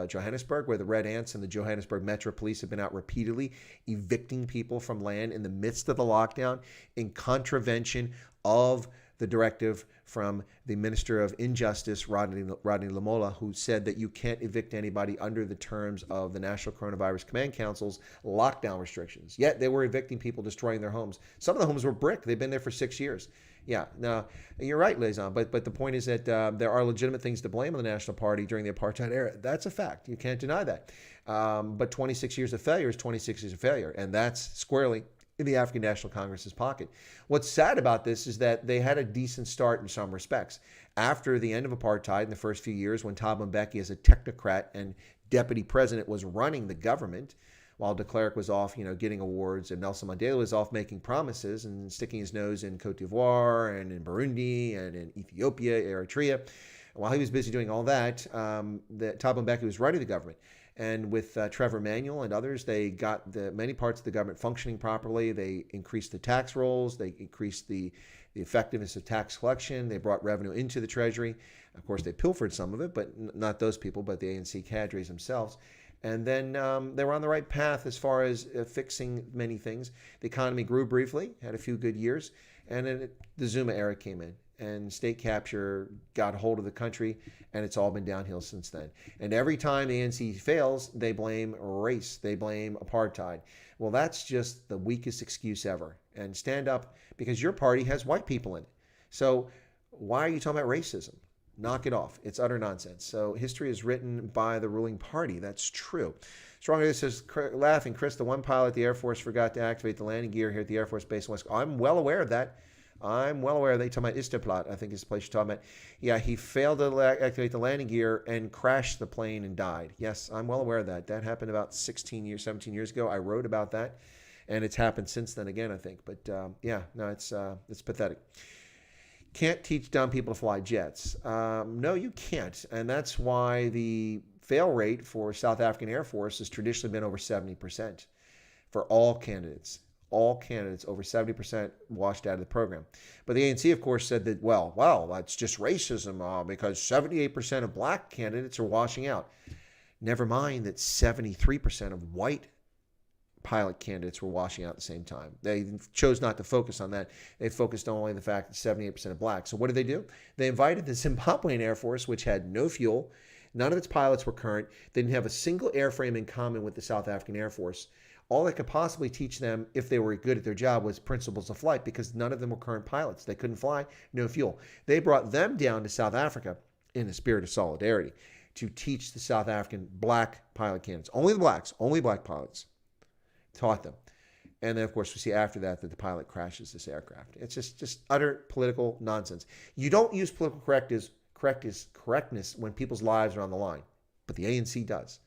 Johannesburg, where the Red Ants and the Johannesburg Metro Police have been out repeatedly evicting people from land in the midst of the lockdown in contravention of the directive from the Minister of Injustice, Rodney Lamola, who said that you can't evict anybody under the terms of the National Coronavirus Command Council's lockdown restrictions. Yet they were evicting people, destroying their homes. Some of the homes were brick. They've been there for 6 years. Yeah, now, you're right, Liaison, but the point is that there are legitimate things to blame on the National Party during the apartheid era. That's a fact. You can't deny that. But 26 years of failure is 26 years of failure, and that's squarely in the African National Congress's pocket. What's sad about this is that they had a decent start in some respects. After the end of apartheid in the first few years, when Thabo Mbeki as a technocrat and deputy president was running the government, while de Klerk was off, getting awards, and Nelson Mandela was off making promises and sticking his nose in Cote d'Ivoire and in Burundi and in Ethiopia, Eritrea. While he was busy doing all that, Thabo Mbeki was running the government. And with Trevor Manuel and others, they got many parts of the government functioning properly. They increased the tax rolls. They increased the effectiveness of tax collection. They brought revenue into the Treasury. Of course, they pilfered some of it, but not those people, but the ANC cadres themselves. And then they were on the right path as far as fixing many things. The economy grew briefly, had a few good years, and then the Zuma era came in. And state capture got hold of the country, and it's all been downhill since then. And every time the ANC fails, they blame race. They blame apartheid. Well, that's just the weakest excuse ever. And stand up, because your party has white people in it. So why are you talking about racism? Knock it off. It's utter nonsense. So history is written by the ruling party. That's true. Stronger says, laughing, Chris, the one pilot at the Air Force forgot to activate the landing gear here at the Air Force Base in West. I'm well aware of that. I'm well aware. They talk about Isterplaat, I think is the place you're talking about. Yeah, he failed to activate the landing gear and crashed the plane and died. Yes, I'm well aware of that. That happened about 17 years ago. I wrote about that, and it's happened since then again, I think. But it's pathetic. Can't teach dumb people to fly jets. No, you can't, and that's why the fail rate for South African Air Force has traditionally been over 70% for all candidates. All candidates, over 70% washed out of the program. But the ANC, of course, said that, well, that's just racism because 78% of black candidates are washing out. Never mind that 73% of white pilot candidates were washing out at the same time. They chose not to focus on that. They focused only on the fact that 78% of black. So what did they do? They invited the Zimbabwean Air Force, which had no fuel. None of its pilots were current. They didn't have a single airframe in common with the South African Air Force. All they could possibly teach them, if they were good at their job, was principles of flight, because none of them were current pilots. They couldn't fly, no fuel. They brought them down to South Africa in the spirit of solidarity to teach the South African black pilot candidates. Only the blacks, only black pilots taught them. And then, of course, we see after that the pilot crashes this aircraft. It's just utter political nonsense. You don't use political correctness when people's lives are on the line, but the ANC does.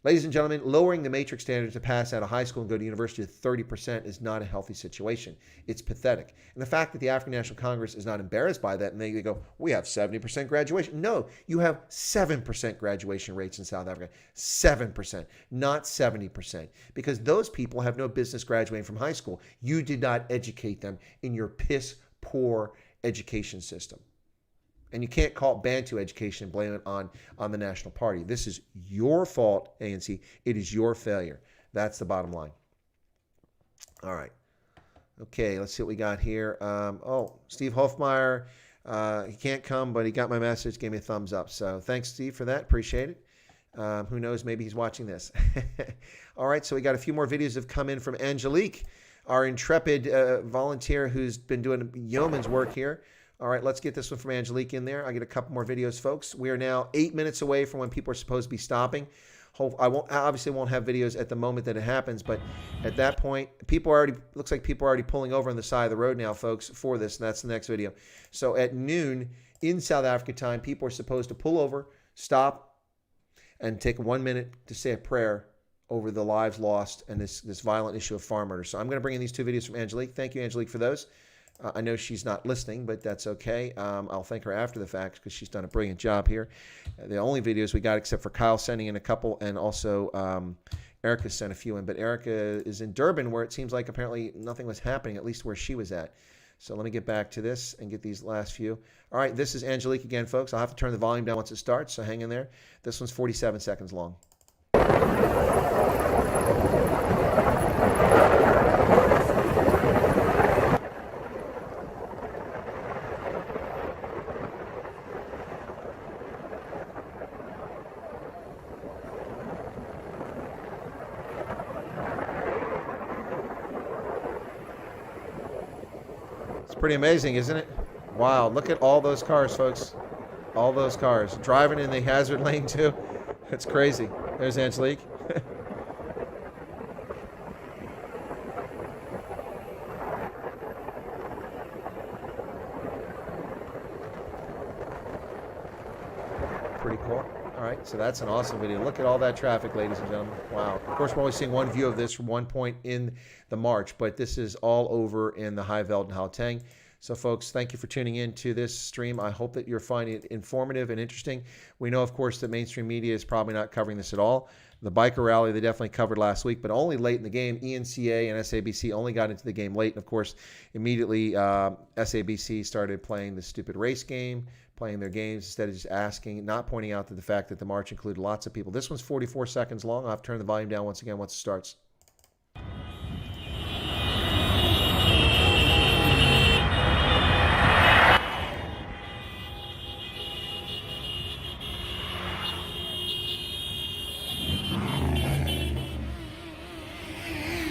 Ladies and gentlemen, lowering the matrix standards to pass out of high school and go to university to 30% is not a healthy situation. It's pathetic. And the fact that the African National Congress is not embarrassed by that and they go, we have 70% graduation. No, you have 7% graduation rates in South Africa. 7%, not 70%. Because those people have no business graduating from high school. You did not educate them in your piss poor education system. And you can't call it Bantu education and blame it on the National Party. This is your fault, ANC. It is your failure. That's the bottom line. All right. Okay, let's see what we got here. Steve Hofmeyer, he can't come, but he got my message, gave me a thumbs up. So thanks, Steve, for that. Appreciate it. Who knows, maybe he's watching this. All right, so we got a few more videos that have come in from Angelique, our intrepid volunteer who's been doing yeoman's work here. All right, let's get this one from Angelique in there. I get a couple more videos, folks. We are now 8 minutes away from when people are supposed to be stopping. I obviously won't have videos at the moment that it happens, but at that point, looks like people are already pulling over on the side of the road now, folks, for this, and that's the next video. So at noon in South Africa time, people are supposed to pull over, stop, and take 1 minute to say a prayer over the lives lost and this violent issue of farm murder. So I'm going to bring in these two videos from Angelique. Thank you, Angelique, for those. I know she's not listening, but that's okay. I'll thank her after the fact because she's done a brilliant job here. The only videos we got, except for Kyle sending in a couple, and also Erica sent a few in. But Erica is in Durban, where it seems like apparently nothing was happening, at least where she was at. So let me get back to this and get these last few. All right, this is Angelique again, folks. I'll have to turn the volume down once it starts, so hang in there. This one's 47 seconds long. Pretty amazing, isn't it? Wow, look at all those cars, folks. All those cars. Driving in the hazard lane, too. That's crazy. There's Angelique. Pretty cool. All right, so that's an awesome video. Look at all that traffic, ladies and gentlemen. Wow. Of course, we're only seeing one view of this from one point in the march, but this is all over in the High Veld and Gauteng. So, folks, thank you for tuning in to this stream. I hope that you're finding it informative and interesting. We know, of course, that mainstream media is probably not covering this at all. The biker rally, they definitely covered last week, but only late in the game. ENCA and SABC only got into the game late. And, of course, immediately SABC started playing the stupid race game, playing their games instead of just asking, not pointing out to the fact that the march included lots of people. This one's 44 seconds long. I'll have to turn the volume down once again once it starts.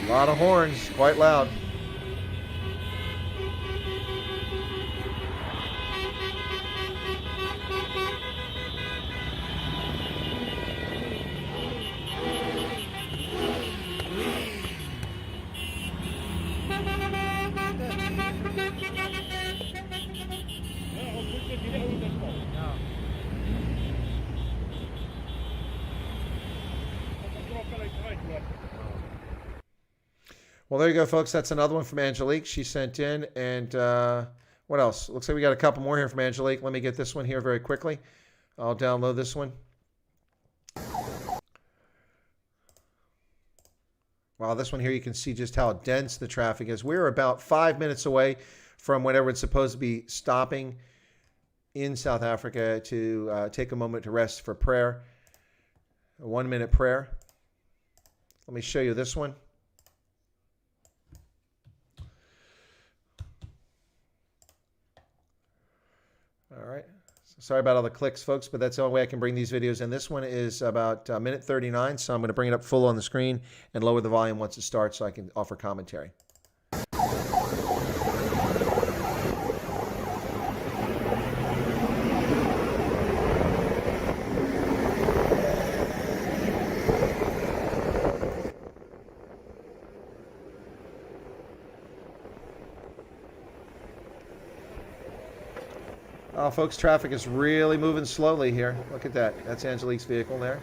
A lot of horns, quite loud. Well, there you go, folks. That's another one from Angelique. She sent in. And what else? Looks like we got a couple more here from Angelique. Let me get this one here very quickly. I'll download this one. Wow, this one here, you can see just how dense the traffic is. We're about 5 minutes away from when everyone's supposed to be stopping in South Africa to take a moment to rest for prayer. A 1 minute prayer. Let me show you this one. All right. Sorry about all the clicks, folks, but that's the only way I can bring these videos in. This one is about minute 39, so I'm going to bring it up full on the screen and lower the volume once it starts so I can offer commentary. Oh, folks, traffic is really moving slowly here. Look at that. That's Angelique's vehicle there.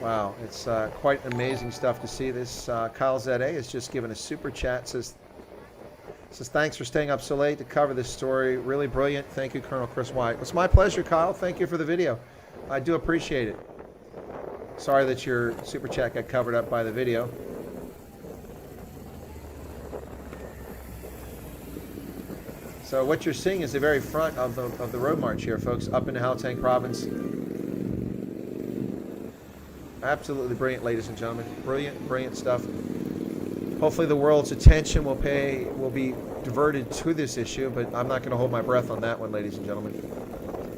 Wow, it's quite amazing stuff to see this. Kyle ZA has just given a super chat. Says thanks for staying up so late to cover this story. Really brilliant. Thank you, Colonel Chris White. It's my pleasure, Kyle. Thank you for the video. I do appreciate it. Sorry that your super chat got covered up by the video. So what you're seeing is the very front of the road march here, folks, up in the Gauteng province. Absolutely brilliant, ladies and gentlemen. Brilliant, brilliant stuff. Hopefully the world's attention will be diverted to this issue, but I'm not going to hold my breath on that one, ladies and gentlemen.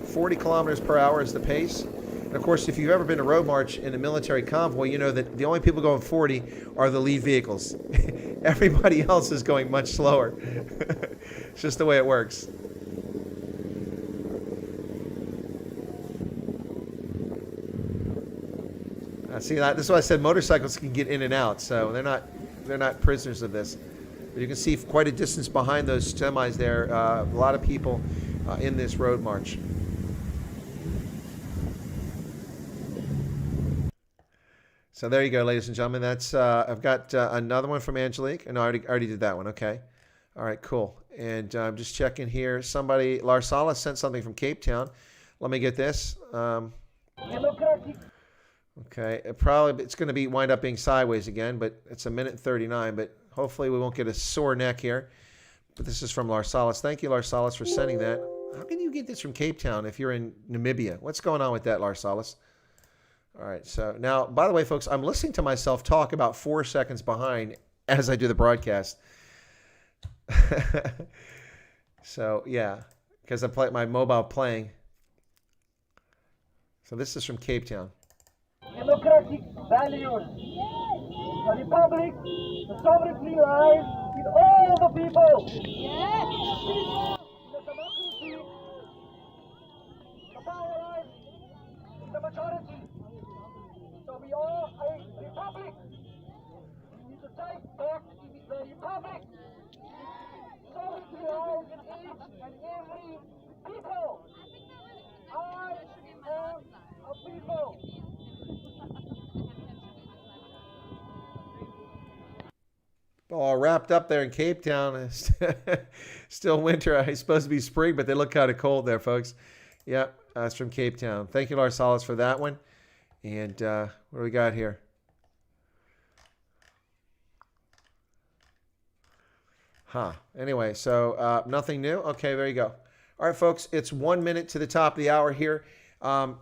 40 kilometers per hour is the pace. And of course, if you've ever been to road march in a military convoy, you know that the only people going 40 are the lead vehicles. Everybody else is going much slower. It's just the way it works. See, this is why I said motorcycles can get in and out, so they're not prisoners of this. But you can see quite a distance behind those semis there, a lot of people in this road march. So there you go, ladies and gentlemen. That's I've got another one from Angelique. No, I already did that one. Okay. All right, cool. And I'm just checking here. Somebody, Larsala, sent something from Cape Town. Let me get this. Okay, it's going to wind up being sideways again, but it's 1:39. But hopefully we won't get a sore neck here. But this is from Larsalis. Thank you, Larsalis, for sending that. How can you get this from Cape Town if you're in Namibia? What's going on with that, Larsalis? All right, so now, by the way, folks, I'm listening to myself talk about 4 seconds behind as I do the broadcast. So, yeah, because I play my mobile playing. So this is from Cape Town.
Democratic values. The republic, the sovereignty lies with all the people. Yes. The democracy, the power lies in the majority. So we are a republic. We need to take back the republic. Sovereignty lies in each and every people. I am a people.
All wrapped up there in Cape Town. Still winter. It's supposed to be spring, but they look kind of cold there, folks. Yep, that's from Cape Town. Thank you, Larsalis, for that one. And what do we got here? Anyway, so nothing new. Okay, there you go. All right, folks, it's 1 minute to the top of the hour here.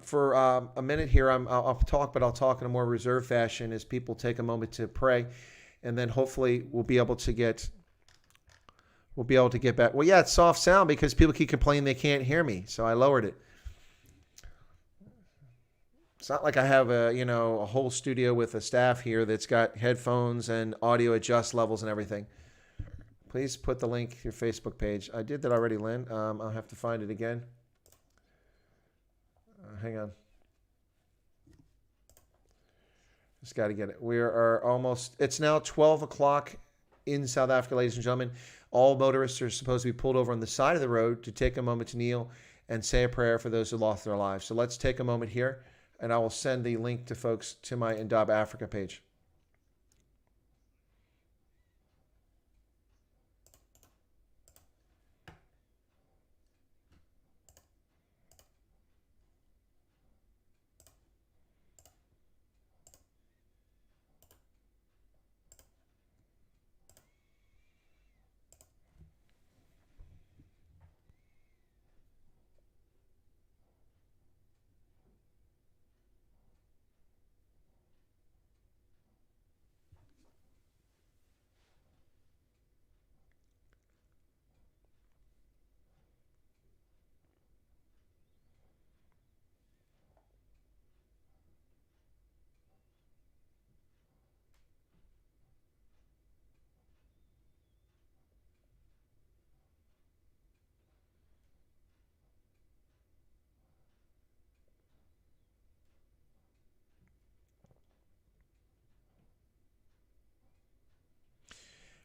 For a minute here, I'll talk, but I'll talk in a more reserved fashion as people take a moment to pray. And then hopefully we'll be able to get back. Well, yeah, it's soft sound because people keep complaining they can't hear me, so I lowered it. It's not like I have a whole studio with a staff here that's got headphones and audio adjust levels and everything. Please put the link to your Facebook page. I did that already, Lynn. I'll have to find it again. Hang on. Just got to get it. We are almost, it's now 12 o'clock in South Africa, ladies and gentlemen. All motorists are supposed to be pulled over on the side of the road to take a moment to kneel and say a prayer for those who lost their lives. So let's take a moment here, and I will send the link to folks to my Indaba Africa page.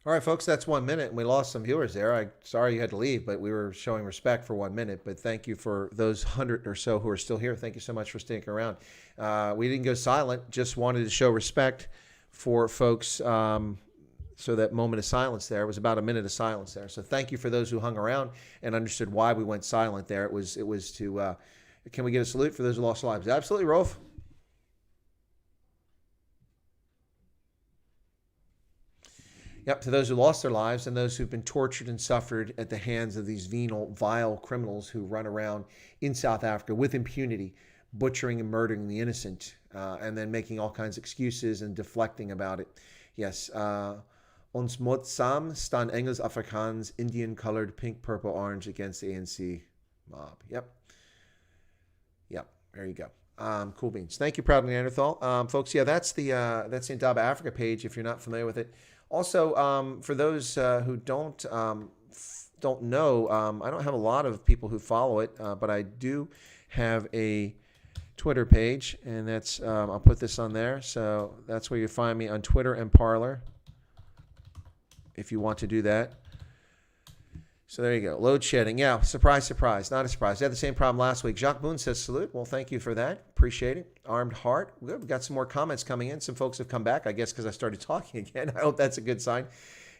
All right, folks, that's 1 minute, and we lost some viewers there. I'm sorry you had to leave, but we were showing respect for 1 minute. But thank you for those 100 or so who are still here. Thank you so much for sticking around. We didn't go silent, just wanted to show respect for folks. So that moment of silence there was about a minute of silence there. So thank you for those who hung around and understood why we went silent there. It was to, can we get a salute for those who lost lives? Absolutely, Rolf. Yep, to those who lost their lives and those who've been tortured and suffered at the hands of these venal, vile criminals who run around in South Africa with impunity, butchering and murdering the innocent, and then making all kinds of excuses and deflecting about it. Yes, ons moet saam staan Engels, Afrikaans, Indian colored, pink, purple, orange against the ANC mob. Yep. There you go. Cool beans. Thank you, Proud Neanderthal. Folks, yeah, that's the Indaba Africa page if you're not familiar with it. Also, for those who don't know, I don't have a lot of people who follow it, but I do have a Twitter page, and that's I'll put this on there. So that's where you find me on Twitter and Parler if you want to do that. So there you go. Load shedding. Yeah, surprise, surprise. Not a surprise. I had the same problem last week. Jacques Boone says salute. Well, thank you for that. Appreciate it. Armed Heart. Good. We've got some more comments coming in. Some folks have come back, I guess, because I started talking again. I hope that's a good sign.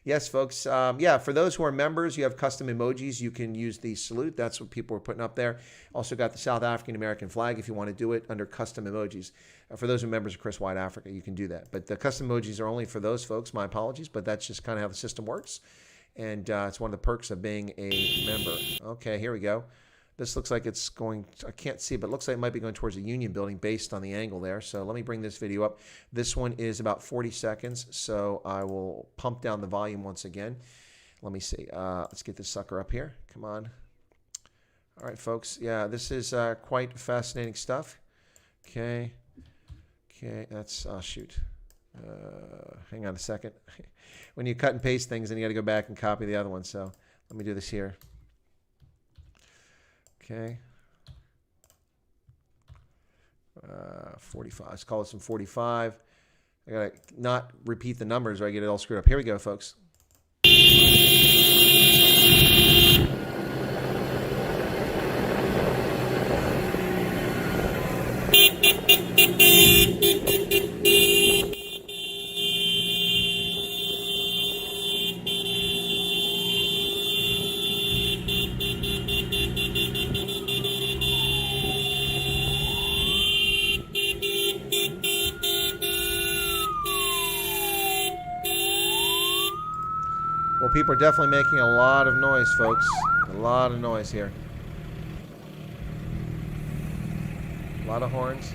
Yes, folks. Yeah, for those who are members, you have custom emojis. You can use the salute. That's what people are putting up there. Also got the South African American flag if you want to do it under custom emojis. For those who are members of Chris White Africa, you can do that. But the custom emojis are only for those folks. My apologies, but that's just kind of how the system works. And it's one of the perks of being a member. Okay, here we go. This looks like it's going, I can't see, but it looks like it might be going towards the Union Building based on the angle there. So let me bring this video up. This one is about 40 seconds, so I will pump down the volume once again. Let me see. Let's get this sucker up here. Come on. All right, folks. Yeah, this is quite fascinating stuff. Okay. Okay, that's, oh, shoot. Hang on a second. When you cut and paste things, then you got to go back and copy the other one. So let me do this here. Okay. 45. Let's call it some 45. I got to not repeat the numbers or I get it all screwed up. Here we go, folks. Well, people are definitely making a lot of noise, folks. A lot of noise here. A lot of horns.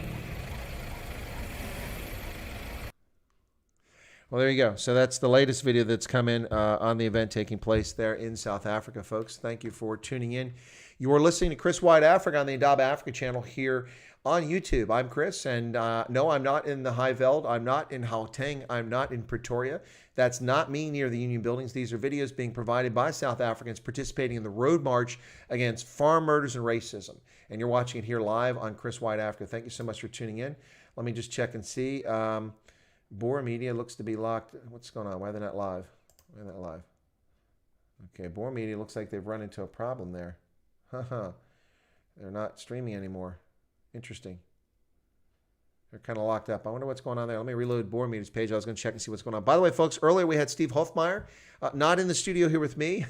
Well, there you go. So that's the latest video that's come in on the event taking place there in South Africa, folks. Thank you for tuning in. You are listening to Chris White Africa on the Indaba Africa channel here on YouTube. I'm Chris, and no, I'm not in the High Veld. I'm not in Gauteng. I'm not in Pretoria. That's not me near the Union Buildings. These are videos being provided by South Africans participating in the road march against farm murders and racism. And you're watching it here live on Chris White Africa. Thank you so much for tuning in. Let me just check and see. Boer Media looks to be locked. What's going on? Why are they not live? Why are they not live? Okay, Boer Media looks like they've run into a problem there. They're not streaming anymore. Interesting. They're kind of locked up. I wonder what's going on there. Let me reload Board Media's page. I was going to check and see what's going on. By the way, folks, earlier we had Steve Hofmeyer, not in the studio here with me,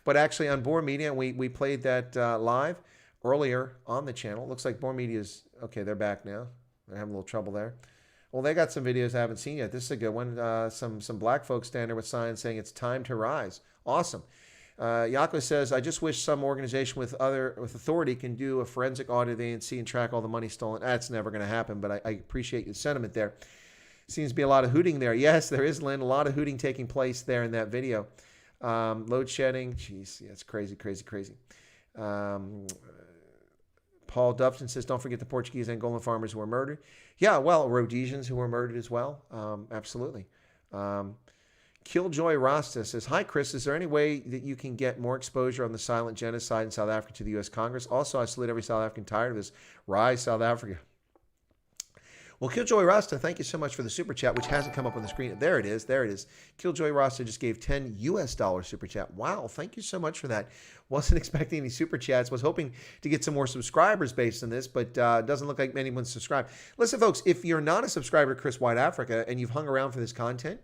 but actually on Board Media. We played that live earlier on the channel. Looks like Board Media's, okay, they're back now. They're having a little trouble there. Well, they got some videos I haven't seen yet. This is a good one. Some black folks standing there with signs saying it's time to rise. Awesome. Yako says, I just wish some organization with authority can do a forensic audit of the ANC and track all the money stolen. That's never going to happen, but I appreciate your sentiment there. Seems to be a lot of hooting there. Yes, there is, Lynn. A lot of hooting taking place there in that video. Load shedding. Jeez, yeah, it's crazy, crazy, crazy. Paul Dufton says, don't forget the Portuguese Angolan farmers who were murdered. Yeah, well, Rhodesians who were murdered as well. Absolutely. Killjoy Rasta says, hi, Chris. Is there any way that you can get more exposure on the silent genocide in South Africa to the U.S. Congress? Also, I salute every South African tired of this. Rise, South Africa. Well, Killjoy Rasta, thank you so much for the super chat, which hasn't come up on the screen. There it is. There it is. Killjoy Rasta just gave $10 US super chat. Wow, thank you so much for that. Wasn't expecting any super chats. Was hoping to get some more subscribers based on this, but doesn't look like anyone's subscribed. Listen, folks, if you're not a subscriber to Chris White Africa and you've hung around for this content,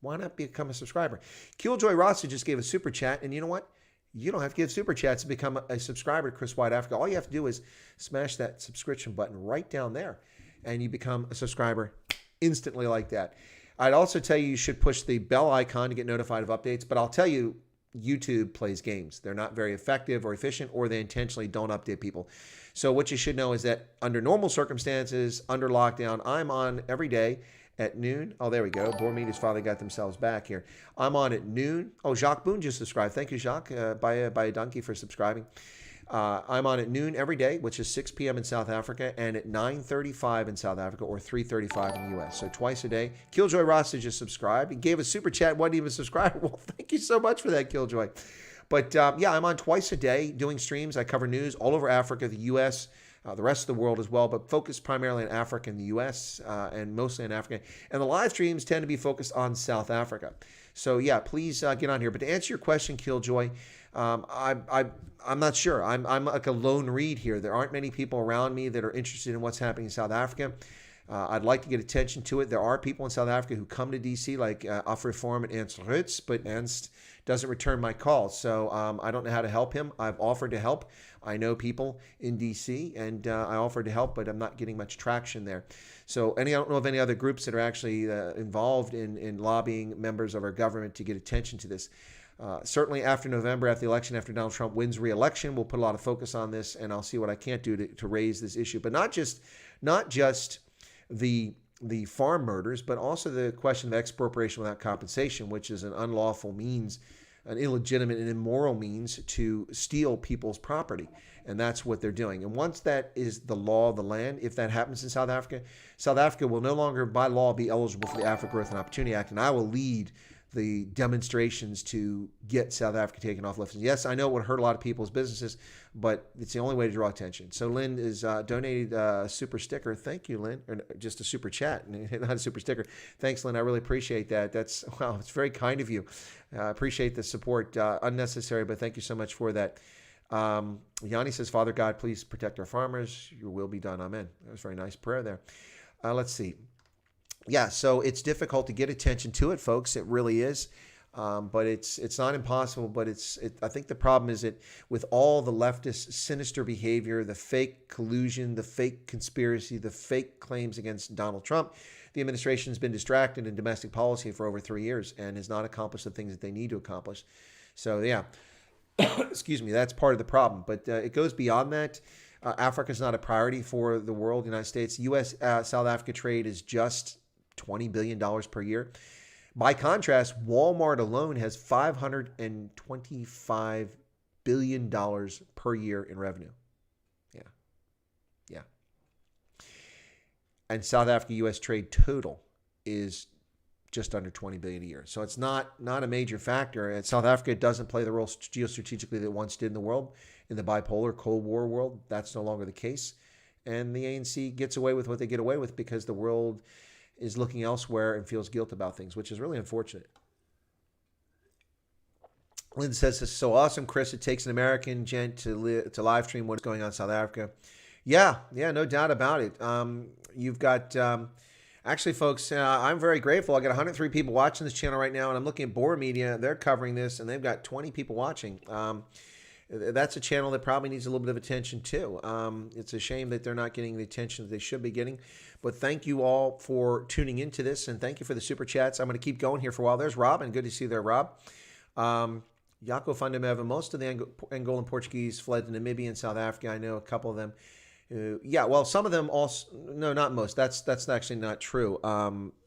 why not become a subscriber? Killjoy Rasta just gave a super chat, and you know what? You don't have to give super chats to become a subscriber to Chris White Africa. All you have to do is smash that subscription button right down there, and you become a subscriber instantly like that. I'd also tell you should push the bell icon to get notified of updates, but I'll tell you, YouTube plays games. They're not very effective or efficient, or they intentionally don't update people. So what you should know is that under normal circumstances, under lockdown, I'm on every day at noon. Oh, there we go. Board Media's finally got themselves back here. I'm on at noon. Oh, Jacques Boone just subscribed. Thank you, Jacques, by a donkey for subscribing. I'm on at noon every day, which is 6 p.m. in South Africa, and at 9:35 in South Africa, or 3:35 in the U.S. So twice a day. Killjoy Rasta just subscribed. He gave a super chat, wasn't even subscribed. Well, thank you so much for that, Killjoy. But yeah, I'm on twice a day doing streams. I cover news all over Africa, the U.S., the rest of the world as well, but focused primarily on Africa and the U.S., and mostly in Africa. And the live streams tend to be focused on South Africa. So yeah, please get on here. But to answer your question, Killjoy, I'm not sure. I'm like a lone reed here. There aren't many people around me that are interested in what's happening in South Africa. I'd like to get attention to it. There are people in South Africa who come to D.C., like Afreform and Ernst Rutz, but Ernst doesn't return my calls. So I don't know how to help him. I've offered to help. I know people in D.C., and I offered to help, but I'm not getting much traction there. So I don't know of any other groups that are actually involved in lobbying members of our government to get attention to this. Certainly after November, after the election, after Donald Trump wins re-election, we'll put a lot of focus on this, and I'll see what I can't do to raise this issue. But not just the farm murders, but also the question of expropriation without compensation, which is an unlawful means, an illegitimate and immoral means to steal people's property. And that's what they're doing. And once that is the law of the land, if that happens in South Africa will no longer by law be eligible for the Africa Growth and Opportunity Act. And I will lead the demonstrations to get South Africa taken off lists. Yes, I know it would hurt a lot of people's businesses, but it's the only way to draw attention. So Lynn is donated a super sticker. Thank you, Lynn. Or just a super chat, not a super sticker. Thanks, Lynn. I really appreciate that. That's, wow, it's very kind of you. I appreciate the support. Unnecessary, but thank you so much for that. Yanni says, Father God, please protect our farmers. Your will be done. Amen. That was a very nice prayer there. Let's see. Yeah, so it's difficult to get attention to it, folks. It really is. But it's not impossible. But I think the problem is that with all the leftist sinister behavior, the fake collusion, the fake conspiracy, the fake claims against Donald Trump, the administration has been distracted in domestic policy for over 3 years and has not accomplished the things that they need to accomplish. So yeah, excuse me, that's part of the problem. But it goes beyond that. Africa is not a priority for the world, the United States. U.S.-South Africa trade is just $20 billion per year. By contrast, Walmart alone has $525 billion per year in revenue. Yeah. And South Africa-U.S. trade total is just under $20 billion a year. So it's not a major factor. And South Africa doesn't play the role geostrategically that it once did in the world, in the bipolar Cold War world. That's no longer the case. And the ANC gets away with what they get away with because the world is looking elsewhere and feels guilt about things, which is really unfortunate. Lynn says, this is so awesome, Chris. It takes an American gent to live stream what's going on in South Africa. Yeah, no doubt about it. You've got, actually, folks, I'm very grateful. I got 103 people watching this channel right now, and I'm looking at Board Media. They're covering this, and they've got 20 people watching. That's a channel that probably needs a little bit of attention, too. It's a shame that they're not getting the attention that they should be getting. But thank you all for tuning into this, and thank you for the super chats. I'm going to keep going here for a while. There's Rob, and good to see you there, Rob. Jaco Fundameva, most of the Angolan Portuguese fled to Namibia and South Africa. I know a couple of them. Yeah, well, some of them also, no, not most. That's actually not true.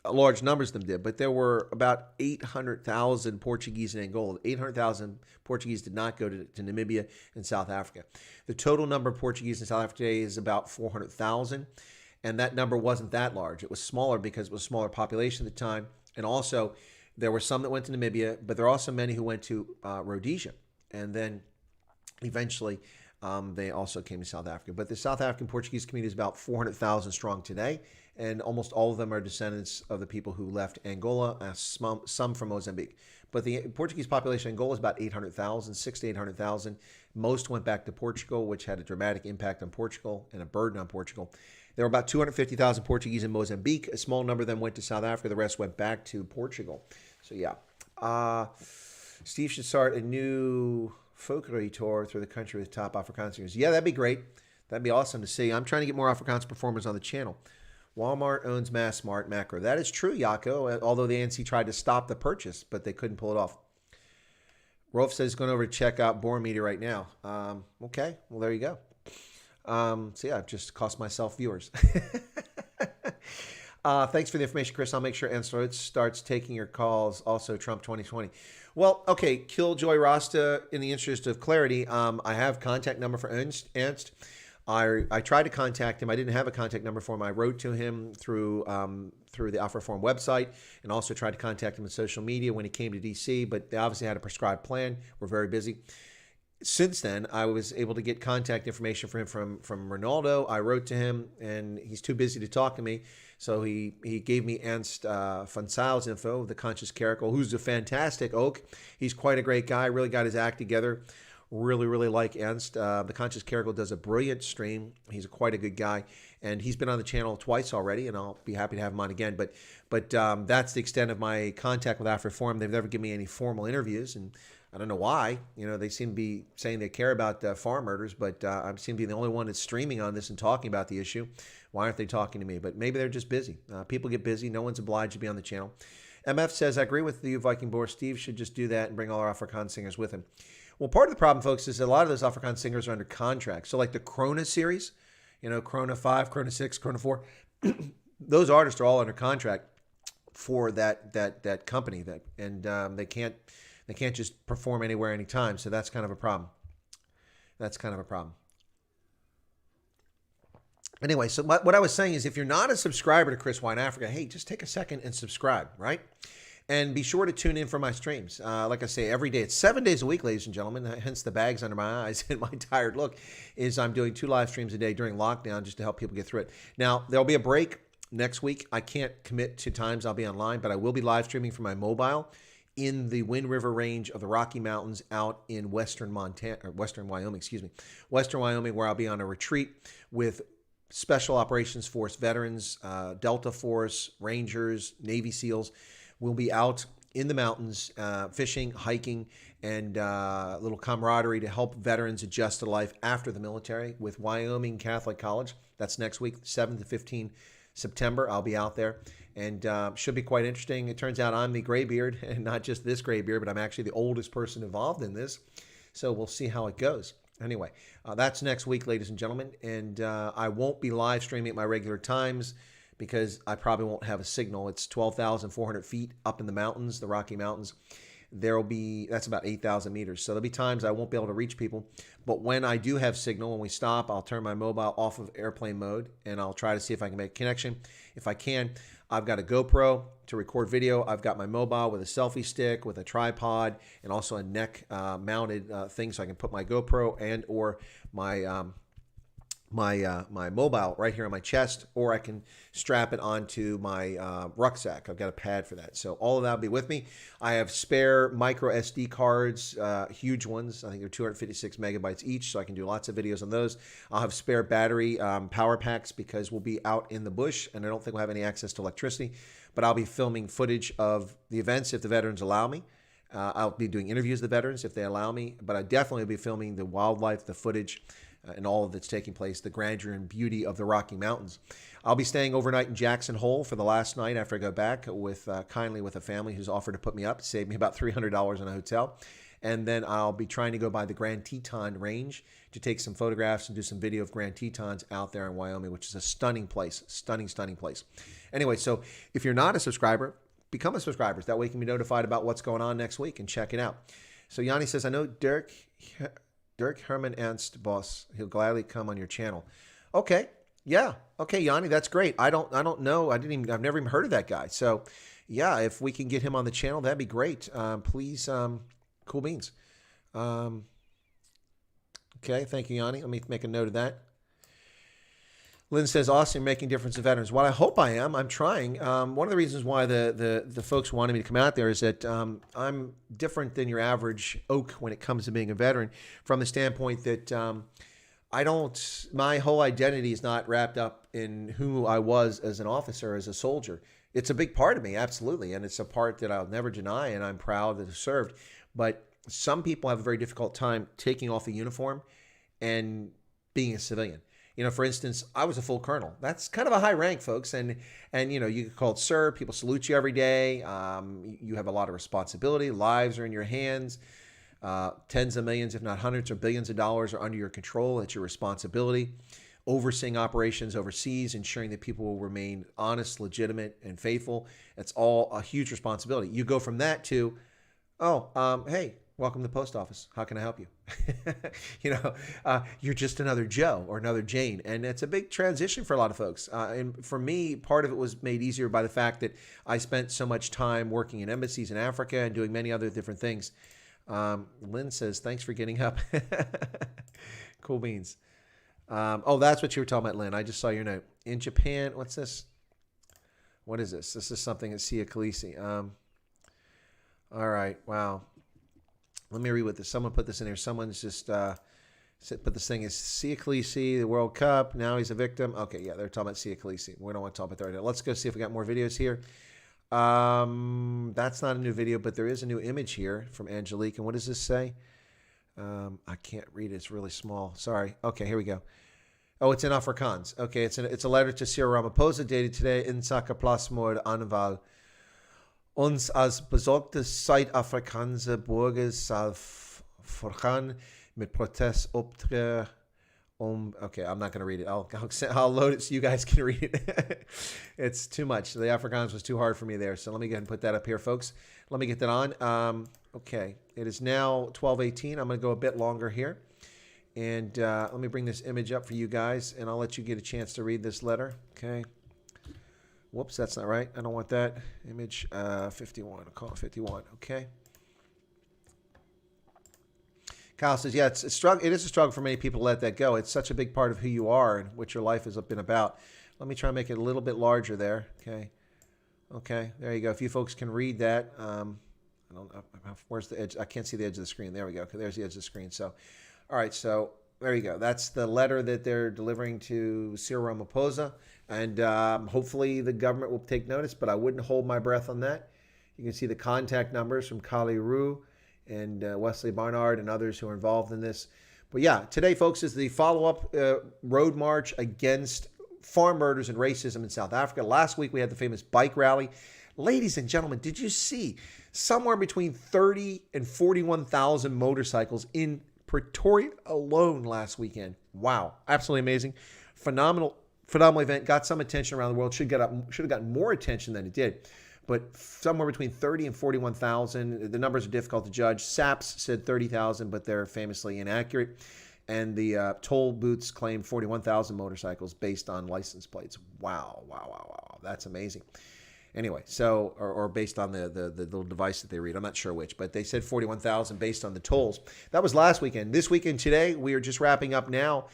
Large numbers of them did, but there were about 800,000 Portuguese in Angola. 800,000 Portuguese did not go to Namibia and South Africa. The total number of Portuguese in South Africa today is about 400,000, and that number wasn't that large. It was smaller because it was a smaller population at the time, and also there were some that went to Namibia, but there are also many who went to Rhodesia, and then eventually They also came to South Africa. But the South African Portuguese community is about 400,000 strong today, and almost all of them are descendants of the people who left Angola, some from Mozambique. But the Portuguese population in Angola is about 800,000, 600,000 to 800,000. Most went back to Portugal, which had a dramatic impact on Portugal and a burden on Portugal. There were about 250,000 Portuguese in Mozambique. A small number of them went to South Africa. The rest went back to Portugal. So, yeah. Steve should start a new folklore tour through the country with top Afrikaans singers. Yeah, that'd be great. That'd be awesome to see. I'm trying to get more Afrikaans performers on the channel. Walmart owns Massmart Macro. That is true, Yako, although the ANC tried to stop the purchase, but they couldn't pull it off. Rolf says he's going over to check out Born Media right now. Okay, well, there you go. So, yeah, I've just cost myself viewers. Thanks for the information, Chris. I'll make sure Ernst starts taking your calls. Also, Trump 2020. Well, okay, Killjoy Rasta, in the interest of clarity, I have contact number for Ernst. I tried to contact him. I didn't have a contact number for him. I wrote to him through the Alpha Reform website, and also tried to contact him on social media when he came to D.C., but they obviously had a prescribed plan. We're very busy. Since then, I was able to get contact information for him from Ronaldo. I wrote to him, and he's too busy to talk to me. So he gave me Ernst van Zyle's info, the Conscious Caracal, who's a fantastic oak. He's quite a great guy, really got his act together. Really, really like Ernst. The Conscious Caracal does a brilliant stream. He's quite a good guy. And he's been on the channel twice already, and I'll be happy to have him on again. But that's the extent of my contact with AfriForum. They've never given me any formal interviews, and I don't know why. You know, they seem to be saying they care about farm murders, but I seem to be the only one that's streaming on this and talking about the issue. Why aren't they talking to me? But maybe they're just busy. People get busy. No one's obliged to be on the channel. MF says, I agree with you, Viking Boar. Steve should just do that and bring all our Afrikaans singers with him. Well, part of the problem, folks, is that a lot of those Afrikaans singers are under contract. So like the Krona series, you know, Krona 5, Krona 6, Krona 4, those artists are all under contract for that company, and they can't just perform anywhere, anytime. So that's kind of a problem. Anyway, so what I was saying is, if you're not a subscriber to Chris Wine Africa, hey, just take a second and subscribe, right? And be sure to tune in for my streams. Like I say, every day. It's 7 days a week, ladies and gentlemen. Hence the bags under my eyes and my tired look. Is I'm doing 2 live streams a day during lockdown just to help people get through it. Now, there'll be a break next week. I can't commit to times I'll be online, but I will be live streaming from my mobile in the Wind River range of the Rocky Mountains out in western Wyoming, where I'll be on a retreat with Special Operations Force veterans, Delta Force, Rangers, Navy SEALs. We'll be out in the mountains, fishing, hiking, and a little camaraderie to help veterans adjust to life after the military with Wyoming Catholic College. That's next week, 7 to 15 September. I'll be out there, and should be quite interesting. It turns out I'm the graybeard, and not just this graybeard, but I'm actually the oldest person involved in this. So we'll see how it goes. Anyway, that's next week, ladies and gentlemen, and I won't be live streaming at my regular times, because I probably won't have a signal. It's 12,400 feet up in the mountains, the Rocky Mountains. That's about 8,000 meters. So there'll be times I won't be able to reach people. But when I do have signal, when we stop, I'll turn my mobile off of airplane mode, and I'll try to see if I can make a connection. If I can, I've got a GoPro to record video. I've got my mobile with a selfie stick, with a tripod, and also a neck mounted thing, so I can put my GoPro and or my my mobile right here on my chest, or I can strap it onto my rucksack. I've got a pad for that. So all of that will be with me. I have spare micro SD cards, huge ones. I think they're 256 megabytes each, so I can do lots of videos on those. I'll have spare battery power packs, because we'll be out in the bush, and I don't think we'll have any access to electricity. But I'll be filming footage of the events if the veterans allow me. I'll be doing interviews with the veterans if they allow me, but I definitely will be filming the wildlife, the footage, and all of that's taking place, the grandeur and beauty of the Rocky Mountains. I'll be staying overnight in Jackson Hole for the last night after I go back, kindly with a family who's offered to put me up, save me about $300 in a hotel. And then I'll be trying to go by the Grand Teton Range to take some photographs and do some video of Grand Tetons out there in Wyoming, which is a stunning place, stunning place. Anyway, so if you're not a subscriber, become a subscriber. That way you can be notified about what's going on next week and check it out. So Yanni says, I know Dirk Herman Ernst, boss. He'll gladly come on your channel. Okay. Yeah. Okay, Yanni, that's great. I don't know. I've never even heard of that guy. So yeah, if we can get him on the channel, that'd be great. Please, cool beans. Okay, thank you, Yanni. Let me make a note of that. Lynn says, awesome, you're making a difference to veterans. Well, I hope I am. I'm trying. One of the reasons why the folks wanted me to come out there is that I'm different than your average oak when it comes to being a veteran, from the standpoint that my whole identity is not wrapped up in who I was as an officer, as a soldier. It's a big part of me, absolutely, and it's a part that I'll never deny, and I'm proud to have served. But some people have a very difficult time taking off the uniform and being a civilian. You know, for instance, I was a full colonel. That's kind of a high rank, folks. And you know, you get called sir. People salute you every day. You have a lot of responsibility. Lives are in your hands. Tens of millions, if not hundreds or billions of dollars are under your control. It's your responsibility. Overseeing operations overseas, ensuring that people will remain honest, legitimate, and faithful. It's all a huge responsibility. You go from that to, hey, welcome to the post office. How can I help you? You're just another Joe or another Jane. And it's a big transition for a lot of folks. And for me, part of it was made easier by the fact that I spent so much time working in embassies in Africa and doing many other different things. Lynn says, thanks for getting up. Cool beans. That's what you were talking about, Lynn. I just saw your note. In Japan, what's this? What is this? This is something at Sia Khaleesi. All right, wow. Let me read what this. Someone put this in here. Someone's just put this thing as Sia Khaleesi, the World Cup. Now he's a victim. Okay, yeah, they're talking about Sia Khaleesi. We don't want to talk about that right now. Let's go see if we got more videos here. That's not a new video, but there is a new image here from Angelique. And what does this say? I can't read it. It's really small. Sorry. Okay, here we go. Oh, it's in Afrikaans. Okay, it's a letter to Cyril Ramaphosa dated today in Saka Plasmoord Aanval. Ons als besorgde Zuid-Afrikaanse burgers zal voorgaan met protest optreden. Okay, I'm not going to read it. I'll load it so you guys can read it. It's too much. The Afrikaans was too hard for me there. So let me go ahead and put that up here, folks. Let me get that on. Okay, it is now 12:18. I'm going to go a bit longer here. And let me bring this image up for you guys, and I'll let you get a chance to read this letter. Okay. Whoops, that's not right. I don't want that. Image 51. I'll call it 51. Okay. Kyle says, yeah, it's a struggle. It is a struggle for many people to let that go. It's such a big part of who you are and what your life has been about. Let me try and make it a little bit larger there. Okay. Okay, there you go. If you folks can read that. I don't know. Where's the edge? I can't see the edge of the screen. There we go. Okay, there's the edge of the screen. So, all right. So there you go. That's the letter that they're delivering to Cyril Ramaphosa. And hopefully the government will take notice, but I wouldn't hold my breath on that. You can see the contact numbers from Kali Rue and Wesley Barnard and others who are involved in this. But yeah, today, folks, is the follow-up road march against farm murders and racism in South Africa. Last week, we had the famous bike rally. Ladies and gentlemen, did you see somewhere between 30 and 41,000 motorcycles in Pretoria alone last weekend? Wow, absolutely amazing. Phenomenal event. Got some attention around the world. Should have gotten more attention than it did. But somewhere between 30 and 41,000. The numbers are difficult to judge. SAPS said 30,000, but they're famously inaccurate. And the toll booths claimed 41,000 motorcycles based on license plates. Wow. That's amazing. Anyway, so, or based on the little device that they read. I'm not sure which, but they said 41,000 based on the tolls. That was last weekend. This weekend today, we are just wrapping up now.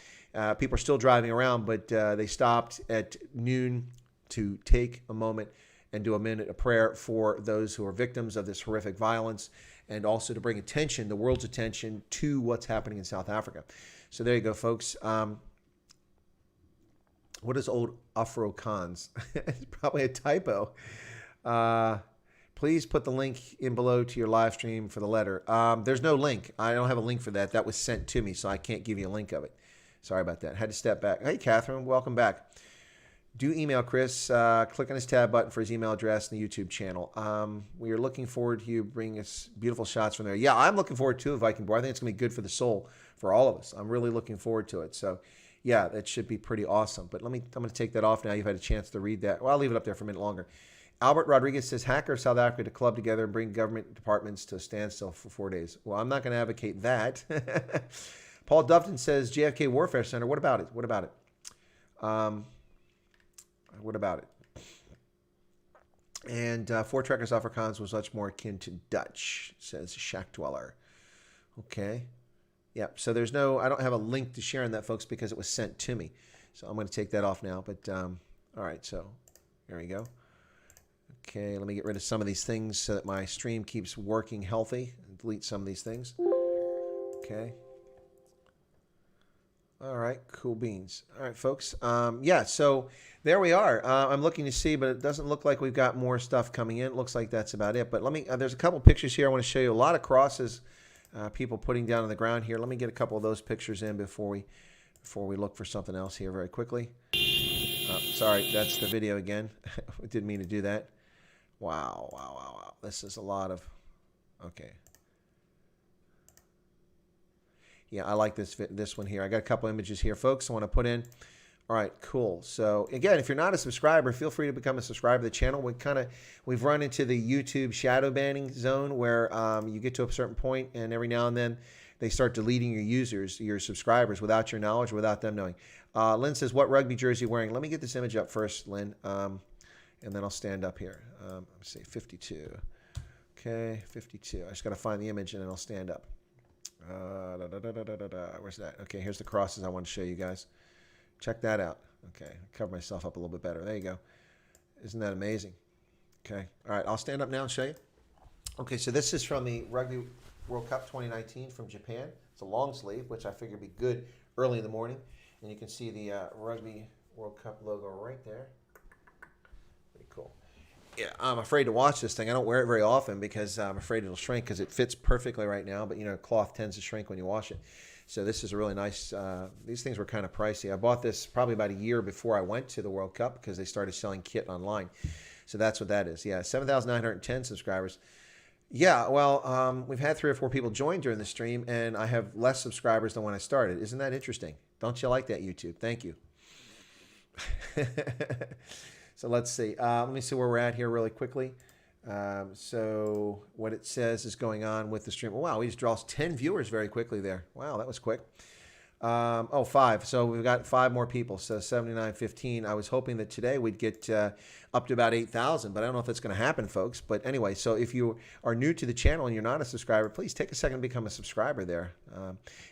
People are still driving around, but they stopped at noon to take a moment and do a minute of prayer for those who are victims of this horrific violence, and also to bring attention, the world's attention, to what's happening in South Africa. So there you go, folks. What is old Afrikaans? It's probably a typo. Please put the link in below to your live stream for the letter. There's no link. I don't have a link for that. That was sent to me, so I can't give you a link of it. Sorry about that. Had to step back. Hey, Catherine, welcome back. Do email Chris. Click on his tab button for his email address and the YouTube channel. We are looking forward to you bringing us beautiful shots from there. Yeah, I'm looking forward to a Viking Boar. I think it's going to be good for the soul for all of us. I'm really looking forward to it. So, yeah, that should be pretty awesome. But I'm going to take that off now. You've had a chance to read that. Well, I'll leave it up there for a minute longer. Albert Rodriguez says, hackers South Africa to club together and bring government departments to a standstill for 4 days. Well, I'm not going to advocate that. Paul Dufton says, JFK Warfare Center. What about it? What about it? What about it? And Voortrekkers Afrikaans was much more akin to Dutch, says Shack Dweller. Okay. Yep. So there's no, I don't have a link to sharing that, folks, because it was sent to me. So I'm going to take that off now. But all right. So there we go. Okay. Let me get rid of some of these things so that my stream keeps working healthy. Delete some of these things. Okay. All right, cool beans. All right, folks. Yeah, so there we are. I'm looking to see, but it doesn't look like we've got more stuff coming in. It looks like that's about it. But let me. There's a couple pictures here. I want to show you a lot of crosses, people putting down on the ground here. Let me get a couple of those pictures in before we look for something else here very quickly. Sorry, that's the video again. I didn't mean to do that. Wow. This is a lot of. Okay. Yeah, I like this one here. I got a couple images here, folks, I want to put in. All right, cool. So again, if you're not a subscriber, feel free to become a subscriber to the channel. We've run into the YouTube shadow banning zone where you get to a certain point, and every now and then they start deleting your users, your subscribers, without your knowledge, without them knowing. Lynn says, "What rugby jersey are you wearing?" Let me get this image up first, Lynn, and then I'll stand up here. Let's see, 52. Okay, 52. I just got to find the image, and then I'll stand up. Where's that? Okay, here's the crosses I want to show you guys. Check that out. Okay, cover myself up a little bit better. There you go. Isn't that amazing? Okay, all right, I'll stand up now and show you. Okay, so this is from the Rugby World Cup 2019 from Japan. It's a long sleeve, which I figure would be good early in the morning. And you can see the Rugby World Cup logo right there. Pretty cool. Yeah, I'm afraid to watch this thing. I don't wear it very often because I'm afraid it'll shrink because it fits perfectly right now. But, you know, cloth tends to shrink when you wash it. So this is a really nice, these things were kind of pricey. I bought this probably about a year before I went to the World Cup because they started selling kit online. So that's what that is. Yeah, 7,910 subscribers. Yeah, well, we've had 3 or 4 people join during the stream, and I have less subscribers than when I started. Isn't that interesting? Don't you like that, YouTube? Thank you. So let's see. Let me see where we're at here really quickly. So what it says is going on with the stream. Wow, we just draws 10 viewers very quickly there. Wow, that was quick. 5. So we've got 5 more people. So 7915. I was hoping that today we'd get up to about 8,000, but I don't know if that's going to happen, folks. But anyway, so if you are new to the channel and you're not a subscriber, please take a second to become a subscriber there.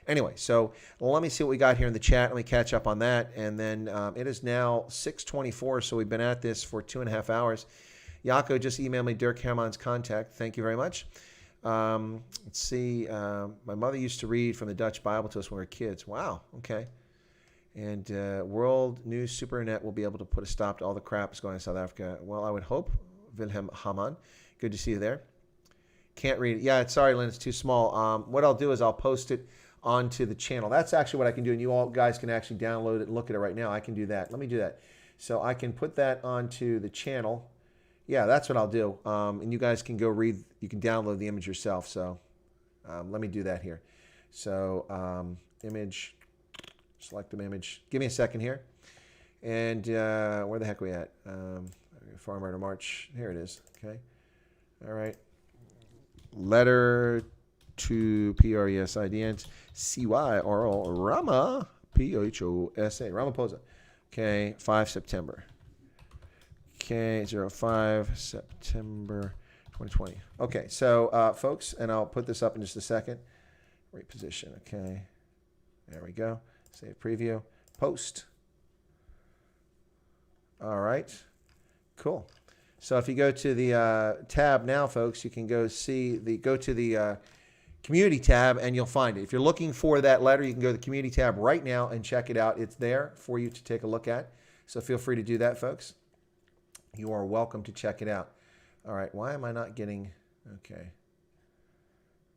Anyway, so let me see what we got here in the chat. Let me catch up on that. And then it is now 6:24, so we've been at this for 2.5 hours. Yako just emailed me Dirk Herman's contact. Thank you very much. Let's see. My mother used to read from the Dutch Bible to us when we were kids. Wow. Okay. And World News Supernet will be able to put a stop to all the crap that's going on in South Africa. Well, I would hope. Wilhelm Hamann. Good to see you there. Can't read it. Yeah, sorry, Lynn. It's too small. What I'll do is I'll post it onto the channel. That's actually what I can do. And you all guys can actually download it and look at it right now. I can do that. Let me do that. So I can put that onto the channel. Yeah, that's what I'll do. And you guys can go read. You can download the image yourself. So let me do that here. So image, select an image. Give me a second here. And where the heck are we at? Farmer to March. Here it is. Okay. All right. Letter to Presidente Rama, P-H-O-S-A, Ramaphosa. Okay, 5 September. Okay, 05 September 2020. Okay, so folks, and I'll put this up in just a second. Reposition, okay. There we go. Save preview. Post. All right. Cool. So if you go to the tab now, folks, you can go to the community tab and you'll find it. If you're looking for that letter, you can go to the community tab right now and check it out. It's there for you to take a look at. So feel free to do that, folks. You are welcome to check it out. All right. Why am I not getting? Okay.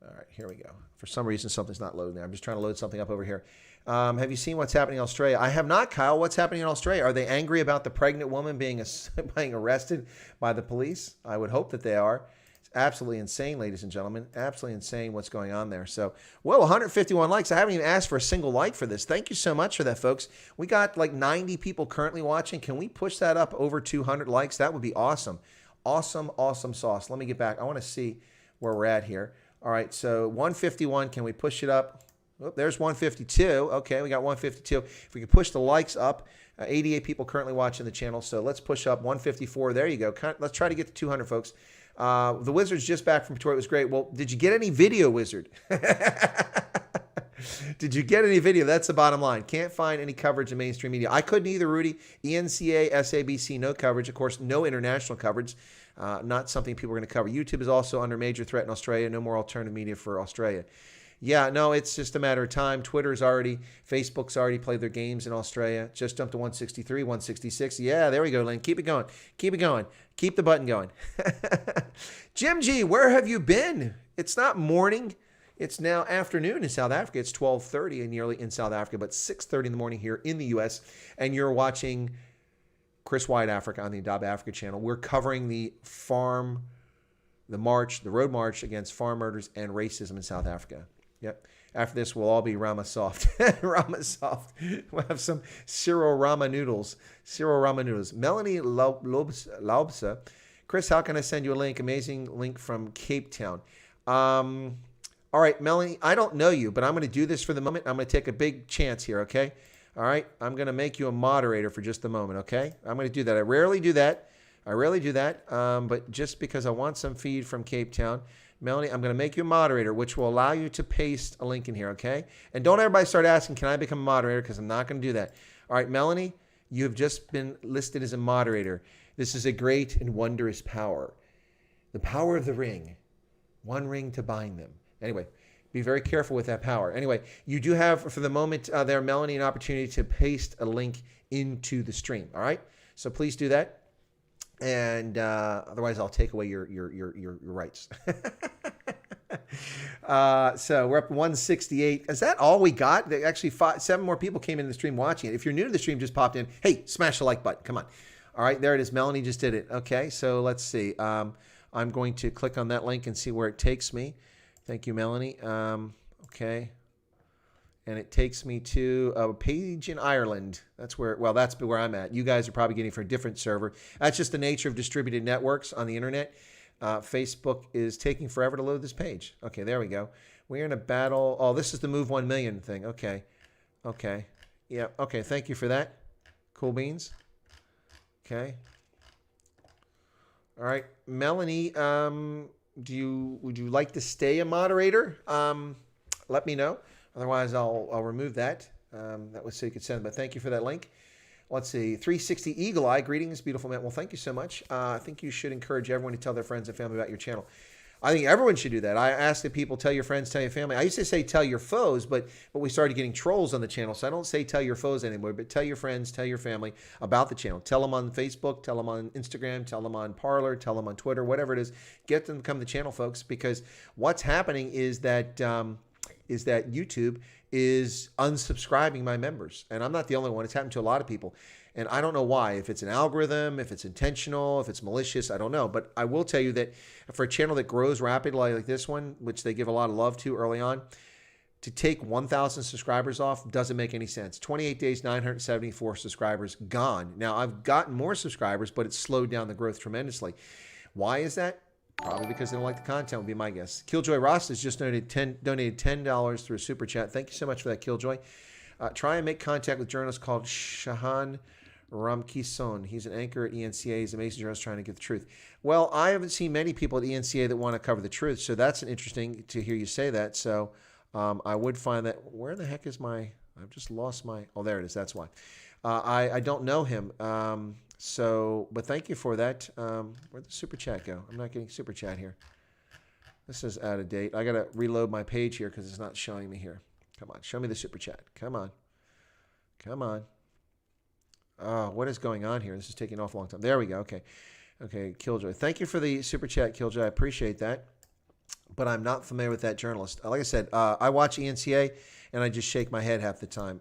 All right. Here we go. For some reason, something's not loading there. I'm just trying to load something up over here. Have you seen what's happening in Australia? I have not, Kyle. What's happening in Australia? Are they angry about the pregnant woman being arrested by the police? I would hope that they are. It's absolutely insane, ladies and gentlemen. Absolutely insane what's going on there. So, well, 151 likes. I haven't even asked for a single like for this. Thank you so much for that, folks. We got like 90 people currently watching. Can we push that up over 200 likes? That would be awesome. Awesome, awesome sauce. Let me get back. I want to see where we're at here. All right, so 151. Can we push it up? Oh, there's 152. Okay, we got 152. If we can push the likes up, 88 people currently watching the channel. So let's push up 154. There you go. Let's try to get to 200, folks. The Wizard's just back from Detroit. It was great. Well, did you get any video, Wizard? Did you get any video? That's the bottom line. Can't find any coverage in mainstream media. I couldn't either, Rudy. ENCA, SABC, no coverage. Of course, no international coverage. Not something people are going to cover. YouTube is also under major threat in Australia. No more alternative media for Australia. Yeah, no, it's just a matter of time. Facebook's already played their games in Australia. Just jumped to 163, 166. Yeah, there we go, Lynn. Keep it going. Keep it going. Keep the button going. Jim G, where have you been? It's not morning. It's now afternoon in South Africa. It's 12:30 and nearly in South Africa, but 6:30 in the morning here in the U.S. And you're watching Chris Wide Africa on the Adopt Africa channel. We're covering the road march against farm murders and racism in South Africa. Yep. After this, we'll all be Rama Soft. Rama Soft. We'll have some Cyril Rama noodles. Cyril Rama noodles. Melanie Laubsa. Chris, how can I send you a link? Amazing link from Cape Town. All right, Melanie, I don't know you, but I'm going to do this for the moment. I'm going to take a big chance here, okay? All right? I'm going to make you a moderator for just a moment, okay? I'm going to do that. I rarely do that, but just because I want some feed from Cape Town, Melanie, I'm going to make you a moderator, which will allow you to paste a link in here, okay? And don't everybody start asking, can I become a moderator? Because I'm not going to do that. All right, Melanie, you have just been listed as a moderator. This is a great and wondrous power. The power of the ring. One ring to bind them. Anyway, be very careful with that power. Anyway, you do have, for the moment there, Melanie, an opportunity to paste a link into the stream, all right? So please do that. And otherwise, I'll take away your rights. So we're up to 168. Is that all we got? Actually, 7 more people came into the stream watching it. If you're new to the stream, just popped in. Hey, smash the like button. Come on. All right, there it is. Melanie just did it. Okay, so let's see. I'm going to click on that link and see where it takes me. Thank you, Melanie. Okay. And it takes me to a page in Ireland. That's where I'm at. You guys are probably getting from a different server. That's just the nature of distributed networks on the internet. Facebook is taking forever to load this page. Okay, there we go. We're in a battle. Oh, this is the Move 1 Million thing. Okay. Yeah, okay, thank you for that. Cool beans. Okay. All right, Melanie, would you like to stay a moderator? Let me know. Otherwise, I'll remove that. That was so you could send. But thank you for that link. Let's see. 360 Eagle Eye. Greetings, beautiful man. Well, thank you so much. I think you should encourage everyone to tell their friends and family about your channel. I think everyone should do that. I ask that people tell your friends, tell your family. I used to say tell your foes, but we started getting trolls on the channel. So I don't say tell your foes anymore, but tell your friends, tell your family about the channel. Tell them on Facebook, tell them on Instagram, tell them on Parler, tell them on Twitter, whatever it is. Get them to come to the channel, folks, because what's happening is that YouTube is unsubscribing my members. And I'm not the only one. It's happened to a lot of people. And I don't know why. If it's an algorithm, if it's intentional, if it's malicious, I don't know. But I will tell you that for a channel that grows rapidly like this one, which they give a lot of love to early on, to take 1,000 subscribers off doesn't make any sense. 28 days, 974 subscribers gone. Now, I've gotten more subscribers, but it's slowed down the growth tremendously. Why is that? Probably because they don't like the content, would be my guess. Killjoy Ross has just donated $10 through a super chat. Thank you so much for that, Killjoy. Try and make contact with a journalist called Shahan Ramkison. He's an anchor at ENCA. He's an amazing journalist trying to get the truth. Well, I haven't seen many people at ENCA that want to cover the truth, so that's interesting to hear you say that. So I would find that. Where the heck is my? I've just lost my. Oh, there it is. That's why. I don't know him. But thank you for that. Where'd the super chat go? I'm not getting super chat here. This is out of date. I got to reload my page here because it's not showing me here. Come on, show me the super chat. Come on. Oh, what is going on here? This is taking off a long time. There we go. Okay, Killjoy. Thank you for the super chat, Killjoy. I appreciate that. But I'm not familiar with that journalist. Like I said, I watch ENCA and I just shake my head half the time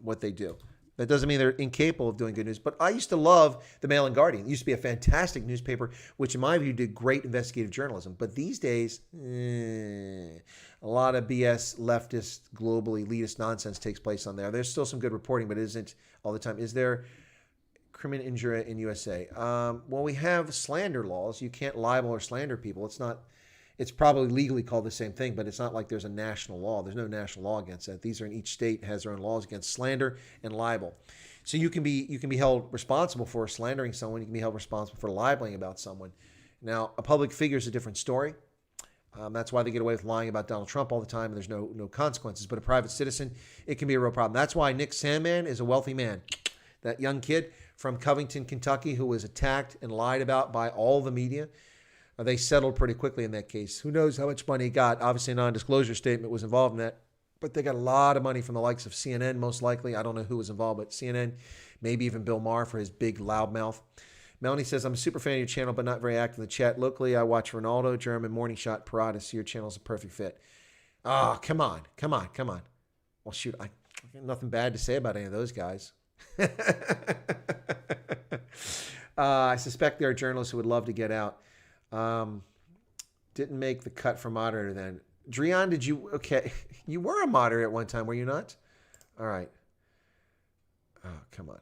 what they do. That doesn't mean they're incapable of doing good news. But I used to love the Mail and Guardian. It used to be a fantastic newspaper, which in my view did great investigative journalism. But these days, a lot of BS, leftist, global elitist nonsense takes place on there. There's still some good reporting, but it isn't all the time. Is there crimen injuria in USA? Well, we have slander laws. You can't libel or slander people. It's probably legally called the same thing, but it's not like there's a national law. There's no national law against that. These are in each state has their own laws against slander and libel. So you can be held responsible for slandering someone. You can be held responsible for libeling about someone. Now, a public figure is a different story. That's why they get away with lying about Donald Trump all the time, and there's no consequences. But a private citizen, it can be a real problem. That's why Nick Sandman is a wealthy man. That young kid from Covington, Kentucky, who was attacked and lied about by all the media, they settled pretty quickly in that case. Who knows how much money he got? Obviously, a non-disclosure statement was involved in that. But they got a lot of money from the likes of CNN, most likely. I don't know who was involved, but CNN, maybe even Bill Maher for his big loudmouth. Melanie says, I'm a super fan of your channel, but not very active in the chat. Locally, I watch Ronaldo, German, Morning Shot, Parada, so your channel's a perfect fit. Oh, come on. Well, shoot, I got nothing bad to say about any of those guys. I suspect there are journalists who would love to get out. Didn't make the cut for moderator then. Drian, did you? Okay. You were a moderator at one time, were you not? All right. Oh, come on.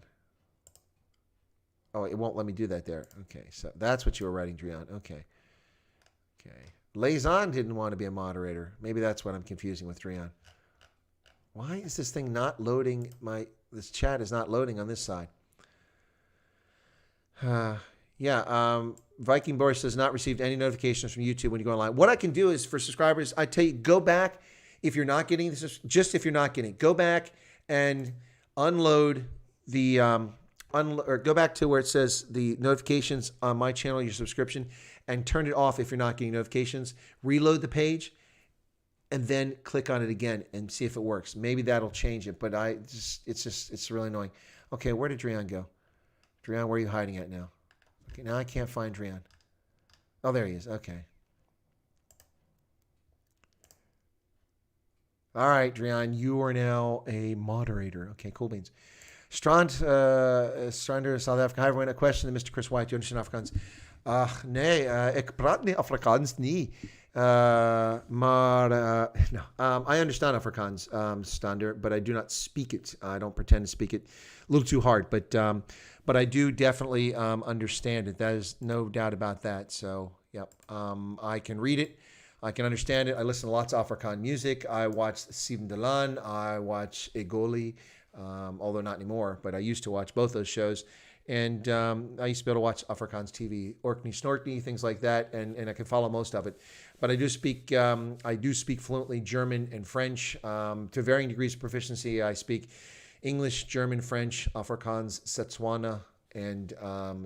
Oh, it won't let me do that there. Okay, so that's what you were writing, Drian. Okay. Lazon didn't want to be a moderator. Maybe that's what I'm confusing with Drian. Why is this thing not loading? This chat is not loading on this side. Viking Boris has not received any notifications from YouTube when you go online. What I can do is for subscribers, I tell you, go back if you're not getting this, just if you're not getting it, go back and unload the, or go back to where it says the notifications on my channel, your subscription, and turn it off if you're not getting notifications. Reload the page and then click on it again and see if it works. Maybe that'll change it, but it's really annoying. Okay, where did Drian go? Drian, where are you hiding at now? Okay, now I can't find Drian. Oh, there he is. Okay. All right, Drian, you are now a moderator. Okay, cool beans. Strander, South Africa. Hi, everyone. A question to Mr. Chris White. Do you understand Afrikaans? Nee, ik praat niet Afrikaans, nie. No. I understand Afrikaans, Stander, but I do not speak it. I don't pretend to speak it. A little too hard, but I do definitely understand it. That is no doubt about that. So, yep. I can read it. I can understand it. I listen to lots of Afrikaan music. I watch Steven Delan. I watch Egoli, although not anymore, but I used to watch both those shows. And I used to be able to watch Afrikaans TV, Orkney Snorkney, things like that, and I can follow most of it. But I do speak fluently German and French to varying degrees of proficiency. I speak English, German, French, Afrikaans, Setswana, and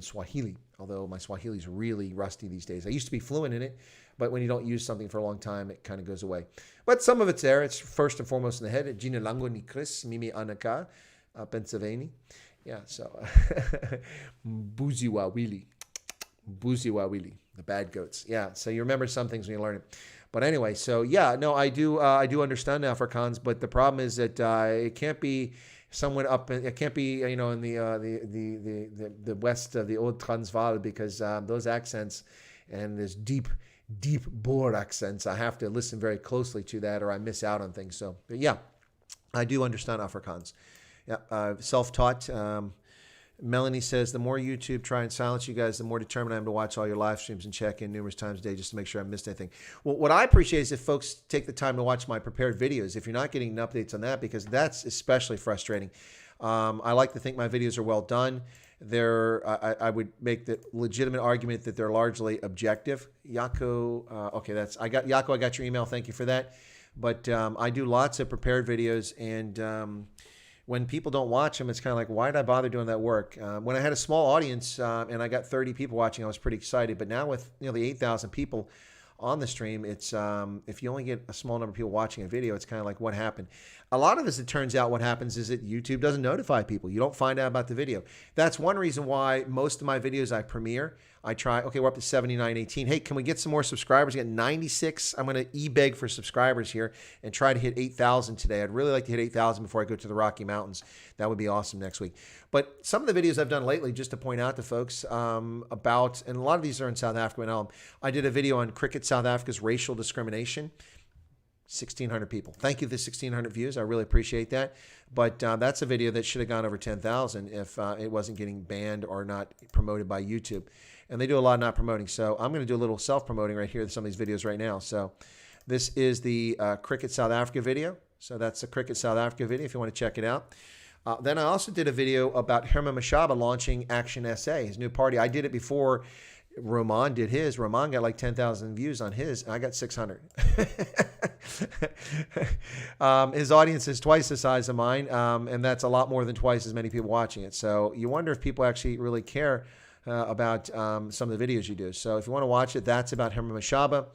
Swahili, although my Swahili is really rusty these days. I used to be fluent in it, but when you don't use something for a long time, it kind of goes away. But some of it's there. It's first and foremost in the head. Gina Lango ni Chris, Mimi Anaka, Pennsylvania. Yeah, so Buziwa Wili, the bad goats. Yeah, so you remember some things when you learn it. But anyway, so yeah, no, I do understand Afrikaans, but the problem is that it can't be somewhere up. It can't be in the west of the old Transvaal, because those accents and this deep Boer accents, I have to listen very closely to that, or I miss out on things. So, but yeah, I do understand Afrikaans. Yeah, self-taught. Melanie says, the more YouTube try and silence you guys, the more determined I am to watch all your live streams and check in numerous times a day just to make sure I missed anything. Well, what I appreciate is if folks take the time to watch my prepared videos, if you're not getting updates on that, because that's especially frustrating. I like to think my videos are well done. I would make the legitimate argument that they're largely objective. Yako, okay, I got your email. Thank you for that. But I do lots of prepared videos, and when people don't watch them, it's kind of like, why did I bother doing that work? When I had a small audience and I got 30 people watching, I was pretty excited. But now with nearly 8,000 people on the stream, it's if you only get a small number of people watching a video, it's kind of like, what happened? A lot of this, it turns out, what happens is that YouTube doesn't notify people. You don't find out about the video. That's one reason why most of my videos I premiere. I try, okay, we're up to 7918. Hey, can we get some more subscribers? We got 96. I'm going to e-beg for subscribers here and try to hit 8,000 today. I'd really like to hit 8,000 before I go to the Rocky Mountains. That would be awesome next week. But some of the videos I've done lately, just to point out to folks about, and a lot of these are in South Africa and I did a video on Cricket South Africa's racial discrimination. 1,600 people. Thank you for the 1,600 views. I really appreciate that. But that's a video that should have gone over 10,000 if it wasn't getting banned or not promoted by YouTube. And they do a lot of not promoting. So I'm going to do a little self-promoting right here with some of these videos right now. So this is the Cricket South Africa video. So that's the Cricket South Africa video if you want to check it out. Then I also did a video about Herman Mashaba launching Action SA, his new party. I did it before Roman did his. Roman got like 10,000 views on his, and I got 600. His audience is twice the size of mine, and that's a lot more than twice as many people watching it. So you wonder if people actually really care about some of the videos you do. So if you want to watch it, that's about Herman Mashaba.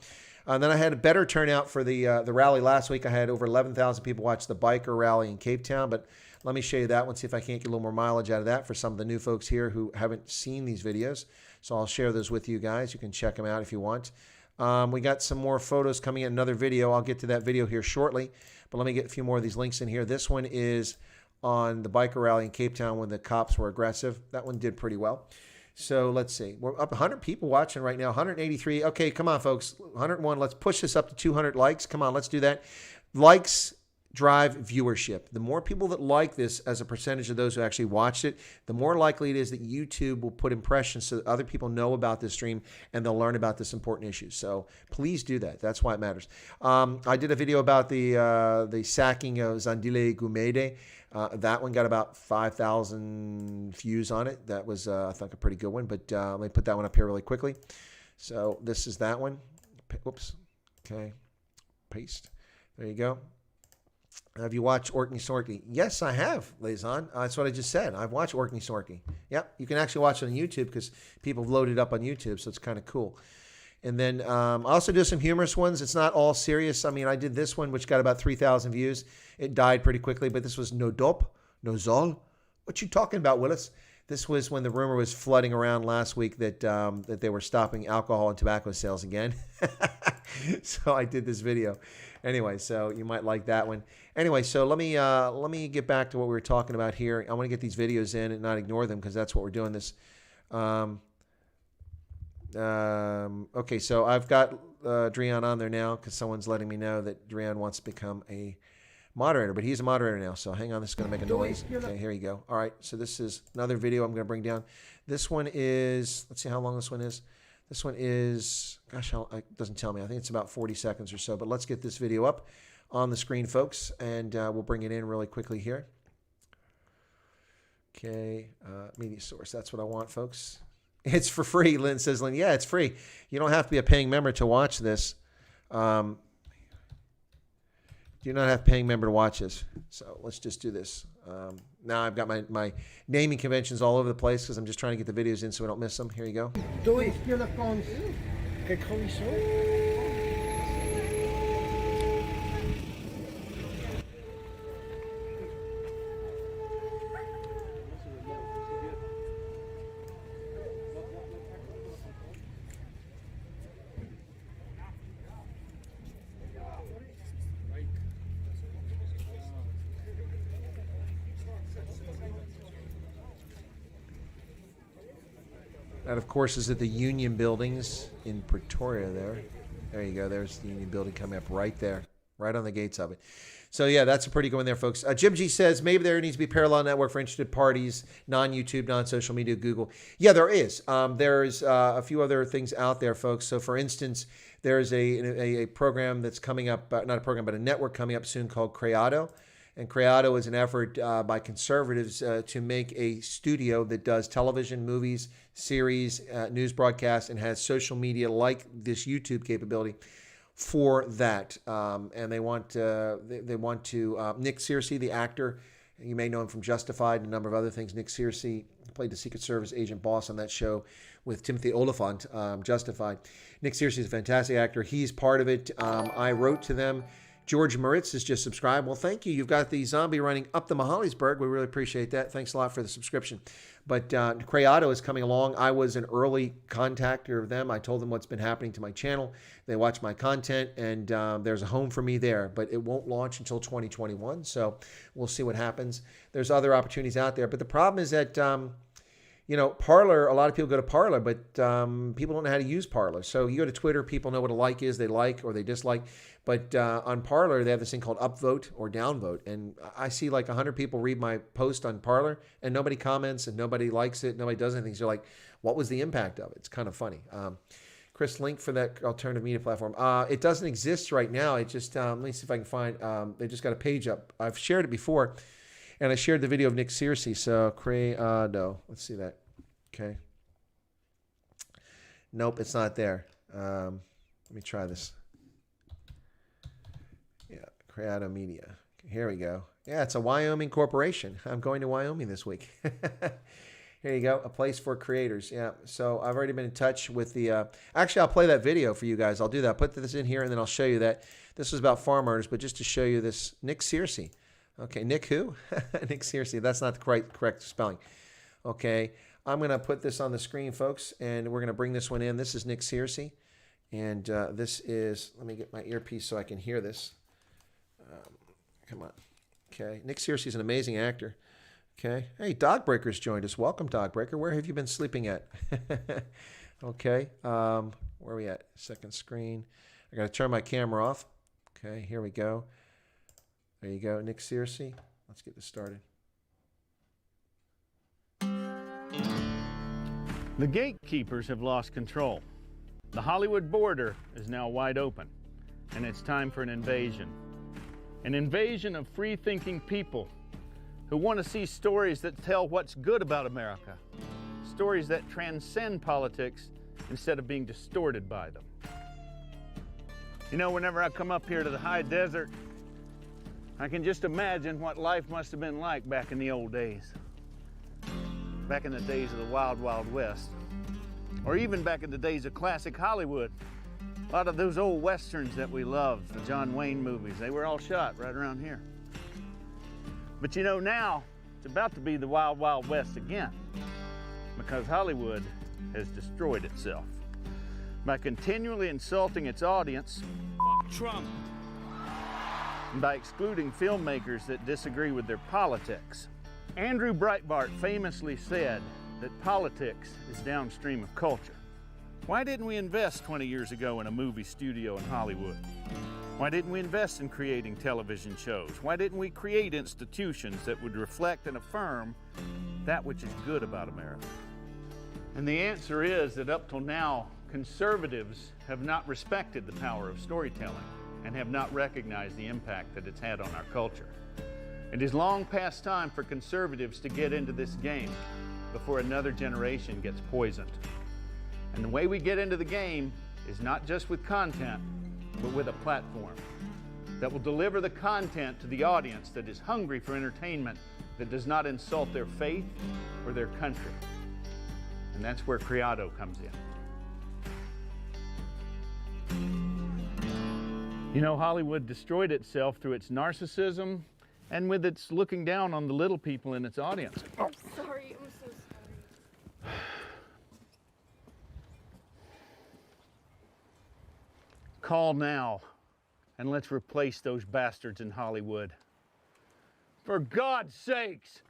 And then I had a better turnout for the rally last week. I had over 11,000 people watch the biker rally in Cape Town, but let me show you that one, see if I can't get a little more mileage out of that for some of the new folks here who haven't seen these videos. So I'll share those with you guys. You can check them out if you want. We got some more photos coming in, another video. I'll get to that video here shortly, but let me get a few more of these links in here. This one is on the biker rally in Cape Town when the cops were aggressive. That one did pretty well. So let's see. We're up 100 people watching right now, 183. Okay, come on, folks. 101. Let's push this up to 200 likes. Come on, let's do that. Likes drive viewership. The more people that like this as a percentage of those who actually watched it, the more likely it is that YouTube will put impressions so that other people know about this stream and they'll learn about this important issue. So please do that. That's why it matters. I did a video about the sacking of Zandile Gumede. That one got about 5,000 views on it. That was, I think, a pretty good one. But let me put that one up here really quickly. So this is that one. Whoops. Okay. Paste. There you go. Have you watched Orkney Sorky? Yes, I have, Liaison. That's what I just said. I've watched Orkney Sorky. Yep, you can actually watch it on YouTube because people have loaded it up on YouTube, so it's kind of cool. And then I also do some humorous ones. It's not all serious. I mean, I did this one, which got about 3,000 views. It died pretty quickly, but this was No Dope, No Zol. What you talking about, Willis? This was when the rumor was flooding around last week that that they were stopping alcohol and tobacco sales again. So I did this video. Anyway, so you might like that one. Anyway, so let me get back to what we were talking about here. I want to get these videos in and not ignore them because that's what we're doing this. Okay, so I've got Drian on there now because someone's letting me know that Drian wants to become a moderator, but he's a moderator now. So hang on, this is going to make a noise. Okay, here you go. All right, so this is another video I'm going to bring down. This one is, let's see how long this one is. This one is, gosh, it doesn't tell me. I think it's about 40 seconds or so, but let's get this video up on the screen, folks, and we'll bring it in really quickly here. Okay, media source. That's what I want, folks. It's for free, Lynn says. Lynn, yeah, it's free. You don't have to be a paying member to watch this. You don't have a paying member to watch this. So let's just do this. Now I've got my naming conventions all over the place because I'm just trying to get the videos in so we don't miss them. Here you go. That, of course, is at the Union Buildings in Pretoria there. There you go. There's the Union Building coming up right there, right on the gates of it. So, yeah, that's a pretty good one there, folks. Jim G says, maybe there needs to be a parallel network for interested parties, non-YouTube, non-social media, Google. Yeah, there is. There's a few other things out there, folks. So, for instance, there's a program that's coming up, not a program, but a network coming up soon called Creado. And Creado is an effort by conservatives to make a studio that does television, movies, series, news broadcasts, and has social media like this YouTube capability for that. And they want to Nick Searcy, the actor, you may know him from Justified and a number of other things. Nick Searcy played the Secret Service agent boss on that show with Timothy Oliphant, Justified. Nick Searcy is a fantastic actor. He's part of it. I wrote to them. George Moritz has just subscribed. Well, thank you. You've got the zombie running up the Mahalisburg. We really appreciate that. Thanks a lot for the subscription. But Creado is coming along. I was an early contactor of them. I told them what's been happening to my channel. They watch my content, and there's a home for me there. But it won't launch until 2021, so we'll see what happens. There's other opportunities out there. But the problem is that Parler, a lot of people go to Parler, but people don't know how to use Parler. So you go to Twitter, people know what a like is, they like or they dislike. But on Parler, they have this thing called upvote or downvote. And I see like 100 people read my post on Parler, and nobody comments and nobody likes it, nobody does anything. So you're like, what was the impact of it? It's kind of funny. Chris, link for that alternative media platform. It doesn't exist right now. It just, let me see if I can find, they just got a page up. I've shared it before. And I shared the video of Nick Searcy. So, Creado. Let's see that. Okay. Nope, it's not there. Let me try this. Yeah, Creato Media. Here we go. Yeah, it's a Wyoming corporation. I'm going to Wyoming this week. Here you go, a place for creators. Yeah, so I've already been in touch with the... actually, I'll play that video for you guys. I'll do that. I'll put this in here, and then I'll show you that. This was about farm artists, but just to show you this, Nick Searcy. Okay, Nick who? Nick Searcy. That's not the correct spelling. Okay, I'm going to put this on the screen, folks, and we're going to bring this one in. This is Nick Searcy, and this is... Let me get my earpiece so I can hear this. Come on. Okay, Nick Searcy is an amazing actor. Okay. Hey, Dogbreaker's joined us. Welcome, Dogbreaker. Where have you been sleeping at? Okay. Where are we at? Second screen. I got to turn my camera off. Okay, here we go. There you go, Nick Searcy. Let's get this started.
The gatekeepers have lost control. The Hollywood border is now wide open, and it's time for an invasion. An invasion of free-thinking people who want to see stories that tell what's good about America, stories that transcend politics instead of being distorted by them. You know, whenever I come up here to the high desert, I can just imagine what life must have been like back in the old days. Back in the days of the Wild Wild West. Or even back in the days of classic Hollywood. A lot of those old westerns that we loved, the John Wayne movies, they were all shot right around here. But you know, now it's about to be the Wild Wild West again, because Hollywood has destroyed itself by continually insulting its audience,
Fuck Trump.
and by excluding filmmakers that disagree with their politics. Andrew Breitbart famously said that politics is downstream of culture. Why didn't we invest 20 years ago in a movie studio in Hollywood? Why didn't we invest in creating television shows? Why didn't we create institutions that would reflect and affirm that which is good about America? And the answer is that up till now, conservatives have not respected the power of storytelling and have not recognized the impact that it's had on our culture. It is long past time for conservatives to get into this game before another generation gets poisoned. And the way we get into the game is not just with content, but with a platform that will deliver the content to the audience that is hungry for entertainment that does not insult their faith or their country. And that's where Creato comes in. You know, Hollywood destroyed itself through its narcissism and with its looking down on the little people in its audience.
I'm sorry, I'm so sorry.
Call now, and let's replace those bastards in Hollywood. For God's sakes!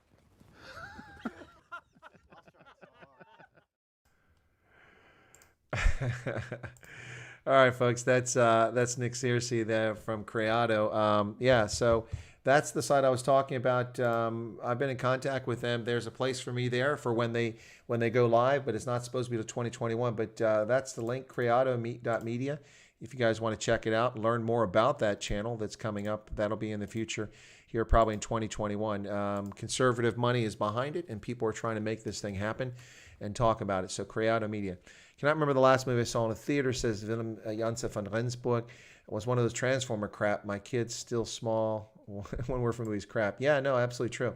All right, folks, that's Nick Searcy there from Creato. Yeah, so that's the site I was talking about. I've been in contact with them. There's a place for me there for when they go live, but it's not supposed to be till 2021. But that's the link, creato.media. If you guys want to check it out, learn more about that channel that's coming up, that'll be in the future here probably in 2021. Conservative money is behind it, and people are trying to make this thing happen and talk about it. So Creato Media. Cannot remember the last movie I saw in a theater, says Willem Janse van Rensburg. It was one of those Transformer crap. My kid's still small. One word for movies crap. Yeah, no, absolutely true.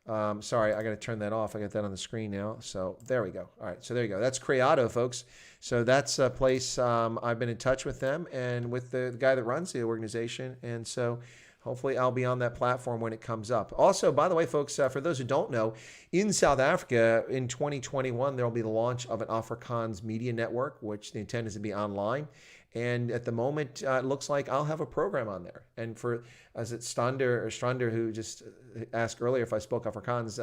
Sorry, I got to turn that off. I got that on the screen now. So there we go. All right, so there you go. That's Creato, folks. So that's a place I've been in touch with them and with the guy that runs the organization. And so hopefully I'll be on that platform when it comes up. Also, by the way, folks, for those who don't know, in South Africa in 2021, there will be the launch of an Afrikaans media network, which the intent is to be online. And at the moment, it looks like I'll have a program on there. And for, as it's Strander, who just asked earlier if I spoke Afrikaans,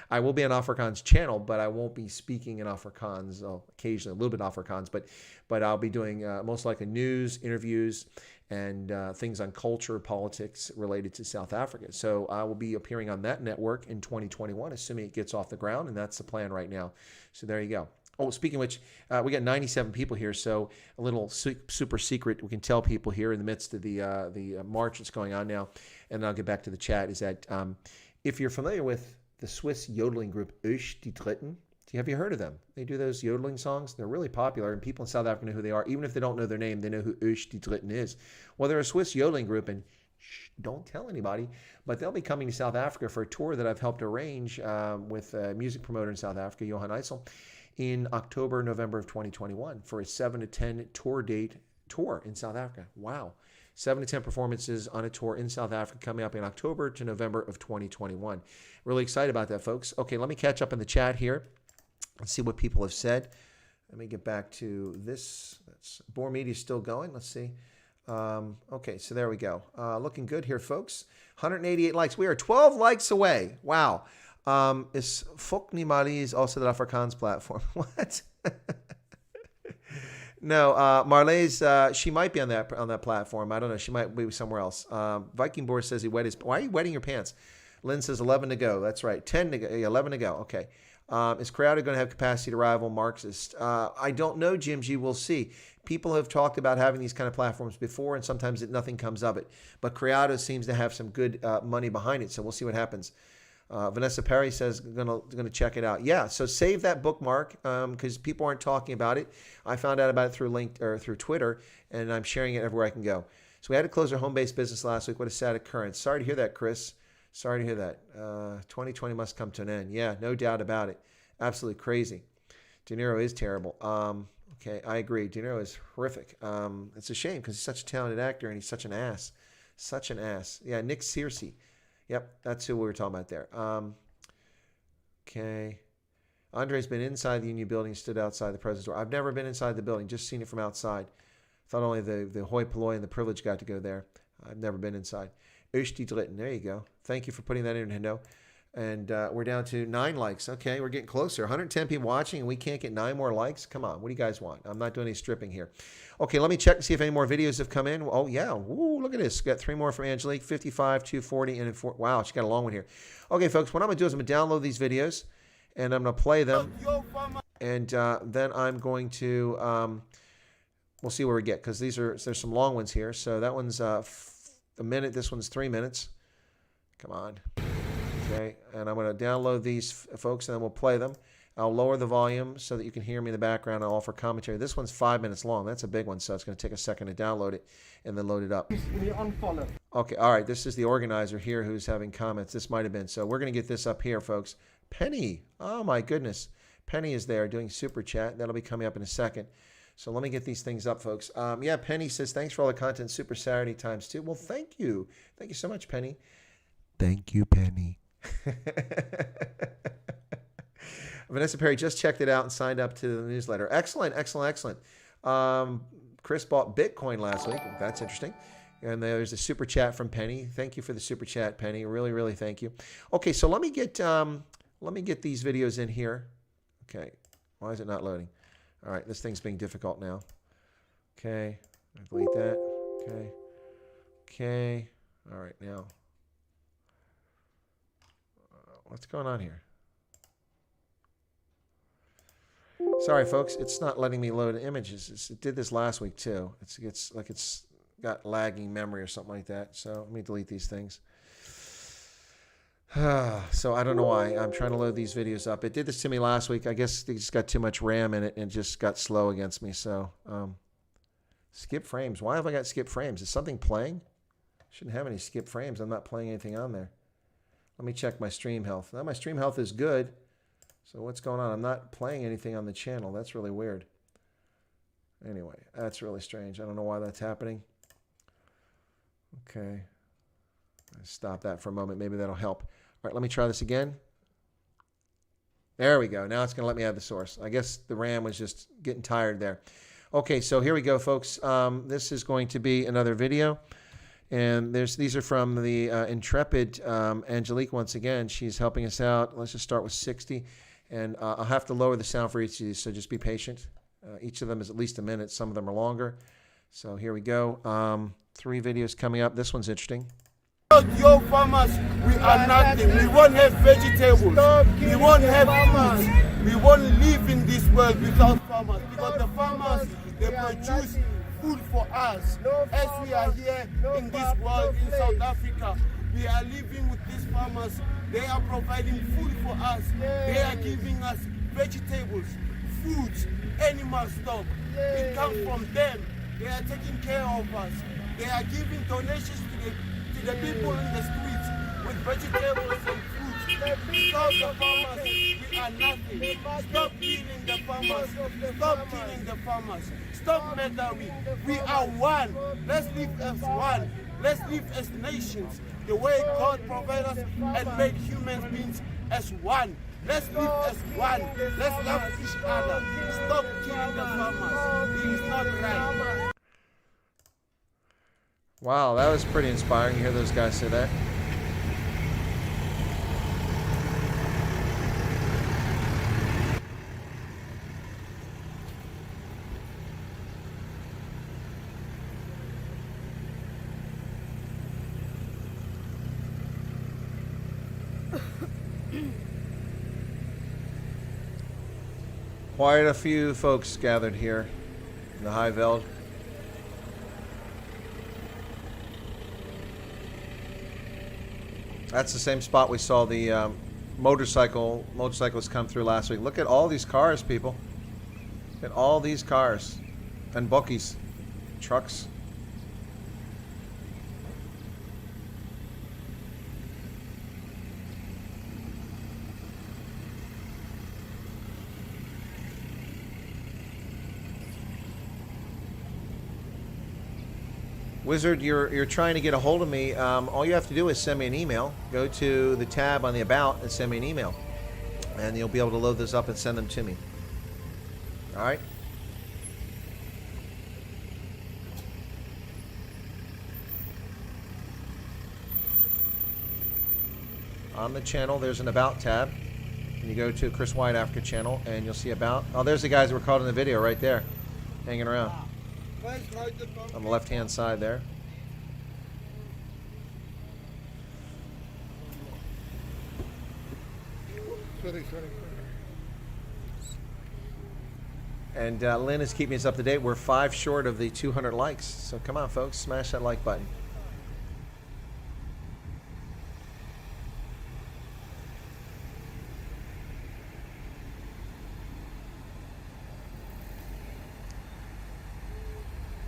I will be on Afrikaans channel, but I won't be speaking in Afrikaans, occasionally a little bit Afrikaans, but I'll be doing most likely news, interviews, and things on culture, politics related to South Africa. So I will be appearing on that network in 2021, assuming it gets off the ground, and that's the plan right now. So there you go. Oh, speaking of which, we got 97 people here, so a little super secret we can tell people here in the midst of the march that's going on now, and I'll get back to the chat, is that if you're familiar with the Swiss yodeling group Oesch die Dritten, Have you heard of them? They do those yodeling songs. They're really popular, and people in South Africa know who they are. Even if they don't know their name, they know who Oos die Dritten is. Well, they're a Swiss yodeling group, and don't tell anybody, but they'll be coming to South Africa for a tour that I've helped arrange with a music promoter in South Africa, Johan Eisel, in October, November of 2021 for a 7 to 10 tour in South Africa. Wow. 7 to 10 performances on a tour in South Africa coming up in October to November of 2021. Really excited about that, folks. Okay, let me catch up in the chat here. Let's see what people have said. Let me get back to this. Boar Media is still going. Let's see. Okay, so there we go. Looking good here, folks. 188 likes. We are 12 likes away. Wow. Is Fok Nimali also the Afrikaans platform? What? No, Marley's, she might be on that platform. I don't know. She might be somewhere else. Viking Boar says he wet his... Why are you wetting your pants? Lynn says 11 to go. That's right. 10 to go. 11 to go. Okay. Is Crowder going to have capacity to rival Marxist? I don't know, Jim G. We'll see. People have talked about having these kind of platforms before, and sometimes nothing comes of it. But Criado seems to have some good money behind it, so we'll see what happens. Vanessa Perry says going to check it out. Yeah, so save that bookmark because people aren't talking about it. I found out about it through Twitter, and I'm sharing it everywhere I can go. So we had to close our home-based business last week. What a sad occurrence. Sorry to hear that, Chris. Sorry to hear that. 2020 must come to an end. Yeah, no doubt about it. Absolutely crazy. De Niro is terrible. Okay, I agree. De Niro is horrific. It's a shame because he's such a talented actor and he's such an ass. Such an ass. Yeah, Nick Searcy. Yep, that's who we were talking about there. Okay. Andre's been inside the Union building, stood outside the president's door. I've never been inside the building, just seen it from outside. Thought only the hoi polloi and the privilege got to go there. I've never been inside. Oos die Dritten. There you go. Thank you for putting that in, Nintendo. And we're down to 9 likes. Okay, we're getting closer. 110 people watching, and we can't get 9 more likes? Come on, what do you guys want? I'm not doing any stripping here. Okay, let me check and see if any more videos have come in. Oh, yeah. Woo, look at this. Got 3 more from Angelique, 55, 240, and 4. Wow, she got a long one here. Okay, folks, what I'm going to do is I'm going to download these videos, and I'm going to play them. And then I'm going to, we'll see where we get, because there's some long ones here. So that one's a minute. This one's 3 minutes. Come on. Okay, and I'm going to download these, folks, and then we'll play them. I'll lower the volume so that you can hear me in the background. I'll offer commentary. This one's 5 minutes long. That's a big one, so it's going to take a second to download it and then load it up. Okay, all right. This is the organizer here who's having comments. This might have been. So we're going to get this up here, folks. Penny. Oh, my goodness. Penny is there doing Super Chat. That'll be coming up in a second. So let me get these things up, folks. Yeah, Penny says, thanks for all the content. Super Saturday times 2. Well, thank you. Thank you so much, Penny. Thank you, Penny. Vanessa Perry just checked it out and signed up to the newsletter. Excellent, excellent, excellent. Chris bought Bitcoin last week. That's interesting. And there's a super chat from Penny. Thank you for the super chat, Penny. Really, really thank you. Okay, so let me get these videos in here. Okay, why is it not loading? All right, this thing's being difficult now. Okay, delete that. Okay, okay. All right, now. What's going on here? Sorry, folks. It's not letting me load images. It did this last week, too. It's like it's got lagging memory or something like that. So let me delete these things. So I don't know why. I'm trying to load these videos up. It did this to me last week. I guess they just got too much RAM in it and just got slow against me. So skip frames. Why have I got skip frames? Is something playing? Shouldn't have any skip frames. I'm not playing anything on there. Let me check my stream health. Now my stream health is good. So what's going on? I'm not playing anything on the channel. That's really weird. Anyway, that's really strange. I don't know why that's happening. Okay. Stop that for a moment. Maybe that'll help. All right, let me try this again. There we go. Now it's going to let me add the source. I guess the RAM was just getting tired there. Okay, so here we go, folks. This is going to be another video. And these are from the intrepid Angelique once again. She's helping us out. Let's just start with 60. And I'll have to lower the sound for each of these, so just be patient. Each of them is at least a minute. Some of them are longer. So here we go. 3 videos coming up. This one's interesting.
Your farmers, we are nothing. We won't have vegetables. We won't have food. We won't live in this world without farmers. Because the farmers, they produce food for us. As we are here in this world in South Africa, we are living with these farmers. They are providing food for us. They are giving us vegetables, fruits, animal stock. It comes from them. They are taking care of us. They are giving donations to the people in the streets with vegetables and fruits. Without the farmers, we are nothing. Stop killing the farmers. Stop killing the farmers. Stop meddling. We are one. Let's live as one. Let's live as nations. The way God provided us and made human beings as one. Let's live as one. Let's love each other. Stop killing the farmers. It is not right.
Wow, that was pretty inspiring to hear those guys say that. Quite a few folks gathered here in the High Veld. That's the same spot we saw the motorcyclists come through last week. Look at all these cars, people. Look at all these cars and buggies, trucks. Wizard, you're trying to get a hold of me. All you have to do is send me an email. Go to the tab on the About and send me an email. And you'll be able to load those up and send them to me. All right? On the channel, there's an About tab. And you go to Chris White Africa channel, and you'll see About. Oh, there's the guys that were caught in the video right there, hanging around. On the left-hand side there.
Sorry.
And Lynn is keeping us up to date. We're 5 short of the 200 likes. So come on, folks. Smash that like button.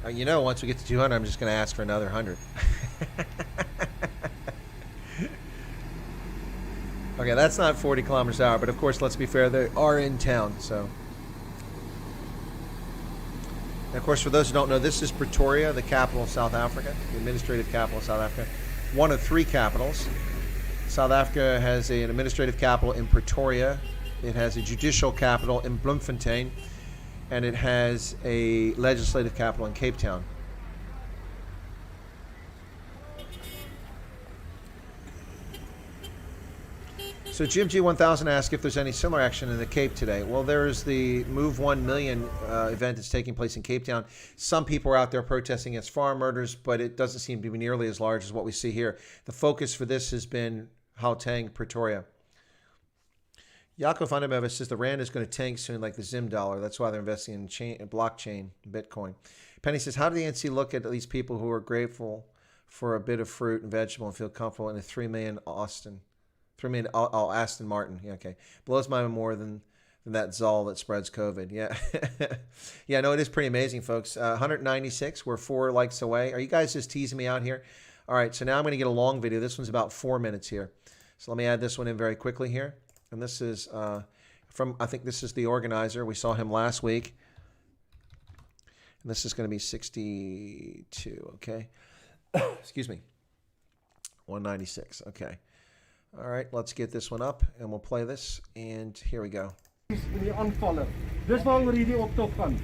You know, once we get to 200, I'm just going to ask for another 100. Okay, that's not 40 kilometers an hour, but of course, let's be fair, they are in town, so. And of course, for those who don't know, this is Pretoria, the capital of South Africa, the administrative capital of South Africa. One of 3 capitals. South Africa has an administrative capital in Pretoria. It has a judicial capital in Bloemfontein. And it has a legislative capital in Cape Town. So Jim G1000 asked if there's any similar action in the Cape today. Well, there's the Move 1 Million event that's taking place in Cape Town. Some people are out there protesting against farm murders, but it doesn't seem to be nearly as large as what we see here. The focus for this has been Gauteng, Pretoria. Yaakov Vandermeer says the Rand is going to tank soon like the Zim dollar. That's why they're investing in blockchain, Bitcoin. Penny says, how do the NC look at these people who are grateful for a bit of fruit and vegetable and feel comfortable in a $3 million Aston Martin? Yeah, okay. Blows my mind more than that Zoll that spreads COVID. Yeah. Yeah, no, it is pretty amazing, folks. 196. We're 4 likes away. Are you guys just teasing me out here? All right, so now I'm going to get a long video. This one's about 4 minutes here. So let me add this one in very quickly here. And this is from, I think this is the organizer. We saw him last week. And this is going to be 62, okay? Excuse me. 196, okay. All right, let's get this one up and we'll play this. And here we go.
Die aanvalle. Dis waaroor hierdie optog gaan.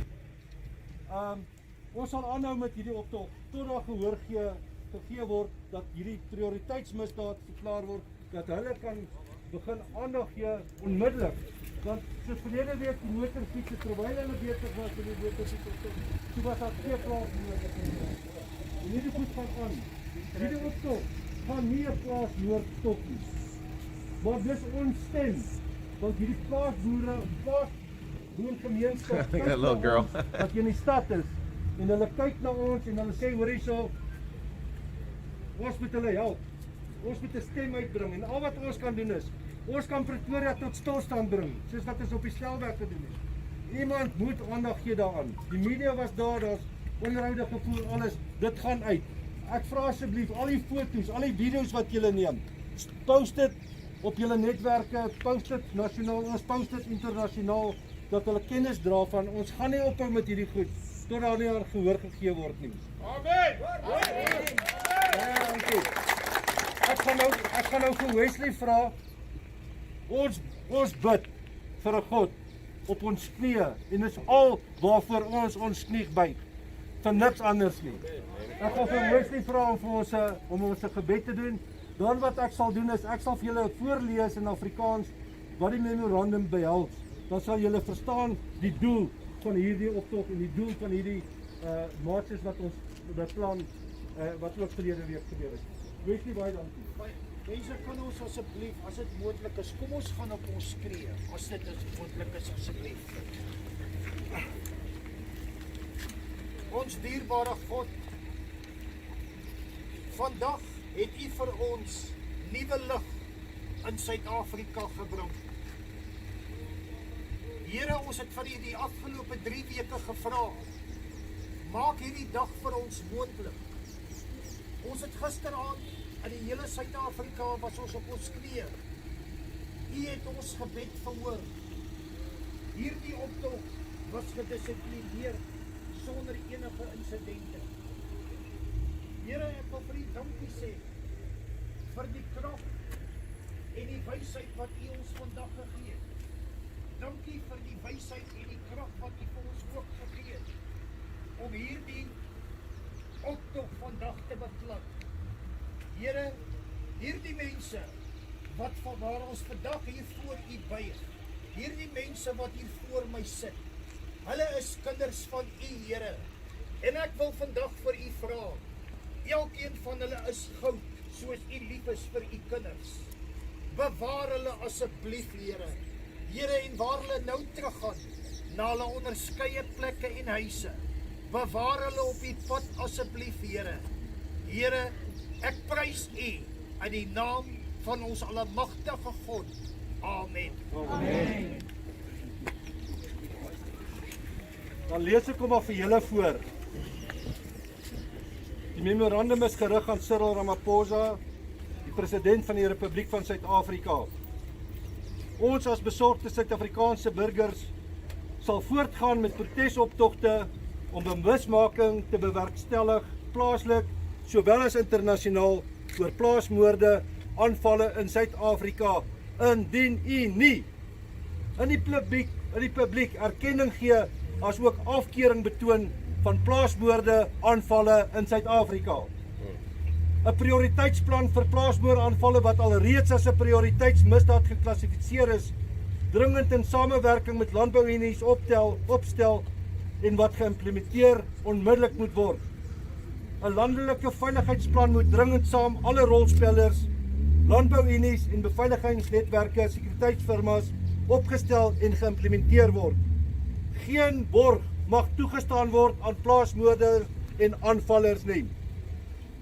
Ons sal aanhou met hierdie optog totdat gehoor gegee word dat hierdie prioriteitsmisdaad verklaar word, dat hulle kan begin aandag gee onmiddellik. Want soos verlede week die motorfietsse terwyl hulle besig was met die motorfietsse, toe was daar 2 plaas nodig. En hierdie goed gaan aan. Hierdie optog gaan nie 'n plaas noord stop nie. Maar dis ons stem. Want hierdie plaasboergemeenskap
I think that little girl.
wat hier in die stad is en hulle kyk na ons en hulle sê hoor hierso, ons moet hulle help. Ons moet 'n stem uitbring en al wat ons kan doen is, ons kan Pretoria tot stilstand bring, soos wat ons op die Stelwerk gedoen het. Iemand moet aandag gee daaraan. Die media was daar's onderhoude gevoer, alles, dit gaan uit. Ek vra asseblief, al die foto's, al die video's wat julle neem, post dit op julle netwerke, post dit nasionaal, ons post dit internasionaal, dat hulle kennis dra van, ons gaan nie ophou met hierdie goed, tot daar nie aan gehoor gegee word nie.
Amen!
Ja, dankie. Ek gaan nou vir Wesley vra, ons bid vir 'n God op ons knieë, en dis al waarvoor ons knie buig, vir niks anders nie. Ek gaan vir Wesley vra om ons 'n gebed te doen. Dan wat ek sal doen is, ek sal vir julle voorlees in Afrikaans wat die memorandum behels. Dan sal julle verstaan die doel van hierdie optog en die doel van hierdie marches wat ons beplan, wat ook verlede week gebeur het. Wesley, baie dankie.
Mense, kan ons asseblief, as dit moontlik is, kom ons gaan op ons skree, as dit moontlik is, asseblief. Ons dierbare God, vandag het U vir ons nuwe lig in Suid-Afrika gebring. Here, ons het vir U die afgelope 3 weke gevra, maak hierdie dag vir ons moontlik. Ons het gisteraand in die hele Suid-Afrika was ons op ons knieë. U het ons gebed verhoor. Hierdie optog was gedissiplineerd sonder enige insidente. Here, ek wil vir U dankie sê vir die krag en die wysheid wat U ons vandag gegee het. Dankie vir die wysheid en die krag wat U vir ons ook gegee het om hierdie optog vandag te beplan. Here, hierdie mense wat van waar ons vandag hier voor U buig, hierdie mense wat hier voor my sit, hulle is kinders van U, Here. En ek wil vandag vir U vra, elkeen van hulle is goud, soos U lief is vir U kinders. Bewaar hulle asseblief, Here. Here, en waar hulle nou teruggaan, na hulle onderskeie plekke en huise, bewaar hulle op die pad asseblief, Here. Here, ek prys U in die naam van ons almagtige God. Amen.
Amen. Dan lees ek hom maar vir julle voor. Die memorandum is gerig aan Cyril Ramaphosa, die president van die Republiek van Suid-Afrika. Ons as besorgde Suid-Afrikaanse burgers sal voortgaan met protesoptogte om bewusmaking te bewerkstellig, plaaslik sowel as internasionaal, oor plaasmoorde, aanvalle in Suid-Afrika, indien U nie in die publiek erkenning gee, as ook afkeuring betoon van plaasmoorde, aanvalle in Suid-Afrika. 'n Prioriteitsplan vir plaasmoordaanvalle wat alreeds as 'n prioriteitsmisdaad geklassifiseer is, dringend in samewerking met landbouunies opstel en wat geïmplementeer onmiddellik moet word. 'n Landelike veiligheidsplan moet dringend saam alle rolspelers, landbouunies en beveiligingsnetwerke, sekuriteitsfirmas opgestel en geïmplementeer word. Geen borg mag toegestaan word aan plaasmoorders en aanvallers nie.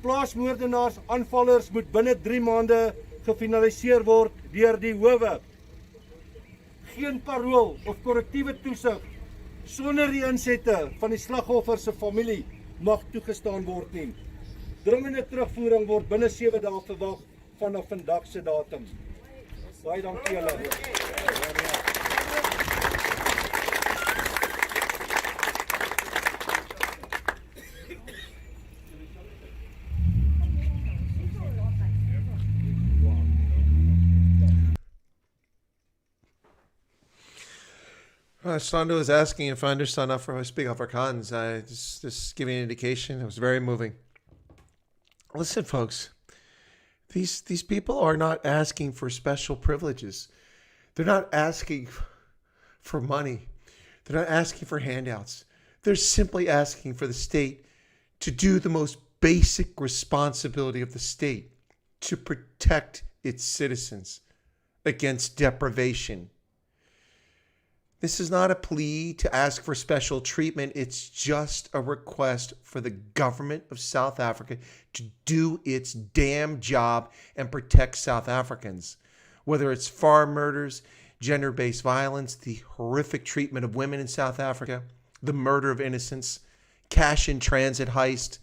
Plaasmoordenaars, aanvallers moet binne 3 maande gefinaliseer word deur die howe. Geen parool of korrektiewe toesig sonder die insette van die slagoffer se familie mag toegestaan word nie. Dringende terugvoering word binne 7 dae verwag vanaf vandag se datum. Baie dankie julle.
Sando was asking if I understand enough for how to speak Afrikaans. Just giving an indication. It was very moving. Listen, folks. These people are not asking for special privileges. They're not asking for money. They're not asking for handouts. They're simply asking for the state to do the most basic responsibility of the state, to protect its citizens against deprivation. This is not a plea to ask for special treatment. It's just a request for the government of South Africa to do its damn job and protect South Africans. Whether it's farm murders, gender-based violence, the horrific treatment of women in South Africa, the murder of innocents, cash in transit heist,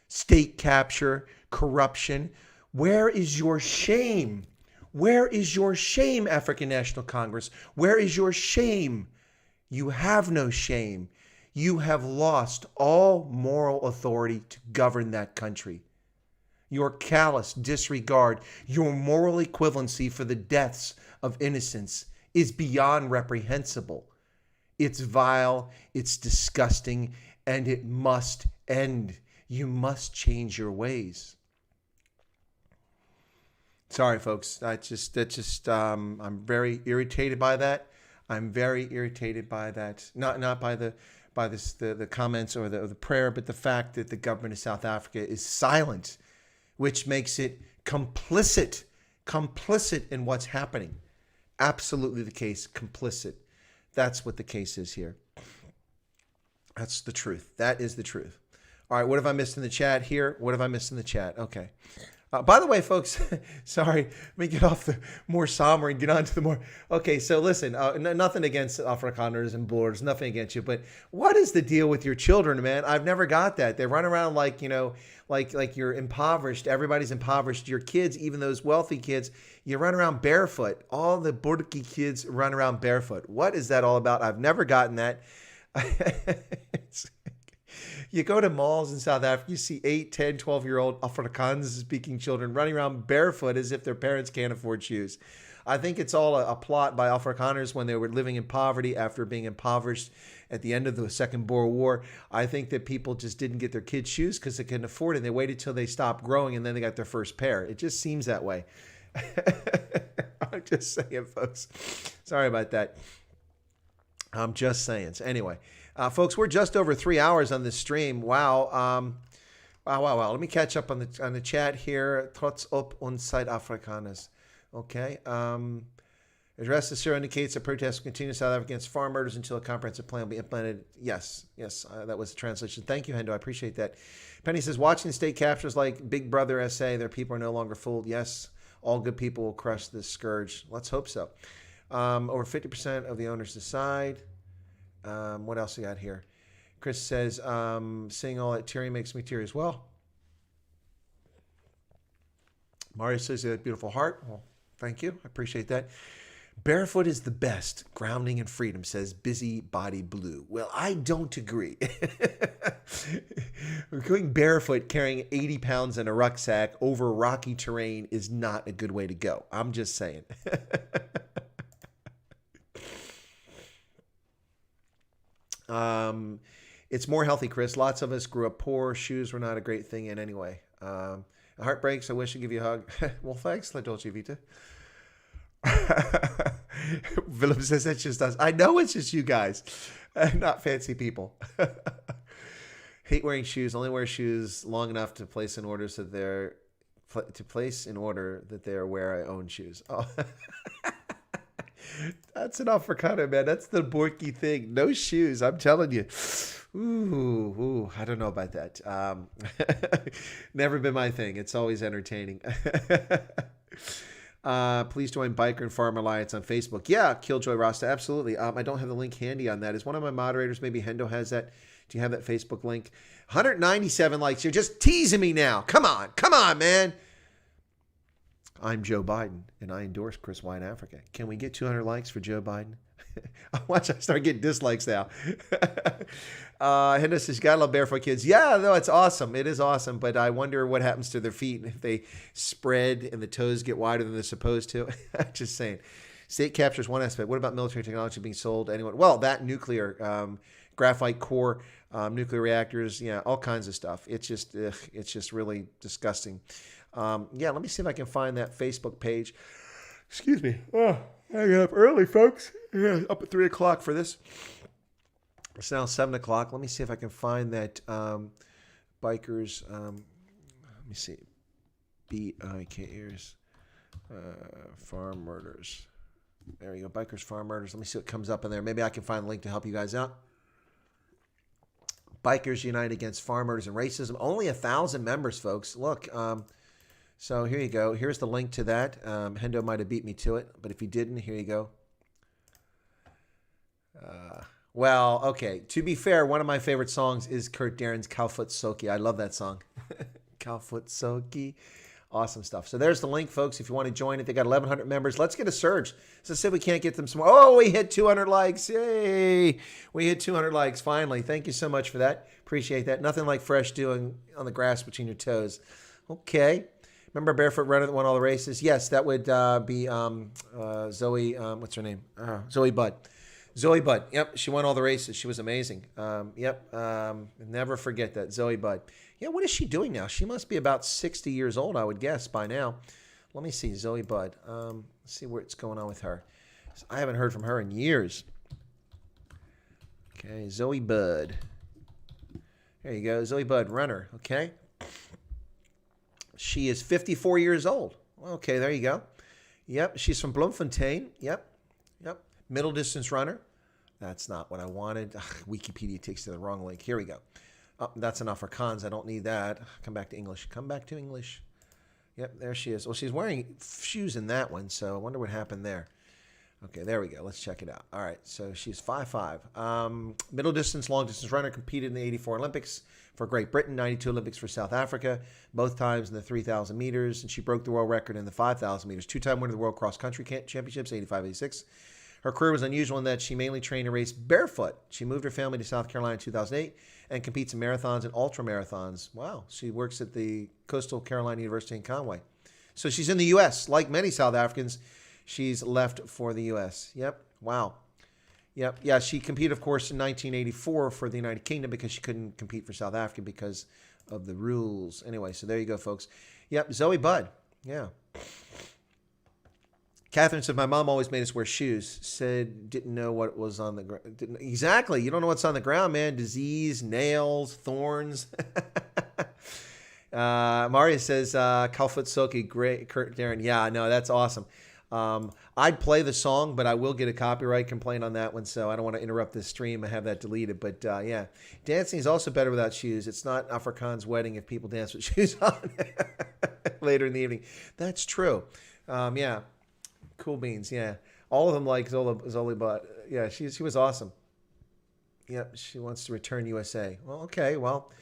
state capture, corruption. Where is your shame? Where is your shame, African National Congress? Where is your shame? You have no shame. You have lost all moral authority to govern that country. Your callous disregard, your moral equivalency for the deaths of innocents is beyond reprehensible. It's vile, it's disgusting, and it must end. You must change your ways. Sorry, folks. I'm very irritated by that. I'm very irritated by that. Not by the comments or the prayer, but the fact that the government of South Africa is silent, which makes it complicit in what's happening. Absolutely the case, complicit. That's what the case is here. That's the truth. That is the truth. All right, what have I missed in the chat here? What have I missed in the chat? Okay. By the way, folks, sorry, let me get off the more somber and get on to the more... Okay, so listen, nothing against Afrikaners and Boers, nothing against you, but what is the deal with your children, man? I've never got that. They run around like, like you're impoverished. Everybody's impoverished. Your kids, even those wealthy kids, you run around barefoot. All the Burki kids run around barefoot. What is that all about? I've never gotten that. You go to malls in South Africa, you see 8, 10, 12-year-old Afrikaans-speaking children running around barefoot as if their parents can't afford shoes. I think it's all a plot by Afrikaners when they were living in poverty after being impoverished at the end of the Second Boer War. I think that people just didn't get their kids shoes because they couldn't afford it. They waited till they stopped growing and then they got their first pair. It just seems that way. I'm just saying, folks. Sorry about that. I'm just saying. So anyway. Folks, we're just over 3 hours on this stream. Wow. Wow. Let me catch up on the chat here. Trots op ons Suid-Afrikaners. Okay. Address the Syria indicates that protests will continue in South Africa against farm murders until a comprehensive plan will be implemented. Yes. That was the translation. Thank you, Hendo. I appreciate that. Penny says, watching state captures like Big Brother SA, their people are no longer fooled. Yes, all good people will crush this scourge. Let's hope so. Over 50% of the owners decide. What else we got here? Chris says, seeing all that tearing makes me tear as well. Mario says, a beautiful heart. Well, thank you. I appreciate that. Barefoot is the best. Grounding and freedom, says Busy Body Blue. Well, I don't agree. Going barefoot, carrying 80 pounds in a rucksack over rocky terrain is not a good way to go. I'm just saying. It's more healthy, Chris. Lots of us grew up poor. Shoes were not a great thing in anyway. Heart breaks. I wish I'd give you a hug. Well, thanks, La Dolce Vita. Willem says that's just us. I know it's just you guys, not fancy people. Hate wearing shoes. Only wear shoes long enough to place in order so they're where I own shoes. Oh. That's an Afrikaner, man. That's the Borky thing. No shoes. I'm telling you. Ooh, I don't know about that. Never been my thing. It's always entertaining. Please join Biker and Farm Alliance on Facebook. Yeah, Killjoy Rasta, absolutely. I don't have the link handy on that. Is one of my moderators, maybe Hendo has that? Do you have that Facebook link? 197 likes. You're just teasing me now. Come on, man. I'm Joe Biden, and I endorse Chris White Africa. Can we get 200 likes for Joe Biden? Watch, I start getting dislikes now. Hendo says, gotta love barefoot kids. Yeah, no, it's awesome. It is awesome, but I wonder what happens to their feet if they spread and the toes get wider than they're supposed to. Just saying. State captures one aspect. What about military technology being sold to anyone? Well, that nuclear, graphite core, nuclear reactors, yeah, all kinds of stuff. It's just really disgusting. Yeah, let me see if I can find that Facebook page. Excuse me. Oh, I got up early, folks. Yeah, up at 3 o'clock for this. It's now 7 o'clock. Let me see if I can find that bikers. Let me see. BIKers. Farm murders. There you go, Bikers, Farm Murders. Let me see what comes up in there. Maybe I can find a link to help you guys out. Bikers Unite Against Farm Murders and Racism. Only 1,000 members, folks. Look, so here you go. Here's the link to that. Hendo might have beat me to it, but if he didn't, here you go. Well, okay. To be fair, one of my favorite songs is Kurt Darren's Cowfoot Soki. I love that song. Cowfoot Soki. Awesome stuff. So there's the link, folks, if you want to join it. They got 1,100 members. Let's get a surge. So see if we can't get them some more. Oh, we hit 200 likes. Yay. We hit 200 likes finally. Thank you so much for that. Appreciate that. Nothing like fresh doing on the grass between your toes. Okay. Remember Barefoot Runner that won all the races? Yes, that would be Zoe, what's her name? Zoe Budd. Zoe Budd. Yep, she won all the races. She was amazing. Never forget that. Zoe Budd. Yeah, what is she doing now? She must be about 60 years old, I would guess, by now. Let me see, Zoe Budd. Let's see what's going on with her. I haven't heard from her in years. Okay, Zoe Budd. There you go, Zoe Budd, runner, okay? She is 54 years old. Okay, there you go. Yep, she's from Bloemfontein. Yep. Middle distance runner. That's not what I wanted. Ugh, Wikipedia takes to the wrong link. Here we go. Oh, that's enough for cons. I don't need that. Come back to English. Come back to English. Yep, there she is. Well, she's wearing shoes in that one, so I wonder what happened there. Okay, there we go. Let's check it out. All right, so she's 5'5". Middle distance, long distance runner, competed in the 84 Olympics for Great Britain, 92 Olympics for South Africa, both times in the 3,000 meters, and she broke the world record in the 5,000 meters. Two-time winner of the World Cross Country Championships, 85-86. Her career was unusual in that she mainly trained and raced barefoot. She moved her family to South Carolina in 2008 and competes in marathons and ultra marathons. Wow. She works at the Coastal Carolina University in Conway. So she's in the U.S. Like many South Africans, she's left for the U.S. Yep. Wow. Yep. Yeah, she competed, of course, in 1984 for the United Kingdom because she couldn't compete for South Africa because of the rules. Anyway, so there you go, folks. Yep, Zoe Budd. Yeah. Catherine said, my mom always made us wear shoes. Said, didn't know what was on the ground. Exactly. You don't know what's on the ground, man. Disease, nails, thorns. Maria says, Cowfoot Soki, great. Kurt Darren. Yeah, no, that's awesome. I'd play the song, but I will get a copyright complaint on that one, so I don't want to interrupt this stream. I have that deleted. But, yeah, dancing is also better without shoes. It's not Afrikaans wedding if people dance with shoes on later in the evening. That's true. Yeah. Cool beans, yeah. All of them like Zoe Budd. Yeah, she was awesome. Yep, she wants to return USA. Well, okay, well,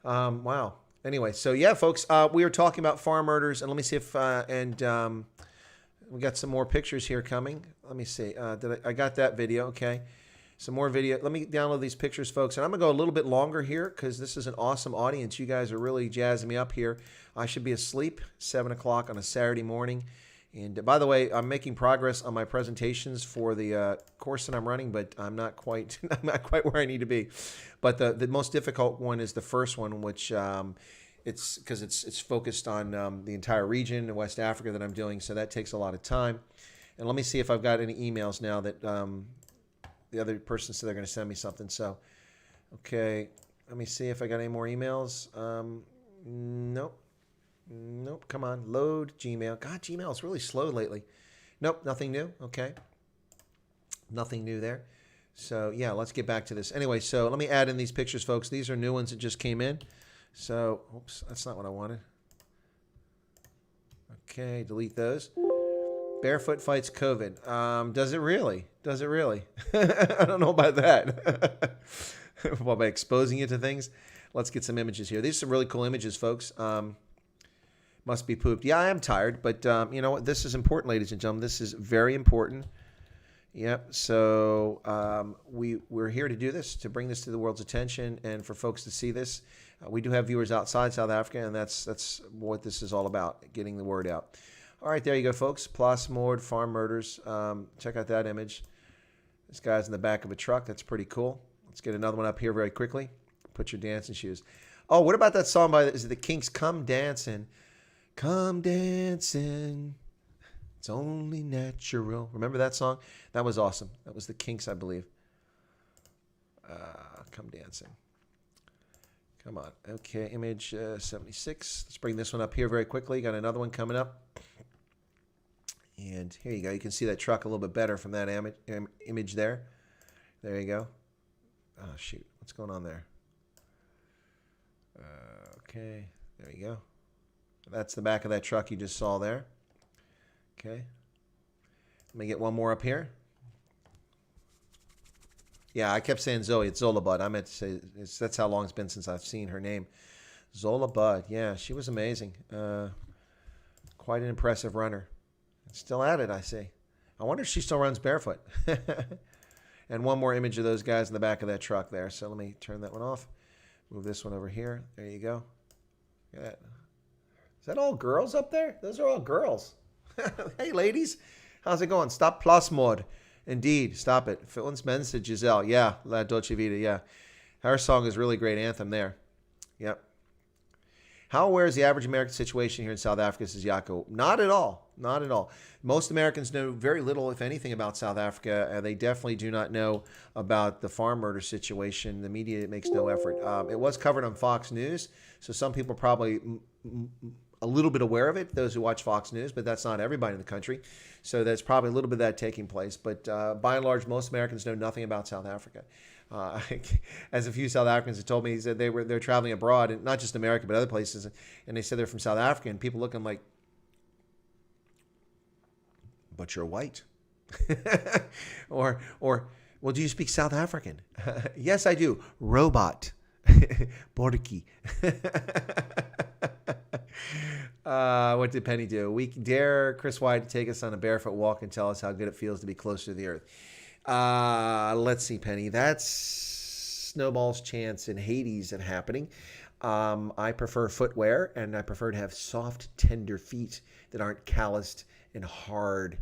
wow. Anyway, so yeah, folks, we were talking about farm murders, and let me see if we got some more pictures here coming. Let me see. I got that video? Okay, some more video. Let me download these pictures, folks, and I'm gonna go a little bit longer here because this is an awesome audience. You guys are really jazzing me up here. I should be asleep 7 o'clock on a Saturday morning. And by the way, I'm making progress on my presentations for the course that I'm running, but I'm not quite where I need to be. But the most difficult one is the first one, which it's because it's focused on the entire region in West Africa that I'm doing, so that takes a lot of time. And let me see if I've got any emails now that the other person said they're going to send me something. So, okay, let me see if I got any more emails. Nope. Nope, come on, load Gmail. God, Gmail is really slow lately. Nope, nothing new. Okay. Nothing new there. So, yeah, let's get back to this. Anyway, so let me add in these pictures, folks. These are new ones that just came in. So, oops, that's not what I wanted. Okay, delete those. Barefoot fights COVID. Does it really? Does it really? I don't know about that. Well, by exposing you to things. Let's get some images here. These are some really cool images, folks. Must be pooped. Yeah, I am tired, but you know what? This is important, ladies and gentlemen. This is very important. Yep. So we're here to do this, to bring this to the world's attention, and for folks to see this. We do have viewers outside South Africa, and that's what this is all about, getting the word out. All right, there you go, folks. Plasmoord farm murders. Check out that image. This guy's in the back of a truck. That's pretty cool. Let's get another one up here very quickly. Put your dancing shoes. Oh, what about that song by is it the Kinks? Come Dancing. Come dancing, it's only natural. Remember that song? That was awesome. That was the Kinks, I believe. Come dancing. Come on. Okay, image 76. Let's bring this one up here very quickly. Got another one coming up. And here you go. You can see that truck a little bit better from that image there. There you go. Oh, shoot. What's going on there? Okay. There you go. That's the back of that truck you just saw there. Okay. Let me get one more up here. Yeah, I kept saying Zoe. It's Zola Budd. I meant to say that's how long it's been since I've seen her name. Zola Budd. Yeah, she was amazing. Quite an impressive runner. Still at it, I see. I wonder if she still runs barefoot. And one more image of those guys in the back of that truck there. So let me turn that one off. Move this one over here. There you go. Look at that. Is that all girls up there? Those are all girls. Hey, ladies. How's it going? Stop plus mode. Indeed. Stop it. Philins Men's to Giselle. Yeah. La Dolce Vita. Yeah. Her song is really great anthem there. Yep. How aware is the average American situation here in South Africa, says Jaco? Not at all. Not at all. Most Americans know very little, if anything, about South Africa. They definitely do not know about the farm murder situation. The media makes no effort. It was covered on Fox News, so some people are probably a little bit aware of it, those who watch Fox News, but that's not everybody in the country. So there's probably a little bit of that taking place. But by and large, most Americans know nothing about South Africa. As a few South Africans have told me, he said they're traveling abroad, and not just America, but other places, and they said they're from South Africa, and people look at them like, but you're white. or, well, do you speak South African? Yes, I do. Robot. Borky. What did Penny do? We dare Chris White to take us on a barefoot walk and tell us how good it feels to be closer to the earth. Let's see, Penny. That's Snowball's chance in Hades of happening. I prefer footwear, and I prefer to have soft, tender feet that aren't calloused and hard.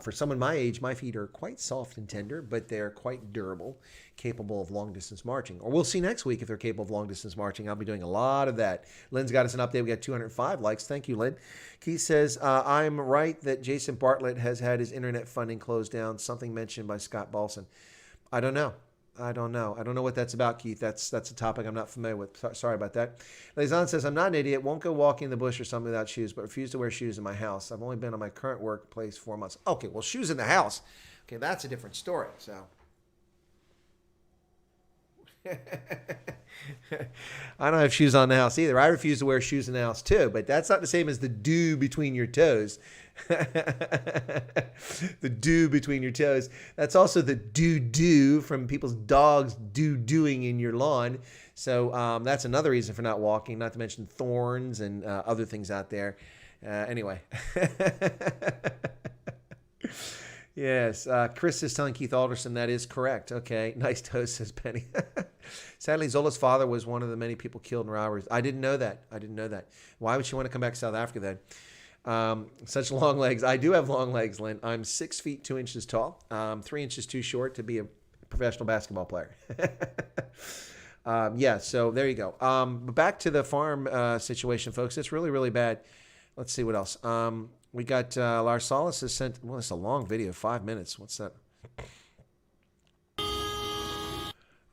For someone my age, my feet are quite soft and tender, but they're quite durable, capable of long-distance marching. Or we'll see next week if they're capable of long-distance marching. I'll be doing a lot of that. Lynn's got us an update. We got 205 likes. Thank you, Lynn. Keith says, I'm right that Jason Bartlett has had his internet funding closed down. Something mentioned by Scott Balson. I don't know. I don't know what that's about, Keith. That's a topic I'm not familiar with. Sorry about that. Lazan says, I'm not an idiot. Won't go walking in the bush or something without shoes, but refuse to wear shoes in my house. I've only been on my current workplace 4 months. Okay, well, shoes in the house. Okay, that's a different story. So I don't have shoes on the house either. I refuse to wear shoes in the house too, but that's not the same as the dew between your toes. The dew between your toes. That's also the doo-doo from people's dogs doo-dooing in your lawn. So that's another reason for not walking, not to mention thorns and other things out there. Anyway. Yes, Chris is telling Keith Alderson that is correct. Okay, nice toast, says Penny. Sadly, Zola's father was one of the many people killed in robberies. I didn't know that. Why would she want to come back to South Africa then? Such long legs. I do have long legs, Lynn. I'm 6 feet 2 inches tall. 3 inches too short to be a professional basketball player. Yeah, so there you go. But back to the farm situation, folks. It's really, really bad. Let's see what else. We got Lars Solis has sent, well, it's a long video, 5 minutes. What's that?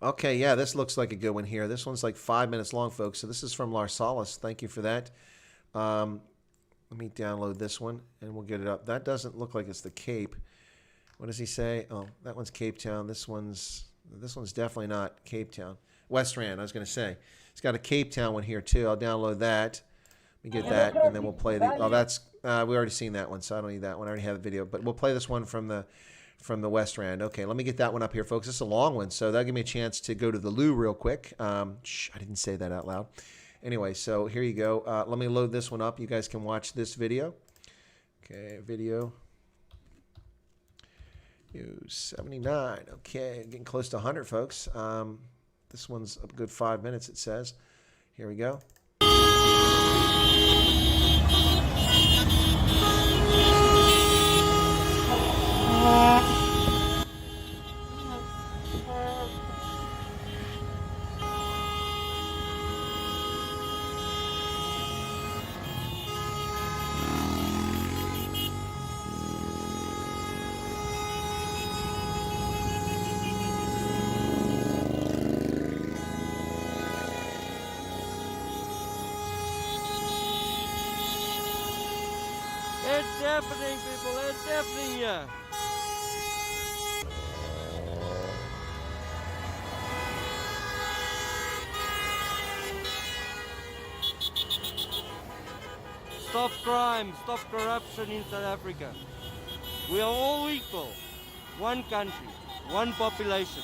Okay, yeah, this looks like a good one here. This one's like 5 minutes long, folks. So this is from Lars Solis. Thank you for that. Let me download this one, and we'll get it up. That doesn't look like it's the Cape. What does he say? Oh, that one's Cape Town. This one's definitely not Cape Town. West Rand, I was going to say. It's got a Cape Town one here, too. I'll download that. Let me get that, and then we'll play the... Oh, that's... we already seen that one, so I don't need that one. I already have the video. But we'll play this one from the West Rand. Okay, let me get that one up here, folks. This is a long one, so that'll give me a chance to go to the loo real quick. Shh, I didn't say that out loud. Anyway, so here you go. Let me load this one up. You guys can watch this video. Okay, video. 79. Okay, getting close to 100, folks. This one's a good 5 minutes, it says. Here we go.
Good
deafening, people. They're deafening you. Stop crime, stop corruption in South Africa. We are all equal. One country, one population.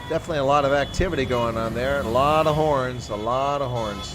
Definitely a lot of activity going on there. A lot of horns, a lot of horns.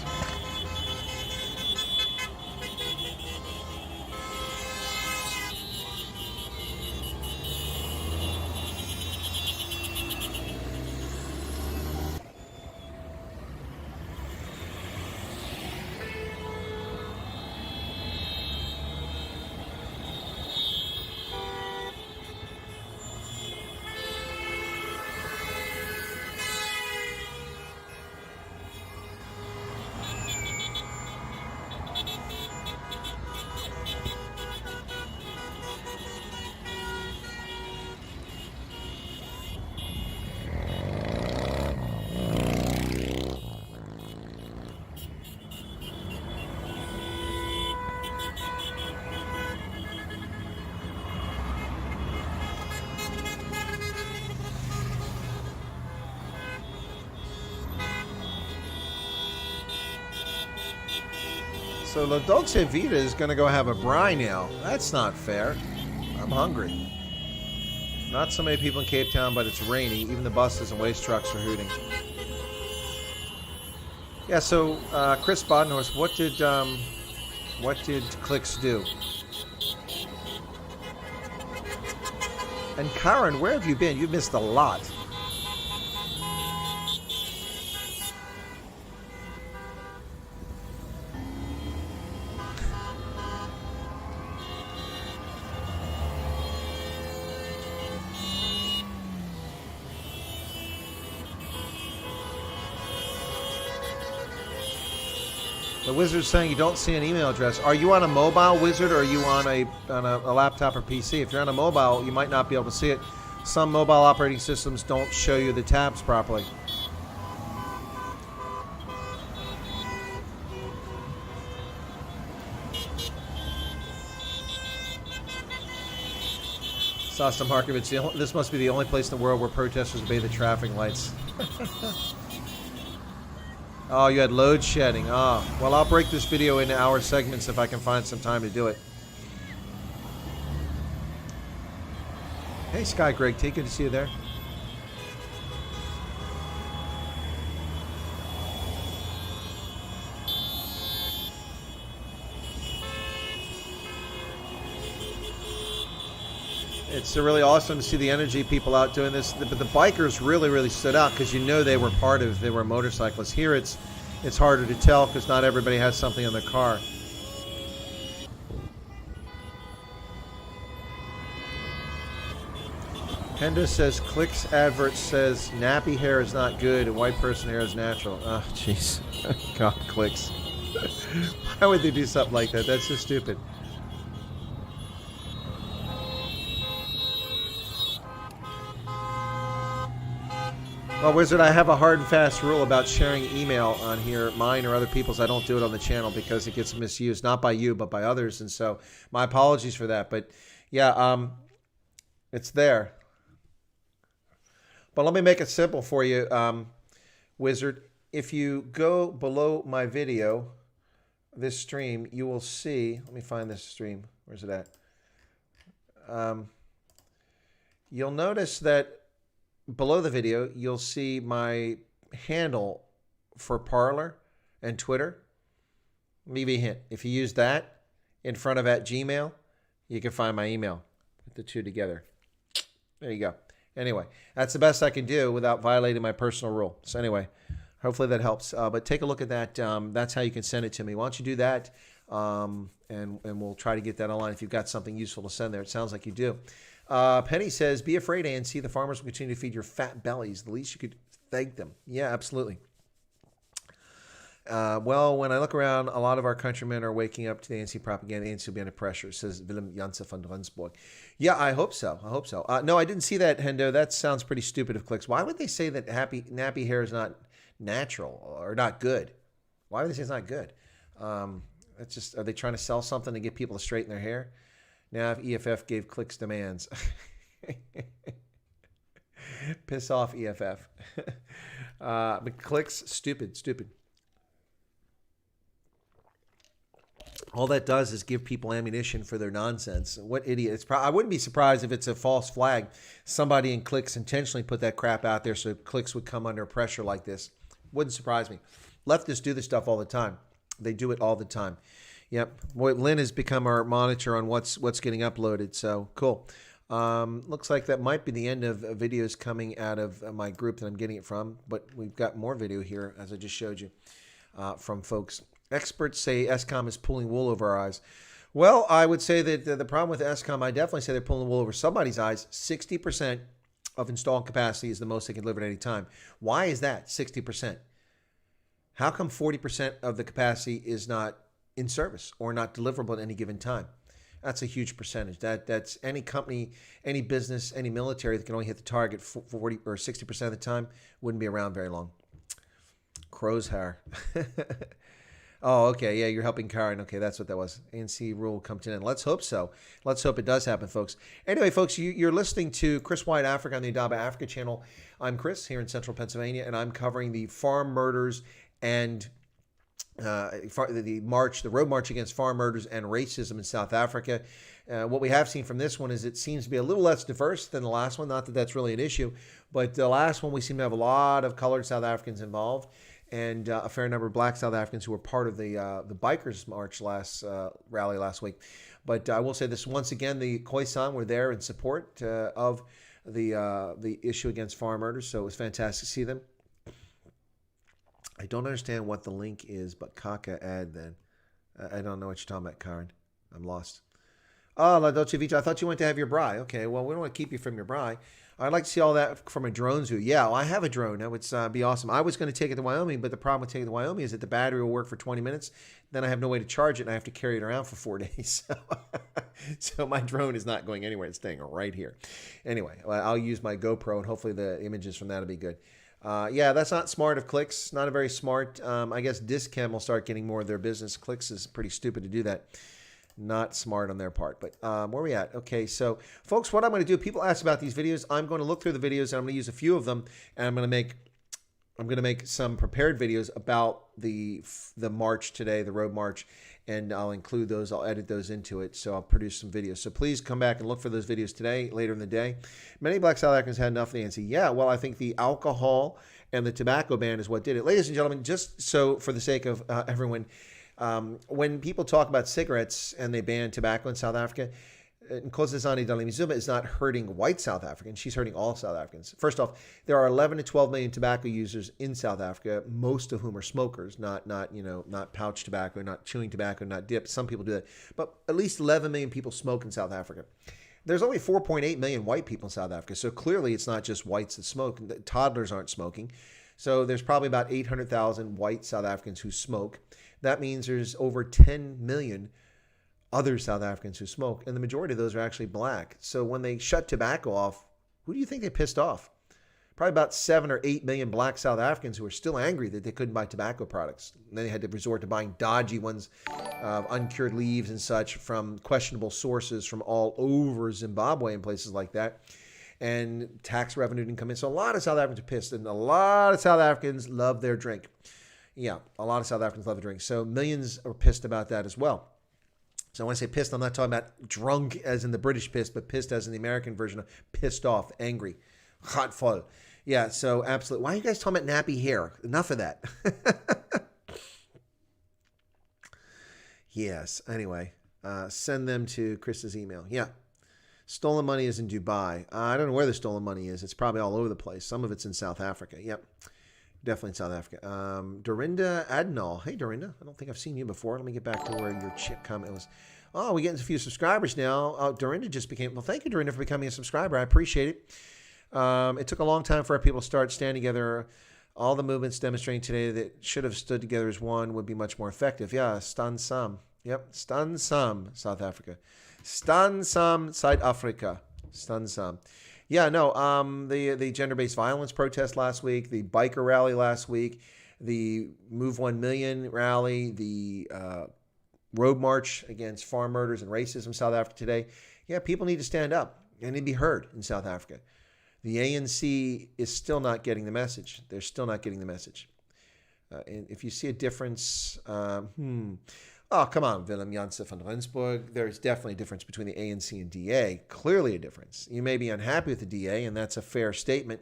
So La Dolce Vita is going to go have a braai now. That's not fair. I'm hungry. Not so many people in Cape Town, but it's rainy. Even the buses and waste trucks are hooting. Yeah. So Chris Bodenhorst, what did Clicks do? And Karen, where have you been? You've missed a lot. The Wizard's saying you don't see an email address. Are you on a mobile, Wizard, or are you on a laptop or PC? If you're on a mobile, you might not be able to see it. Some mobile operating systems don't show you the tabs properly. Sasta Markovich, this must be the only place in the world where protesters obey the traffic lights. Oh, you had load shedding. Ah, well, I'll break this video into hour segments if I can find some time to do it. Hey, Sky Greg T, good to see you there. It's really awesome to see the energy people out doing this. But the bikers really stood out because you know they were motorcyclists. Here it's harder to tell because not everybody has something in their car. Penda says Clicks advert says nappy hair is not good and white person hair is natural. Oh, jeez. God, Clicks. Why would they do something like that? That's so stupid. Well, Wizard, I have a hard and fast rule about sharing email on here, mine or other people's. I don't do it on the channel because it gets misused, not by you, but by others. And so my apologies for that. But yeah, it's there. But let me make it simple for you, Wizard. If you go below my video, this stream, you will see, let me find this stream. Where's it at? You'll notice that below the video, you'll see my handle for Parler and Twitter. Maybe a hint. If you use that, in front of @Gmail, you can find my email. Put the two together. There you go. Anyway, that's the best I can do without violating my personal rule. So anyway, hopefully that helps. But take a look at that. That's how you can send it to me. Why don't you do that? And we'll try to get that online if you've got something useful to send there. It sounds like you do. Penny says, be afraid, ANC. The farmers will continue to feed your fat bellies. The least you could thank them. Yeah, absolutely. Well, when I look around, a lot of our countrymen are waking up to the ANC propaganda. The ANC will be under pressure, says Willem Janssen van Rensburg. Yeah, I hope so. No, I didn't see that, Hendo. That sounds pretty stupid of clicks. Why would they say that nappy hair is not natural or not good? Why would they say it's not good? It's just, are they trying to sell something to get people to straighten their hair? Now, if EFF gave clicks demands. Piss off, EFF. But clicks, stupid. All that does is give people ammunition for their nonsense. What idiots. I wouldn't be surprised if it's a false flag. Somebody in clicks intentionally put that crap out there so clicks would come under pressure like this. Wouldn't surprise me. Leftists do this stuff all the time. They do it all the time. Yep. Boy, Lynn has become our monitor on what's getting uploaded. So cool. Looks like that might be the end of videos coming out of my group that I'm getting it from. But we've got more video here, as I just showed you, from folks. Experts say Eskom is pulling wool over our eyes. Well, I would say that the problem with Eskom, I definitely say they're pulling wool over somebody's eyes. 60% of installed capacity is the most they can deliver at any time. Why is that 60%? How come 40% of the capacity is not in service or not deliverable at any given time? That's a huge percentage. That's any company, any business, any military that can only hit the target 40 or 60% of the time wouldn't be around very long. Crow's hair. Oh, okay. Yeah, you're helping Karen. Okay, that's what that was. ANC rule will come to an end. Let's hope so. Let's hope it does happen, folks. Anyway, folks, you're listening to Chris White Africa on the Adaba Africa channel. I'm Chris here in central Pennsylvania, and I'm covering the farm murders and the road march against farm murders and racism in South Africa. What we have seen from this one is it seems to be a little less diverse than the last one. Not that that's really an issue, but the last one we seem to have a lot of colored South Africans involved. And a fair number of black South Africans who were part of the bikers march rally last week. But I will say this once again: the Khoisan were there in support of the issue against farm murders. So it was fantastic to see them. I don't understand what the link is, but Kaka ad then. I don't know what you're talking about, Karen. I'm lost. Oh, La Dolce Vita, I thought you went to have your braai. Okay, well, we don't want to keep you from your braai. I'd like to see all that from a drone view. Yeah, well, I have a drone. That would be awesome. I was going to take it to Wyoming, but the problem with taking it to Wyoming is that the battery will work for 20 minutes. Then I have no way to charge it, and I have to carry it around for 4 days. So my drone is not going anywhere. It's staying right here. Anyway, I'll use my GoPro, and hopefully the images from that will be good. Yeah, that's not smart of clicks. Not a very smart. I guess Discam will start getting more of their business. Clicks is pretty stupid to do that. Not smart on their part. But where are we at? Okay, so folks, what I'm going to do, people ask about these videos. I'm going to look through the videos and I'm going to use a few of them, and I'm going to make some prepared videos about the march today, the road march, and I'll include those. I'll edit those into it, so I'll produce some videos. So please come back and look for those videos today, later in the day. Many black South Africans had enough of the ANC. Yeah, well, I think the alcohol and the tobacco ban is what did it. Ladies and gentlemen, just so for the sake of everyone, when people talk about cigarettes and they ban tobacco in South Africa, Nkosazana Dlamini-Zuma is not hurting white South Africans. She's hurting all South Africans. First off, there are 11 to 12 million tobacco users in South Africa, most of whom are smokers, not pouch tobacco, not chewing tobacco, not dip. Some people do that. But at least 11 million people smoke in South Africa. There's only 4.8 million white people in South Africa. So clearly it's not just whites that smoke. Toddlers aren't smoking. So there's probably about 800,000 white South Africans who smoke. That means there's over 10 million other South Africans who smoke, and the majority of those are actually black. So when they shut tobacco off, who do you think they pissed off? Probably about 7 or 8 million black South Africans who are still angry that they couldn't buy tobacco products. And then they had to resort to buying dodgy ones, uncured leaves and such from questionable sources from all over Zimbabwe and places like that. And tax revenue didn't come in. So a lot of South Africans are pissed, and a lot of South Africans love their drink. Yeah, a lot of South Africans love their drink. So millions are pissed about that as well. So when I say pissed, I'm not talking about drunk as in the British pissed, but pissed as in the American version of pissed off, angry, hotful. Yeah, so absolutely. Why are you guys talking about nappy hair? Enough of that. Yes, anyway. Send them to Chris's email. Yeah. Stolen money is in Dubai. I don't know where the stolen money is. It's probably all over the place. Some of it's in South Africa. Yep. Definitely in South Africa. Dorinda Adnall. Hey, Dorinda. I don't think I've seen you before. Let me get back to where your comment was. Oh, we're getting a few subscribers now. Dorinda just became... Well, thank you, Dorinda, for becoming a subscriber. I appreciate it. It took a long time for our people to start standing together. All the movements demonstrating today that should have stood together as one would be much more effective. Yeah, stan sam. Yep, stan sam, South Africa. Stan sam, South Africa. Stan sam. Yeah, no, the gender-based violence protest last week, the biker rally last week, the Move 1 Million rally, the road march against farm murders and racism in South Africa today. Yeah, people need to stand up and need to be heard in South Africa. The ANC is still not getting the message. They're still not getting the message. And if you see a difference, oh, come on, Willem Janssen van Rensburg. There's definitely a difference between the ANC and DA. Clearly a difference. You may be unhappy with the DA, and that's a fair statement.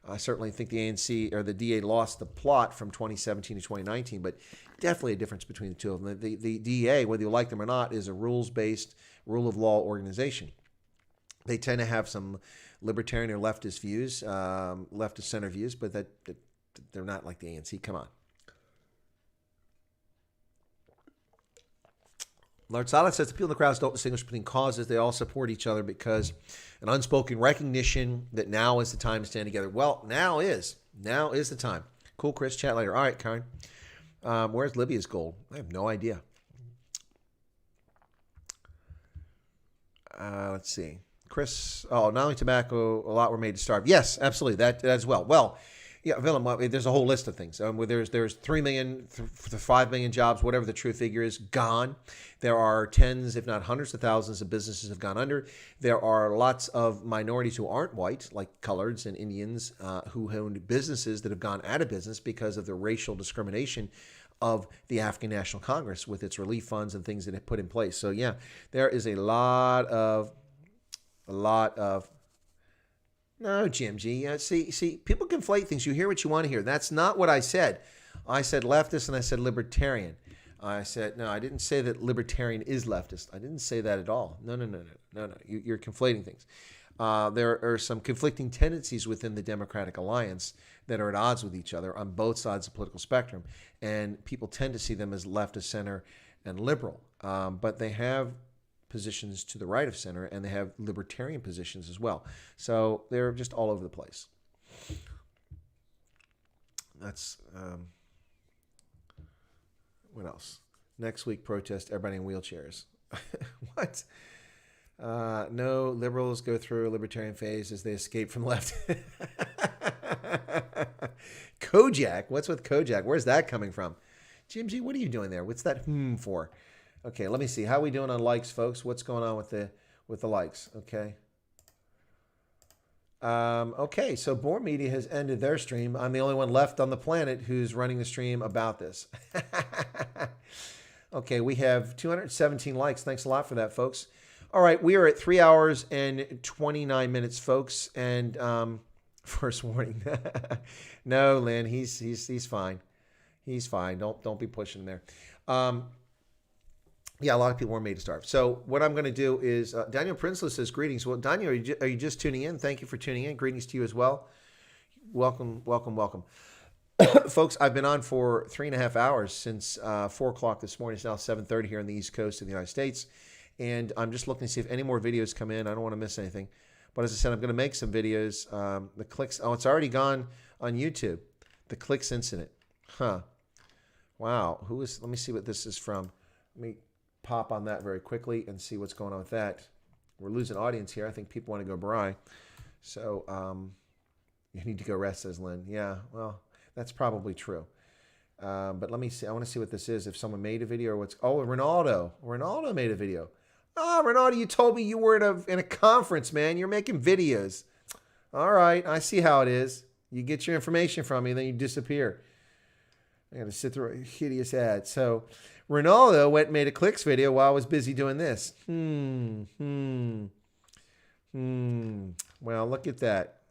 I certainly think the ANC or the DA lost the plot from 2017 to 2019, but definitely a difference between the two of them. The DA, whether you like them or not, is a rules-based, rule of law organization. They tend to have some libertarian or leftist views, leftist center views, but that they're not like the ANC. Come on. Lord Saleh says the people in the crowds don't distinguish between causes. They all support each other because an unspoken recognition that now is the time to stand together. Well, now is the time. Cool, Chris. Chat later. All right, Karen. Where's Libya's gold? I have no idea. Let's see. Chris, not only tobacco, a lot were made to starve. Yes, absolutely, that as well. Well, yeah, Willem, there's a whole list of things. Where there's 3 million to 5 million jobs, whatever the true figure is, gone. There are tens, if not hundreds of thousands of businesses have gone under. There are lots of minorities who aren't white, like coloreds and Indians, who own businesses that have gone out of business because of the racial discrimination of the African National Congress with its relief funds and things that it put in place. So yeah, there is a lot of no, Jim G. See, people conflate things. You hear what you want to hear. That's not what I said. I said leftist and I said libertarian. I said, no, I didn't say that libertarian is leftist. I didn't say that at all. No. You're conflating things. There are some conflicting tendencies within the Democratic Alliance that are at odds with each other on both sides of the political spectrum. And people tend to see them as left of center and liberal. But they have positions to the right of center, and they have libertarian positions as well. So they're just all over the place. That's what else? Next week, protest everybody in wheelchairs. What? No, liberals go through a libertarian phase as they escape from left. Kojak? What's with Kojak? Where's that coming from? Jim G, what are you doing there? What's that for? Okay, let me see. How are we doing on likes, folks? What's going on with the likes? Okay. Okay, so Bohr Media has ended their stream. I'm the only one left on the planet who's running the stream about this. Okay, we have 217 likes. Thanks a lot for that, folks. All right, we are at 3 hours and 29 minutes, folks. And first warning. No, Lynn, he's fine. He's fine. Don't be pushing there. Yeah, a lot of people were made to starve. So what I'm going to do is, Daniel Prinsley says, greetings. Well, Daniel, are you just tuning in? Thank you for tuning in. Greetings to you as well. Welcome. Folks, I've been on for 3.5 hours since 4 o'clock this morning. It's now 7:30 here on the East Coast of the United States. And I'm just looking to see if any more videos come in. I don't want to miss anything. But as I said, I'm going to make some videos. The clicks, it's already gone on YouTube. The clicks incident. Huh. Wow. Let me see what this is from. Let me pop on that very quickly and see what's going on with that. We're losing audience here. I think people want to go Bri. So you need to go rest, says Lynn. Yeah, well, that's probably true. But let me see. I want to see what this is. If someone made a video or what's... Oh, Ronaldo. Ronaldo made a video. Oh, Ronaldo, you told me you were in a conference, man. You're making videos. All right, I see how it is. You get your information from me, then you disappear. I got to sit through a hideous ad. So Ronaldo went and made a clicks video while I was busy doing this. Well, look at that.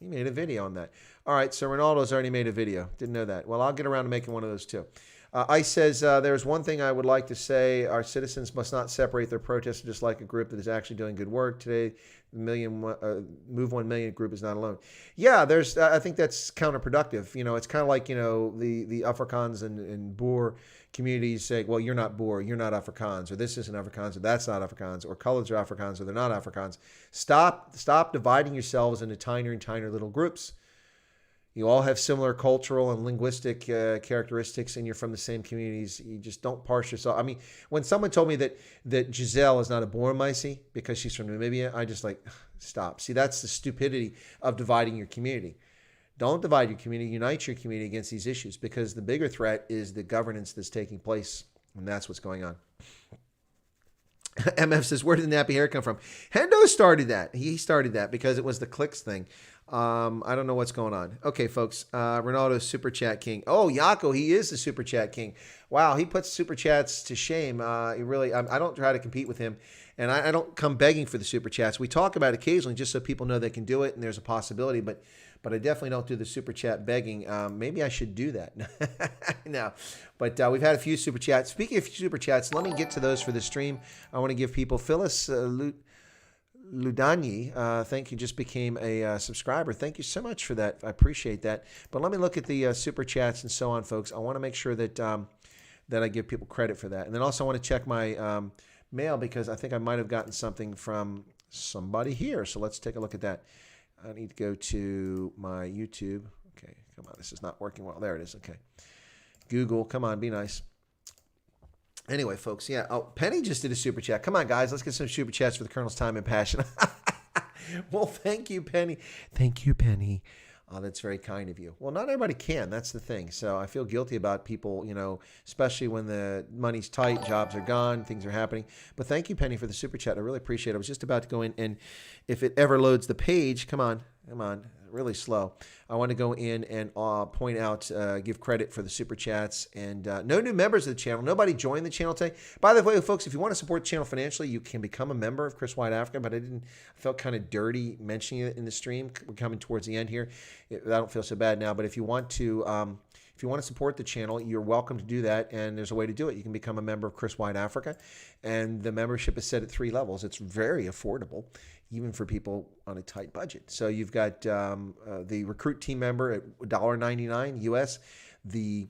He made a video on that. All right, so Ronaldo's already made a video. Didn't know that. Well, I'll get around to making one of those too. ICE says, there's one thing I would like to say. Our citizens must not separate their protests to dislike a group that is actually doing good work. Today, the Move 1 Million group is not alone. Yeah, I think that's counterproductive. You know, it's kind of like, you know, the Afrikaans and Boer communities say, well, you're not Boer, you're not Afrikaans, or this isn't Afrikaans, or that's not Afrikaans, or colors are Afrikaans, or they're not Afrikaans. Stop dividing yourselves into tinier and tinier little groups. You all have similar cultural and linguistic characteristics, and you're from the same communities. You just don't parse yourself. I mean, when someone told me that Giselle is not a Boer-Meissie because she's from Namibia, I just like, stop. See, that's the stupidity of dividing your community. Don't divide your community. Unite your community against these issues, because the bigger threat is the governance that's taking place, and that's what's going on. MF says, where did the nappy hair come from? Hendo started that. He started that because it was the clicks thing. I don't know what's going on. Okay, folks. Ronaldo's Super Chat King. Oh, Yako, he is the Super Chat King. Wow, he puts Super Chats to shame. I don't try to compete with him, and I don't come begging for the Super Chats. We talk about it occasionally just so people know they can do it and there's a possibility, but I definitely don't do the Super Chat begging. Maybe I should do that. No, but we've had a few Super Chats. Speaking of Super Chats, let me get to those for the stream. I want to give people Phyllis Ludani, thank you, just became a subscriber. Thank you so much for that. I appreciate that. But let me look at the Super Chats and so on, folks. I want to make sure that that I give people credit for that. And then also I want to check my mail, because I think I might have gotten something from somebody here. So let's take a look at that. I need to go to my YouTube. Okay, come on. This is not working well. There it is. Okay. Google, come on, be nice. Anyway, folks, yeah. Oh, Penny just did a Super Chat. Come on, guys. Let's get some Super Chats for the Colonel's time and passion. Well, thank you, Penny. Thank you, Penny. Oh, that's very kind of you. Well, not everybody can. That's the thing. So I feel guilty about people, you know, especially when the money's tight, jobs are gone, things are happening. But thank you, Penny, for the Super Chat. I really appreciate it. I was just about to go in, and if it ever loads the page, come on, really slow. I want to go in and point out, give credit for the Super Chats, and no new members of the channel. Nobody joined the channel today. By the way, folks, if you want to support the channel financially, you can become a member of Chris White Africa, but I felt kind of dirty mentioning it in the stream. We're coming towards the end here. I don't feel so bad now, but if you want to support the channel, you're welcome to do that, and there's a way to do it. You can become a member of Chris White Africa, and the membership is set at 3 levels. It's very affordable, even for people on a tight budget. So you've got the recruit team member at $1.99 US, the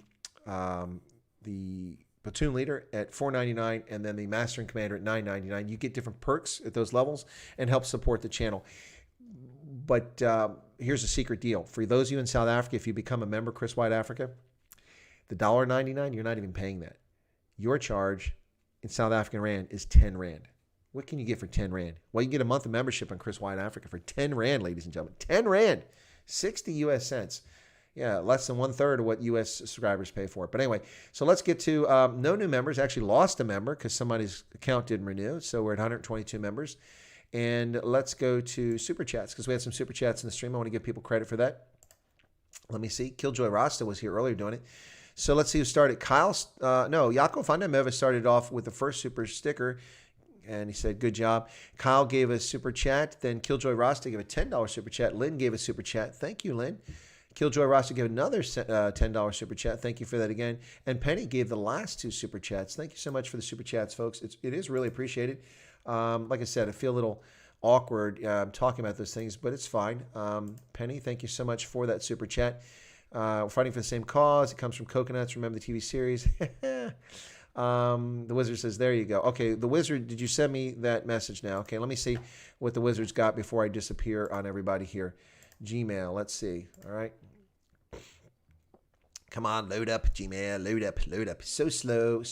platoon leader at $4.99, and then the master and commander at $9.99. You get different perks at those levels and help support the channel. But here's a secret deal. For those of you in South Africa, if you become a member of Chris White Africa, the $1.99, you're not even paying that. Your charge in South African Rand is 10 Rand. What can you get for 10 Rand? Well, you can get a month of membership on Chris White Africa for 10 Rand, ladies and gentlemen. 10 Rand, 60 US cents. Yeah, less than 1/3 of what US subscribers pay for it. But anyway, so let's get to no new members. Actually lost a member because somebody's account didn't renew. So we're at 122 members. And let's go to Super Chats, because we had some Super Chats in the stream. I want to give people credit for that. Let me see. Killjoy Rasta was here earlier doing it. So let's see who started. Jaco Vandemeva started off with the first super sticker, and he said, good job. Kyle gave a Super Chat. Then Killjoy Rasta gave a $10 Super Chat. Lynn gave a Super Chat. Thank you, Lynn. Killjoy Rasta gave another $10 Super Chat. Thank you for that again. And Penny gave the last 2 Super Chats. Thank you so much for the Super Chats, folks. It is really appreciated. Like I said, I feel a little awkward talking about those things, but it's fine. Penny, thank you so much for that Super Chat. We're fighting for the same cause. It comes from Coconuts. Remember the TV series? The Wizard says, there you go. Okay, the Wizard, did you send me that message now? Okay, let me see what the Wizard's got before I disappear on everybody here. Gmail, let's see. All right. Come on, load up, Gmail. Load up. So slow.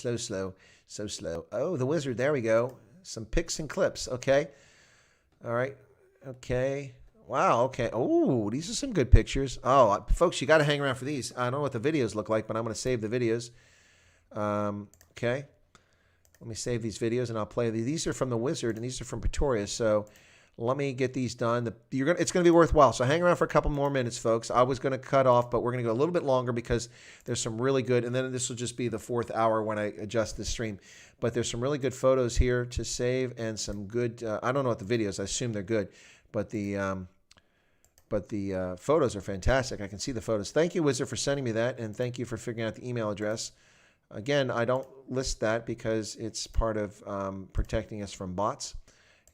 Oh, the Wizard, there we go. Some pics and clips. Okay. All right. Okay. Wow. Okay. Oh, these are some good pictures. Oh, folks, you got to hang around for these. I don't know what the videos look like, but I'm going to save the videos. Okay. Let me save these videos and I'll play these. These are from the Wizard and these are from Pretoria. So let me get these done. It's going to be worthwhile. So hang around for a couple more minutes, folks. I was going to cut off, but we're going to go a little bit longer because there's some really good, and then this will just be the 4th hour when I adjust the stream. But there's some really good photos here to save and some good, I don't know what the videos, I assume they're good, but the photos are fantastic. I can see the photos. Thank you, Wizard, for sending me that, and thank you for figuring out the email address. Again, I don't list that because it's part of protecting us from bots.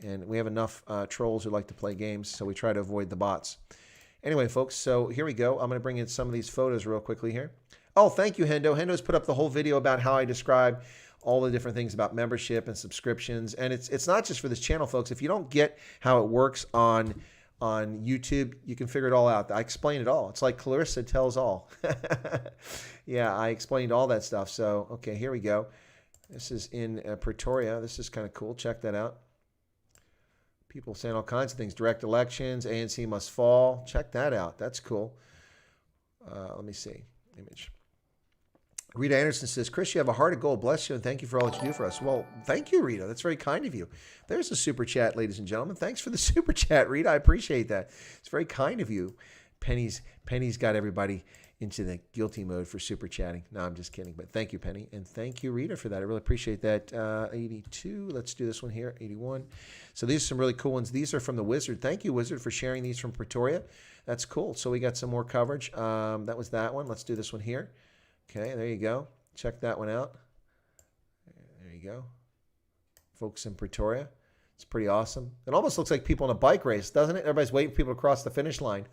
And we have enough trolls who like to play games, so we try to avoid the bots. Anyway, folks, so here we go. I'm going to bring in some of these photos real quickly here. Oh, thank you, Hendo. Hendo's put up the whole video about how I describe all the different things about membership and subscriptions. And it's not just for this channel, folks. If you don't get how it works on YouTube, you can figure it all out. I explain it all. It's like Clarissa tells all. Yeah, I explained all that stuff. So, okay, here we go. This is in Pretoria. This is kind of cool. Check that out. People saying all kinds of things. Direct elections, ANC must fall. Check that out. That's cool. Let me see. Image. Rita Anderson says, Chris, you have a heart of gold. Bless you, and thank you for all that you do for us. Well, thank you, Rita. That's very kind of you. There's a super chat, ladies and gentlemen. Thanks for the super chat, Rita. I appreciate that. It's very kind of you. Penny's got everybody into the guilty mode for super chatting. No, I'm just kidding. But thank you, Penny. And thank you, Rita, for that. I really appreciate that. 82. Let's do this one here. 81. So these are some really cool ones. These are from the Wizard. Thank you, Wizard, for sharing these from Pretoria. That's cool. So we got some more coverage. That was that one. Let's do this one here. Okay, there you go. Check that one out. There you go. Folks in Pretoria. It's pretty awesome. It almost looks like people in a bike race, doesn't it? Everybody's waiting for people to cross the finish line.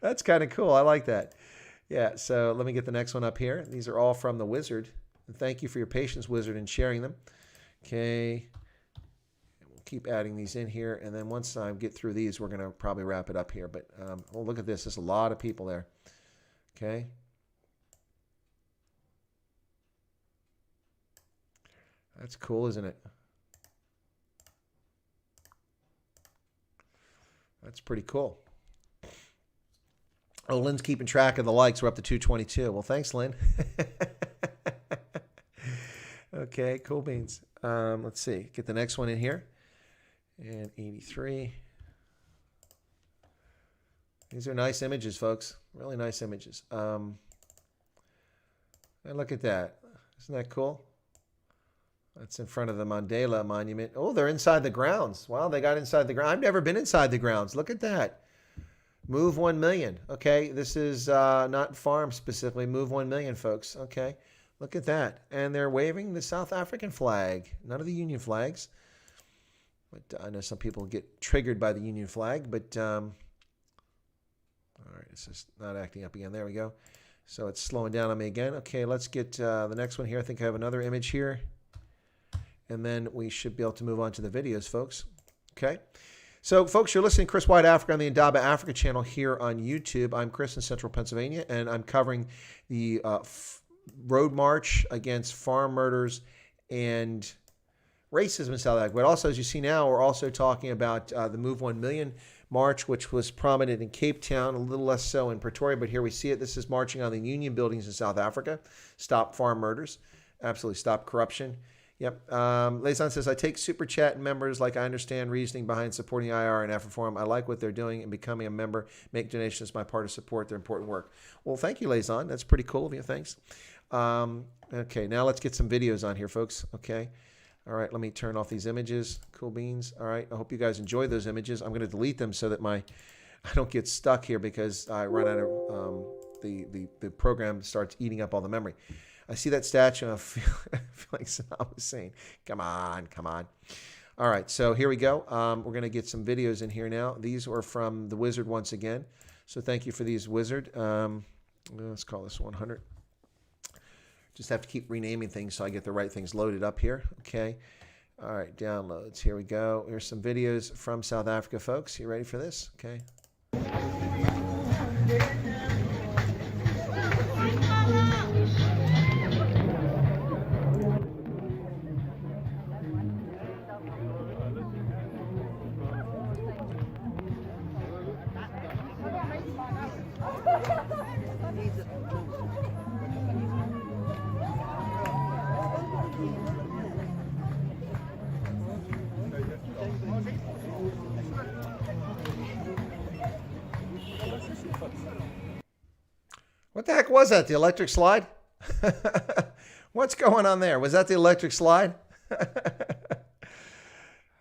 That's kind of cool. I like that. Yeah, so let me get the next one up here. These are all from the Wizard. And thank you for your patience, Wizard, in sharing them. Okay. We'll keep adding these in here. And then once I get through these, we're going to probably wrap it up here. But oh, look at this. There's a lot of people there. Okay. That's cool, isn't it? That's pretty cool. Oh, Lynn's keeping track of the likes. We're up to 222. Well, thanks, Lynn. Okay, cool beans. Let's see. Get the next one in here. And 83. These are nice images, folks. Really nice images. And look at that. Isn't that cool? That's in front of the Mandela Monument. Oh, they're inside the grounds. Wow, they got inside the grounds. I've never been inside the grounds. Look at that. Move 1 million. Okay, this is not farm specifically. Move 1 million, folks. Okay, look at that. And they're waving the South African flag. None of the Union flags. But I know some people get triggered by the Union flag. But, all right, it's just not acting up again. There we go. So it's slowing down on me again. Okay, let's get the next one here. I think I have another image here. And then we should be able to move on to the videos, folks. Okay. So, folks, you're listening to Chris White Africa on the Indaba Africa channel here on YouTube. I'm Chris in Central Pennsylvania, and I'm covering the road march against farm murders and racism in South Africa. But also, as you see now, we're also talking about the Move 1 Million march, which was prominent in Cape Town, a little less so in Pretoria. But here we see it. This is marching on the union buildings in South Africa. Stop farm murders. Absolutely stop corruption. Yep. Lazan says, I take Super Chat members like I understand reasoning behind supporting IR and AfriForum. I like what they're doing and becoming a member. Make donations my part of support their important work. Well, thank you, Lazan. That's pretty cool of you. Thanks. Okay, now let's get some videos on here, folks. Okay. All right, let me turn off these images. Cool beans. All right, I hope you guys enjoy those images. I'm going to delete them so that I don't get stuck here because I run out of the program starts eating up all the memory. I see that statue and I feel like Saddam Hussein. Come on, come on. All right, so here we go. We're going to get some videos in here now. These were from the Wizard once again. So thank you for these, Wizard. Let's call this 100. Just have to keep renaming things so I get the right things loaded up here. Okay. All right, downloads. Here we go. Here's some videos from South Africa, folks. You ready for this? Okay. What the heck was that? The electric slide? What's going on there? Was that the electric slide?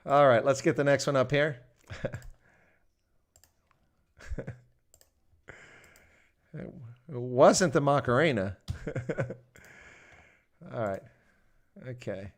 All right, let's get the next one up here. It wasn't the Macarena. All right. Okay.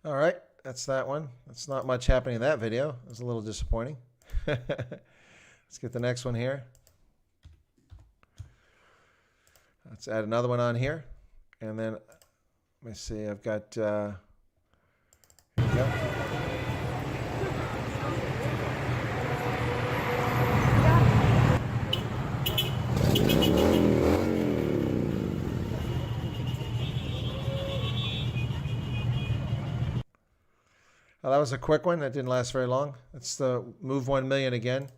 All right, that's that one. That's not much happening in that video. It was a little disappointing. Let's get the next one here. Let's add another one on here. And then, let me see, I've got, here we go. That was a quick one. That didn't last very long. That's the Move 1 Million again.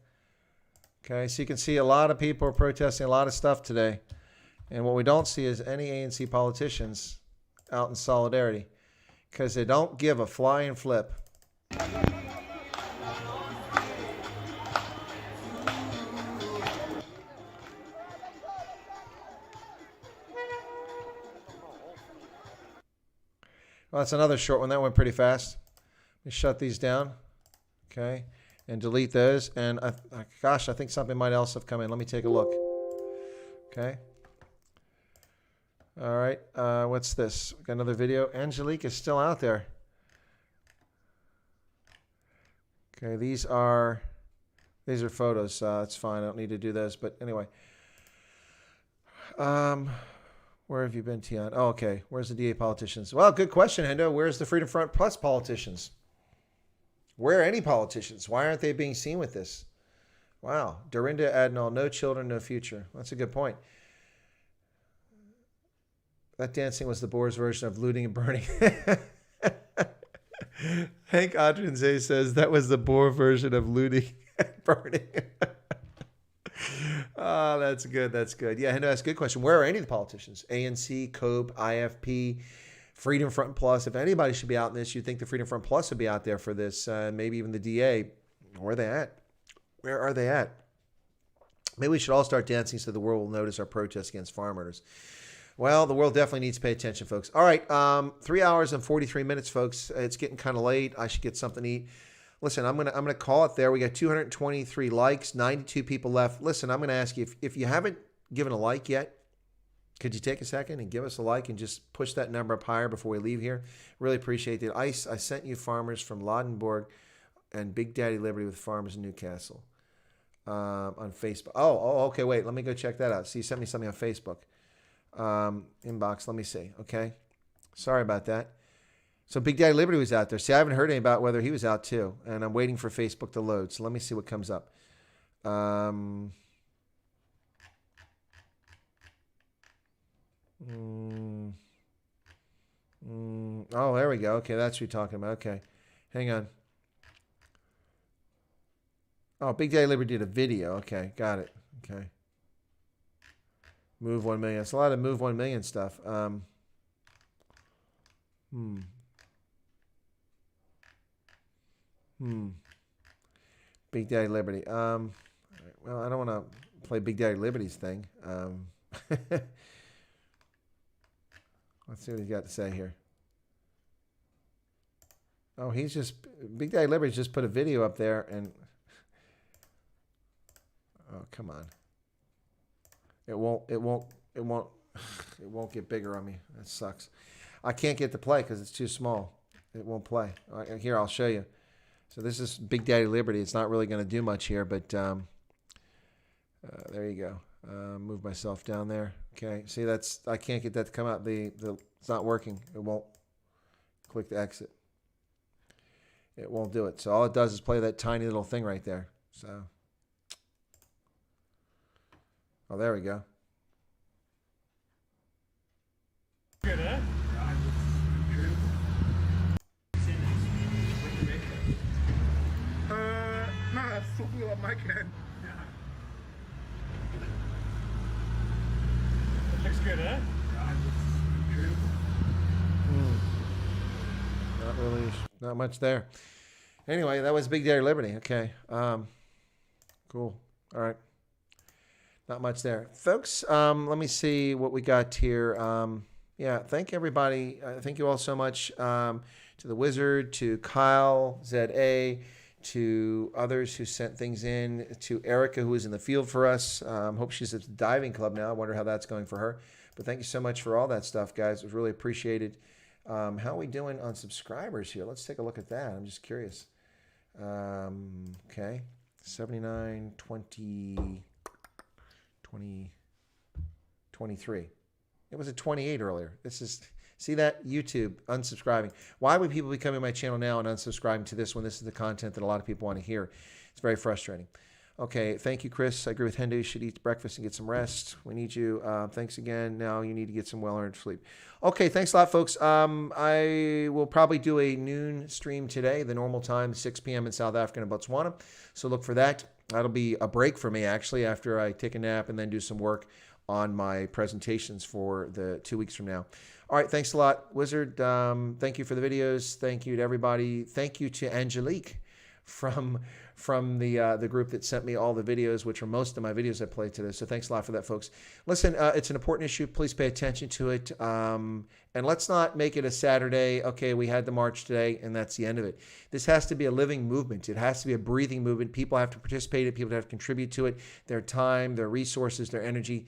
Okay, so you can see a lot of people are protesting a lot of stuff today. And what we don't see is any ANC politicians out in solidarity because they don't give a flying flip. Well, that's another short one. That went pretty fast. Let me shut these down, okay, and delete those. And gosh, I think something might else have come in. Let me take a look. Okay. All right. What's this? Got another video. Angelique is still out there. Okay. These are photos. That's fine. I don't need to do those. But anyway. Where have you been, Tian? Oh, okay. Where's the DA politicians? Well, good question, Hendo. Where's the Freedom Front Plus politicians? Where are any politicians? Why aren't they being seen with this? Wow. Dorinda Adnall, no children, no future. That's a good point. That dancing was the Boers version of looting and burning. Hank Adrenze says that was the Boer version of looting and burning. Oh, that's good. That's good. Yeah, no, that's a good question. Where are any of the politicians? ANC, COPE, IFP, Freedom Front Plus. If anybody should be out in this, you'd think the Freedom Front Plus would be out there for this. Maybe even the DA. Where are they at? Where are they at? Maybe we should all start dancing so the world will notice our protest against farm murders. Well, the world definitely needs to pay attention, folks. All right, 3 hours and 43 minutes, folks. It's getting kind of late. I should get something to eat. Listen, I'm gonna call it there. We got 223 likes, 92 people left. Listen, I'm gonna ask you if you haven't given a like yet, could you take a second and give us a like and just push that number up higher before we leave here? Really appreciate it. I sent you farmers from Laudenborg and Big Daddy Liberty with farmers in Newcastle on Facebook. Oh, okay. Wait, let me go check that out. See, you sent me something on Facebook inbox. Let me see. Okay, sorry about that. So Big Daddy Liberty was out there. See, I haven't heard any about whether he was out too, and I'm waiting for Facebook to load. So let me see what comes up. Oh, there we go. Okay, that's what you're talking about. Okay, hang on. Oh, Big Daddy Liberty did a video. Okay, got it. Okay. Move 1 million. It's a lot of Move 1 million stuff. Big Daddy Liberty. Well, I don't want to play Big Daddy Liberty's thing. Let's see what he's got to say here. Oh, Big Daddy Liberty's just put a video up there and oh, come on. It won't get bigger on me. That sucks. I can't get to play because it's too small. It won't play. Here, I'll show you. So this is Big Daddy Liberty. It's not really going to do much here, but there you go. Move myself down there. Okay. See, I can't get that to come out. It's not working. It won't. Click to exit. It won't do it. So all it does is play that tiny little thing right there. So. Oh, there we go.
fulfill what Mike can.
Looks good, huh?
Not really, not much there. Anyway, that was Big Daddy Liberty. Okay. Cool. All right. Not much there. Folks, let me see what we got here. Yeah, thank everybody. Thank you all so much. To the Wizard, to Kyle, ZA, to others who sent things in, to Erica, who is in the field for us. Hope she's at the diving club now. I wonder how that's going for her. But thank you so much for all that stuff, guys. It was really appreciated. How are we doing on subscribers here? Let's take a look at that. I'm just curious. Okay. 79, 20, 23. It was at 28 earlier. This is, see that? YouTube, unsubscribing. Why would people be coming to my channel now and unsubscribing to this when this is the content that a lot of people want to hear? It's very frustrating. Okay, thank you, Chris. I agree with Hendu. You should eat breakfast and get some rest. We need you. Thanks again. Now you need to get some well-earned sleep. Okay, thanks a lot, folks. I will probably do a noon stream today, the normal time, 6 p.m. in South Africa and Botswana. So look for that. That'll be a break for me, actually, after I take a nap and then do some work on my presentations for the 2 weeks from now. All right, thanks a lot, Wizard. Thank you for the videos. Thank you to everybody. Thank you to Angelique from the group that sent me all the videos, which are most of my videos I played today. So thanks a lot for that, folks. Listen, it's an important issue. Please pay attention to it. And let's not make it a Saturday. Okay, we had the march today, and that's the end of it. This has to be a living movement. It has to be a breathing movement. People have to participate in it. People have to contribute to it, their time, their resources, their energy.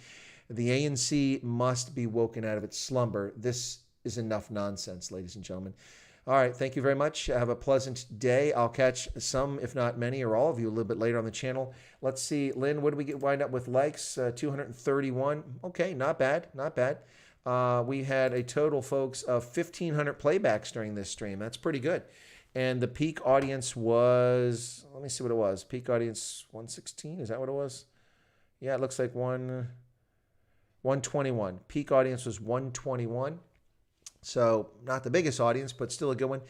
The ANC must be woken out of its slumber. This is enough nonsense, ladies and gentlemen. All right, thank you very much. Have a pleasant day. I'll catch some, if not many, or all of you a little bit later on the channel. Let's see, Lynn, what do we wind up with likes? 231. Okay, not bad, not bad. We had a total, folks, of 1,500 playbacks during this stream. That's pretty good. And the peak audience was, let me see what it was. Peak audience 116, is that what it was? Yeah, it looks like 121. Peak audience was 121. So not the biggest audience, but still a good one.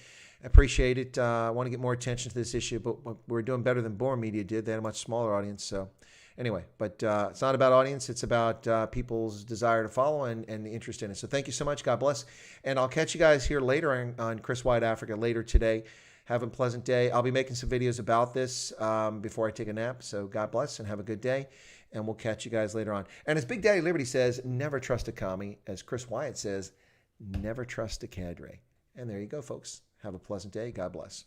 I appreciate it. I want to get more attention to this issue, but we're doing better than Bohr Media did. They had a much smaller audience. So anyway, but it's not about audience. It's about people's desire to follow and the interest in it. So thank you so much. God bless. And I'll catch you guys here later on Chris White Africa later today. Have a pleasant day. I'll be making some videos about this before I take a nap. So God bless and have a good day. And we'll catch you guys later on. And as Big Daddy Liberty says, never trust a commie. As Chris Wyatt says, never trust a cadre. And there you go, folks. Have a pleasant day. God bless.